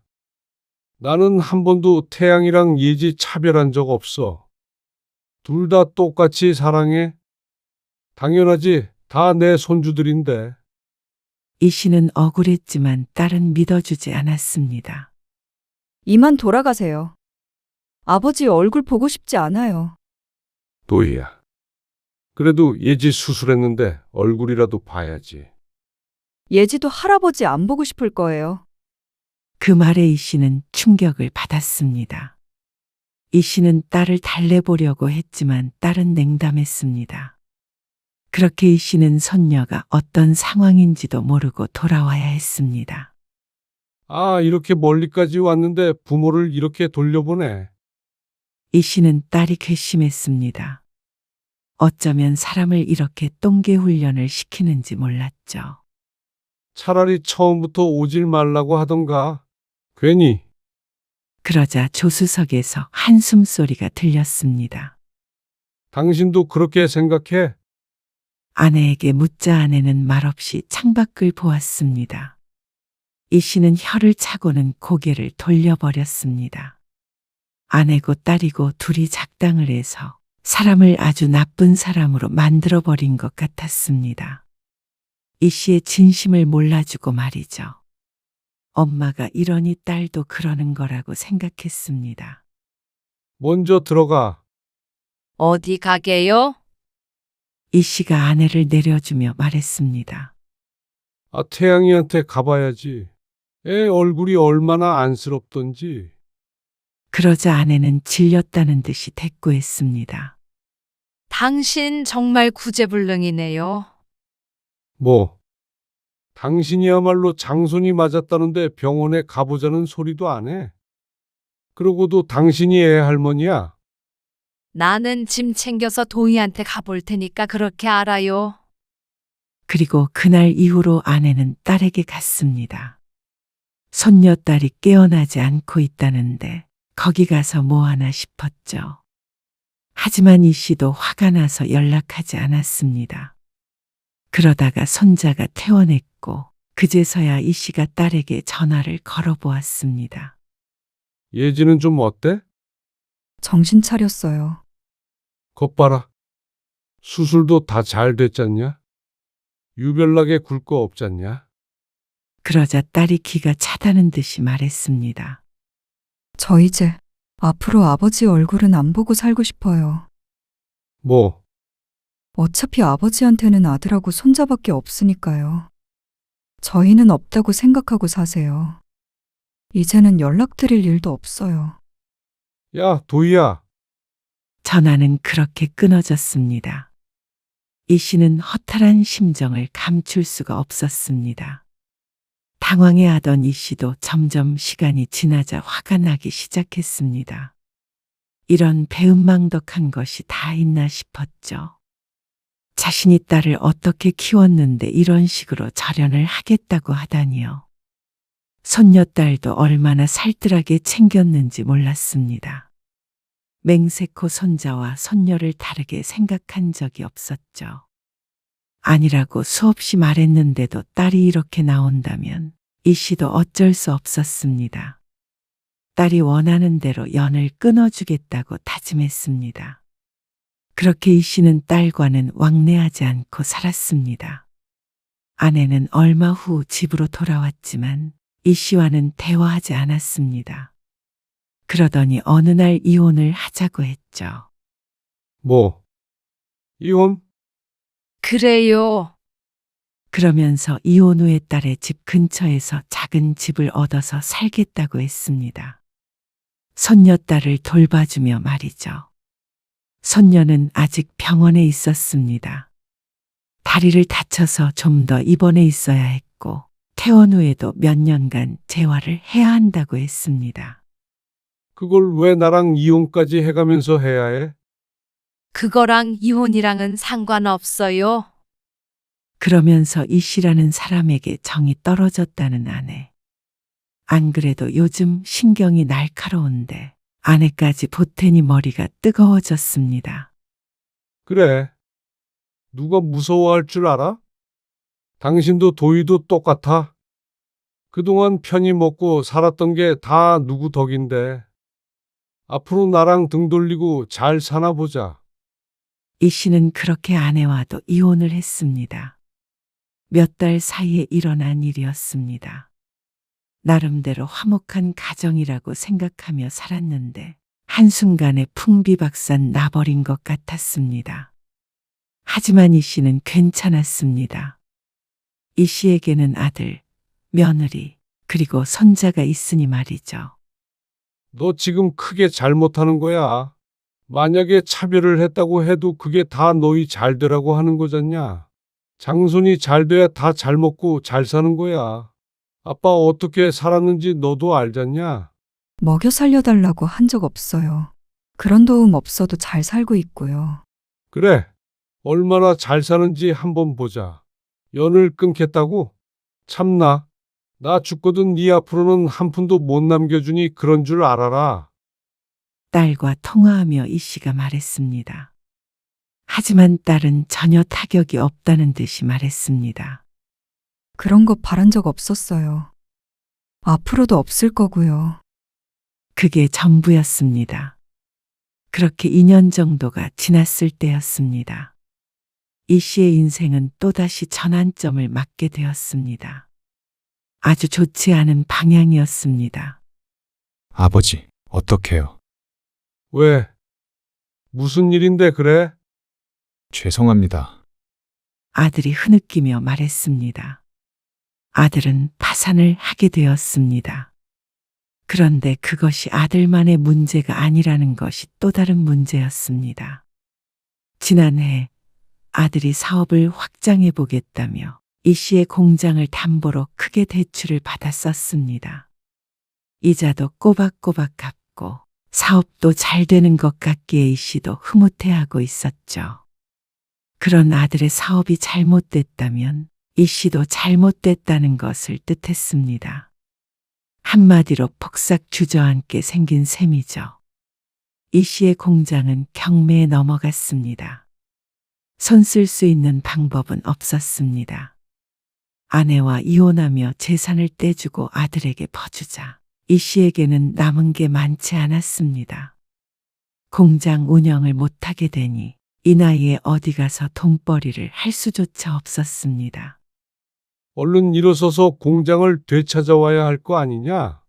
나는 한 번도 태양이랑 예지 차별한 적 없어. 둘 다 똑같이 사랑해. 당연하지. 다 내 손주들인데. 이 씨는 억울했지만 딸은 믿어주지 않았습니다. 이만 돌아가세요. 아버지 얼굴 보고 싶지 않아요. 도희야. 그래도 예지 수술했는데 얼굴이라도 봐야지. 예지도 할아버지 안 보고 싶을 거예요. 그 말에 이 씨는 충격을 받았습니다. 이 씨는 딸을 달래보려고 했지만 딸은 냉담했습니다. 그렇게 이 씨는 손녀가 어떤 상황인지도 모르고 돌아와야 했습니다. 아, 이렇게 멀리까지 왔는데 부모를 이렇게 돌려보내. 이 씨는 딸이 괘씸했습니다. 어쩌면 사람을 이렇게 똥개 훈련을 시키는지 몰랐죠. 차라리 처음부터 오질 말라고 하던가. 괜히. 그러자 조수석에서 한숨 소리가 들렸습니다. 당신도 그렇게 생각해? 아내에게 묻자 아내는 말없이 창밖을 보았습니다. 이 씨는 혀를 차고는 고개를 돌려버렸습니다. 아내고 딸이고 둘이 작당을 해서 사람을 아주 나쁜 사람으로 만들어버린 것 같았습니다. 이 씨의 진심을 몰라주고 말이죠. 엄마가 이러니 딸도 그러는 거라고 생각했습니다. 먼저 들어가. 어디 가게요? 이 씨가 아내를 내려주며 말했습니다. 아, 태양이한테 가봐야지. 애 얼굴이 얼마나 안쓰럽던지. 그러자 아내는 질렸다는 듯이 대꾸했습니다. 당신 정말 구제불능이네요. 뭐? 당신이야말로 장손이 맞았다는데 병원에 가보자는 소리도 안 해. 그러고도 당신이 애 할머니야. 나는 짐 챙겨서 도희한테 가볼 테니까 그렇게 알아요. 그리고 그날 이후로 아내는 딸에게 갔습니다. 손녀딸이 깨어나지 않고 있다는데 거기 가서 뭐 하나 싶었죠. 하지만 이 씨도 화가 나서 연락하지 않았습니다. 그러다가 손자가 퇴원했고 그제서야 이 씨가 딸에게 전화를 걸어보았습니다. 예지는 좀 어때? 정신 차렸어요. 것 봐라. 수술도 다 잘 됐잖냐? 유별나게 굴 거 없잖냐? 그러자 딸이 기가 차다는 듯이 말했습니다. 저 이제 앞으로 아버지 얼굴은 안 보고 살고 싶어요. 뭐? 어차피 아버지한테는 아들하고 손자밖에 없으니까요. 저희는 없다고 생각하고 사세요. 이제는 연락드릴 일도 없어요. 야, 도희야. 전화는 그렇게 끊어졌습니다. 이 씨는 허탈한 심정을 감출 수가 없었습니다. 당황해하던 이 씨도 점점 시간이 지나자 화가 나기 시작했습니다. 이런 배은망덕한 것이 다 있나 싶었죠. 자신이 딸을 어떻게 키웠는데 이런 식으로 절연을 하겠다고 하다니요. 손녀딸도 얼마나 살뜰하게 챙겼는지 몰랐습니다. 맹세코 손자와 손녀를 다르게 생각한 적이 없었죠. 아니라고 수없이 말했는데도 딸이 이렇게 나온다면 이 씨도 어쩔 수 없었습니다. 딸이 원하는 대로 연을 끊어주겠다고 다짐했습니다. 그렇게 이 씨는 딸과는 왕래하지 않고 살았습니다. 아내는 얼마 후 집으로 돌아왔지만 이 씨와는 대화하지 않았습니다. 그러더니 어느 날 이혼을 하자고 했죠. 뭐? 이혼? 그래요. 그러면서 이혼 후에 딸의 집 근처에서 작은 집을 얻어서 살겠다고 했습니다. 손녀딸을 돌봐주며 말이죠. 손녀는 아직 병원에 있었습니다. 다리를 다쳐서 좀 더 입원해 있어야 했고 퇴원 후에도 몇 년간 재활을 해야 한다고 했습니다. 그걸 왜 나랑 이혼까지 해가면서 해야 해? 그거랑 이혼이랑은 상관없어요. 그러면서 이 씨라는 사람에게 정이 떨어졌다는 아내. 안 그래도 요즘 신경이 날카로운데 아내까지 보태니 머리가 뜨거워졌습니다. 그래. 누가 무서워할 줄 알아? 당신도 도희도 똑같아. 그동안 편히 먹고 살았던 게 다 누구 덕인데. 앞으로 나랑 등 돌리고 잘 사나 보자. 이 씨는 그렇게 아내와도 이혼을 했습니다. 몇 달 사이에 일어난 일이었습니다. 나름대로 화목한 가정이라고 생각하며 살았는데 한순간에 풍비박산 나버린 것 같았습니다. 하지만 이 씨는 괜찮았습니다. 이 씨에게는 아들, 며느리, 그리고 손자가 있으니 말이죠. 너 지금 크게 잘못하는 거야. 만약에 차별을 했다고 해도 그게 다 너희 잘 되라고 하는 거잖냐. 장손이 잘 돼야 다 잘 먹고 잘 사는 거야. 아빠 어떻게 살았는지 너도 알잖냐. 먹여 살려달라고 한 적 없어요. 그런 도움 없어도 잘 살고 있고요. 그래. 얼마나 잘 사는지 한번 보자. 연을 끊겠다고? 참나. 나 죽거든 네 앞으로는 한 푼도 못 남겨주니 그런 줄 알아라. 딸과 통화하며 이 씨가 말했습니다. 하지만 딸은 전혀 타격이 없다는 듯이 말했습니다. 그런 거 바란 적 없었어요. 앞으로도 없을 거고요. 그게 전부였습니다. 그렇게 2년 정도가 지났을 때였습니다. 이 씨의 인생은 또다시 전환점을 맞게 되었습니다. 아주 좋지 않은 방향이었습니다. 아버지, 어떡해요? 왜? 무슨 일인데 그래? 죄송합니다. 아들이 흐느끼며 말했습니다. 아들은 파산을 하게 되었습니다. 그런데 그것이 아들만의 문제가 아니라는 것이 또 다른 문제였습니다. 지난해 아들이 사업을 확장해 보겠다며 이 씨의 공장을 담보로 크게 대출을 받았었습니다. 이자도 꼬박꼬박 갚고 사업도 잘 되는 것 같기에 이 씨도 흐뭇해하고 있었죠. 그런 아들의 사업이 잘못됐다면 이 씨도 잘못됐다는 것을 뜻했습니다. 한마디로 폭삭 주저앉게 생긴 셈이죠. 이 씨의 공장은 경매에 넘어갔습니다. 손 쓸 수 있는 방법은 없었습니다. 아내와 이혼하며 재산을 떼주고 아들에게 퍼주자 이 씨에게는 남은 게 많지 않았습니다. 공장 운영을 못하게 되니 이 나이에 어디 가서 돈벌이를 할 수조차 없었습니다. 얼른 일어서서 공장을 되찾아와야 할 거 아니냐?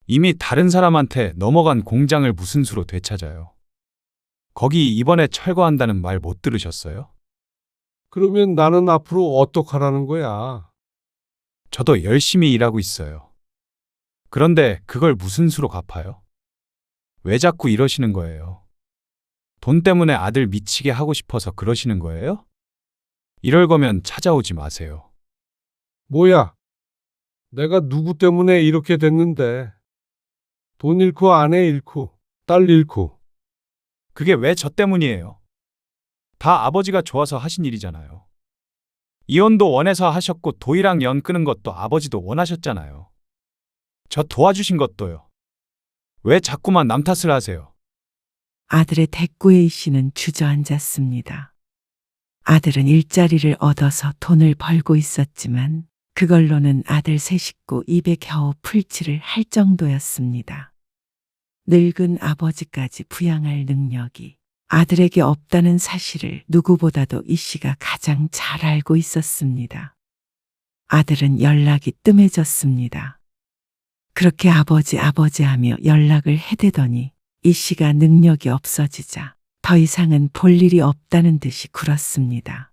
이미 다른 사람한테 넘어간 공장을 무슨 수로 되찾아요? 거기 이번에 철거한다는 말 못 들으셨어요? 그러면 나는 앞으로 어떡하라는 거야? 저도 열심히 일하고 있어요. 그런데 그걸 무슨 수로 갚아요? 왜 자꾸 이러시는 거예요? 돈 때문에 아들 미치게 하고 싶어서 그러시는 거예요? 이럴 거면 찾아오지 마세요. 뭐야? 내가 누구 때문에 이렇게 됐는데. 돈 잃고 아내 잃고 딸 잃고. 그게 왜 저 때문이에요? 다 아버지가 좋아서 하신 일이잖아요. 이혼도 원해서 하셨고 도희랑 연 끊은 것도 아버지도 원하셨잖아요. 저 도와주신 것도요. 왜 자꾸만 남 탓을 하세요? 아들의 대꾸에 이 씨는 주저앉았습니다. 아들은 일자리를 얻어서 돈을 벌고 있었지만 그걸로는 아들 세 식구 입에 겨우 풀칠을 할 정도였습니다. 늙은 아버지까지 부양할 능력이 아들에게 없다는 사실을 누구보다도 이 씨가 가장 잘 알고 있었습니다. 아들은 연락이 뜸해졌습니다. 그렇게 아버지 하며 연락을 해대더니 이 씨가 능력이 없어지자 더 이상은 볼 일이 없다는 듯이 굴었습니다.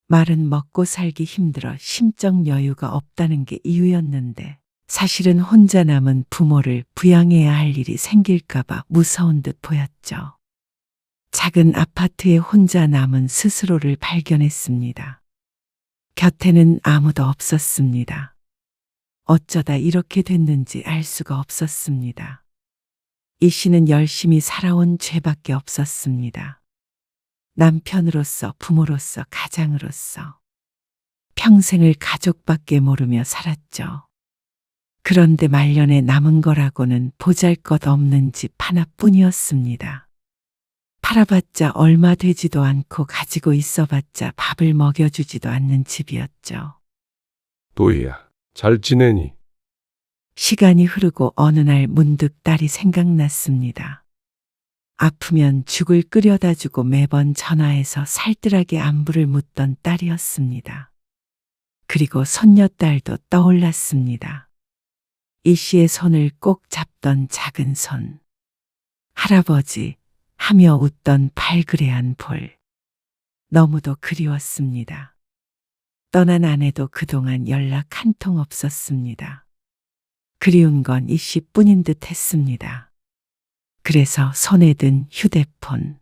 말은 먹고 살기 힘들어 심적 여유가 없다는 게 이유였는데 사실은 혼자 남은 부모를 부양해야 할 일이 생길까봐 무서운 듯 보였죠. 작은 아파트에 혼자 남은 스스로를 발견했습니다. 곁에는 아무도 없었습니다. 어쩌다 이렇게 됐는지 알 수가 없었습니다. 이 씨는 열심히 살아온 죄밖에 없었습니다. 남편으로서, 부모로서, 가장으로서 평생을 가족밖에 모르며 살았죠. 그런데 말년에 남은 거라고는 보잘것없는 집 하나뿐이었습니다. 팔아봤자 얼마 되지도 않고 가지고 있어봤자 밥을 먹여주지도 않는 집이었죠. 도희야, 잘 지내니? 시간이 흐르고 어느 날 문득 딸이 생각났습니다. 아프면 죽을 끓여다 주고 매번 전화해서 살뜰하게 안부를 묻던 딸이었습니다. 그리고 손녀딸도 떠올랐습니다. 이 씨의 손을 꼭 잡던 작은 손. 할아버지 하며 웃던 발그레한 볼. 너무도 그리웠습니다. 떠난 아내도 그동안 연락 한 통 없었습니다. 그리운 건 이 씨뿐인 듯 했습니다. 그래서 손에 든 휴대폰.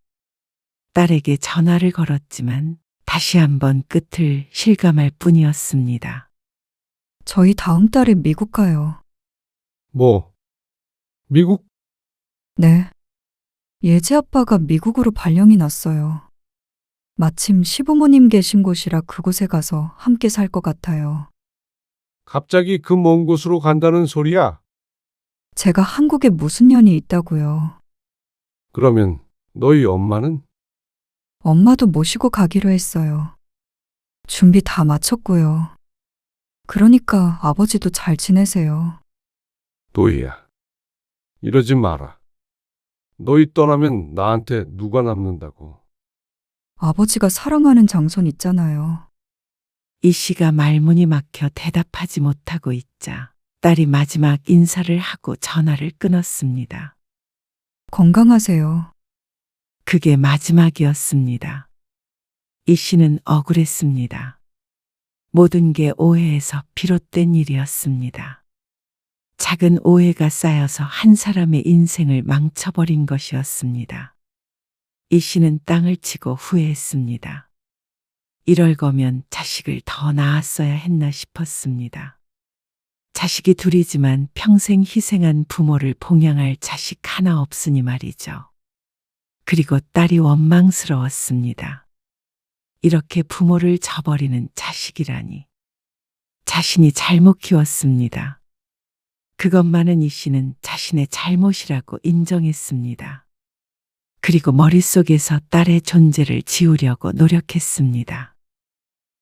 딸에게 전화를 걸었지만 다시 한번 끝을 실감할 뿐이었습니다. 저희 다음 달에 미국 가요. 뭐? 미국? 네. 예지 아빠가 미국으로 발령이 났어요. 마침 시부모님 계신 곳이라 그곳에 가서 함께 살 것 같아요. 갑자기 그 먼 곳으로 간다는 소리야? 제가 한국에 무슨 년이 있다고요. 그러면 너희 엄마는? 엄마도 모시고 가기로 했어요. 준비 다 마쳤고요. 그러니까 아버지도 잘 지내세요. 도희야, 이러지 마라. 너희 떠나면 나한테 누가 남는다고. 아버지가 사랑하는 장손 있잖아요. 이 씨가 말문이 막혀 대답하지 못하고 있자 딸이 마지막 인사를 하고 전화를 끊었습니다. 건강하세요. 그게 마지막이었습니다. 이 씨는 억울했습니다. 모든 게 오해에서 비롯된 일이었습니다. 작은 오해가 쌓여서 한 사람의 인생을 망쳐버린 것이었습니다. 이 씨는 땅을 치고 후회했습니다. 이럴 거면 자식을 더 낳았어야 했나 싶었습니다. 자식이 둘이지만 평생 희생한 부모를 봉양할 자식 하나 없으니 말이죠. 그리고 딸이 원망스러웠습니다. 이렇게 부모를 저버리는 자식이라니. 자신이 잘못 키웠습니다. 그것만은 이 씨는 자신의 잘못이라고 인정했습니다. 그리고 머릿속에서 딸의 존재를 지우려고 노력했습니다.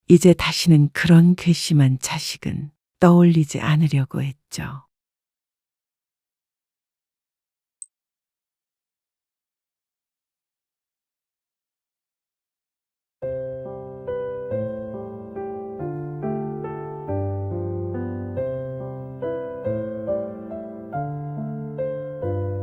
이제 다시는 그런 괘씸한 자식은 떠올리지 않으려고 했죠.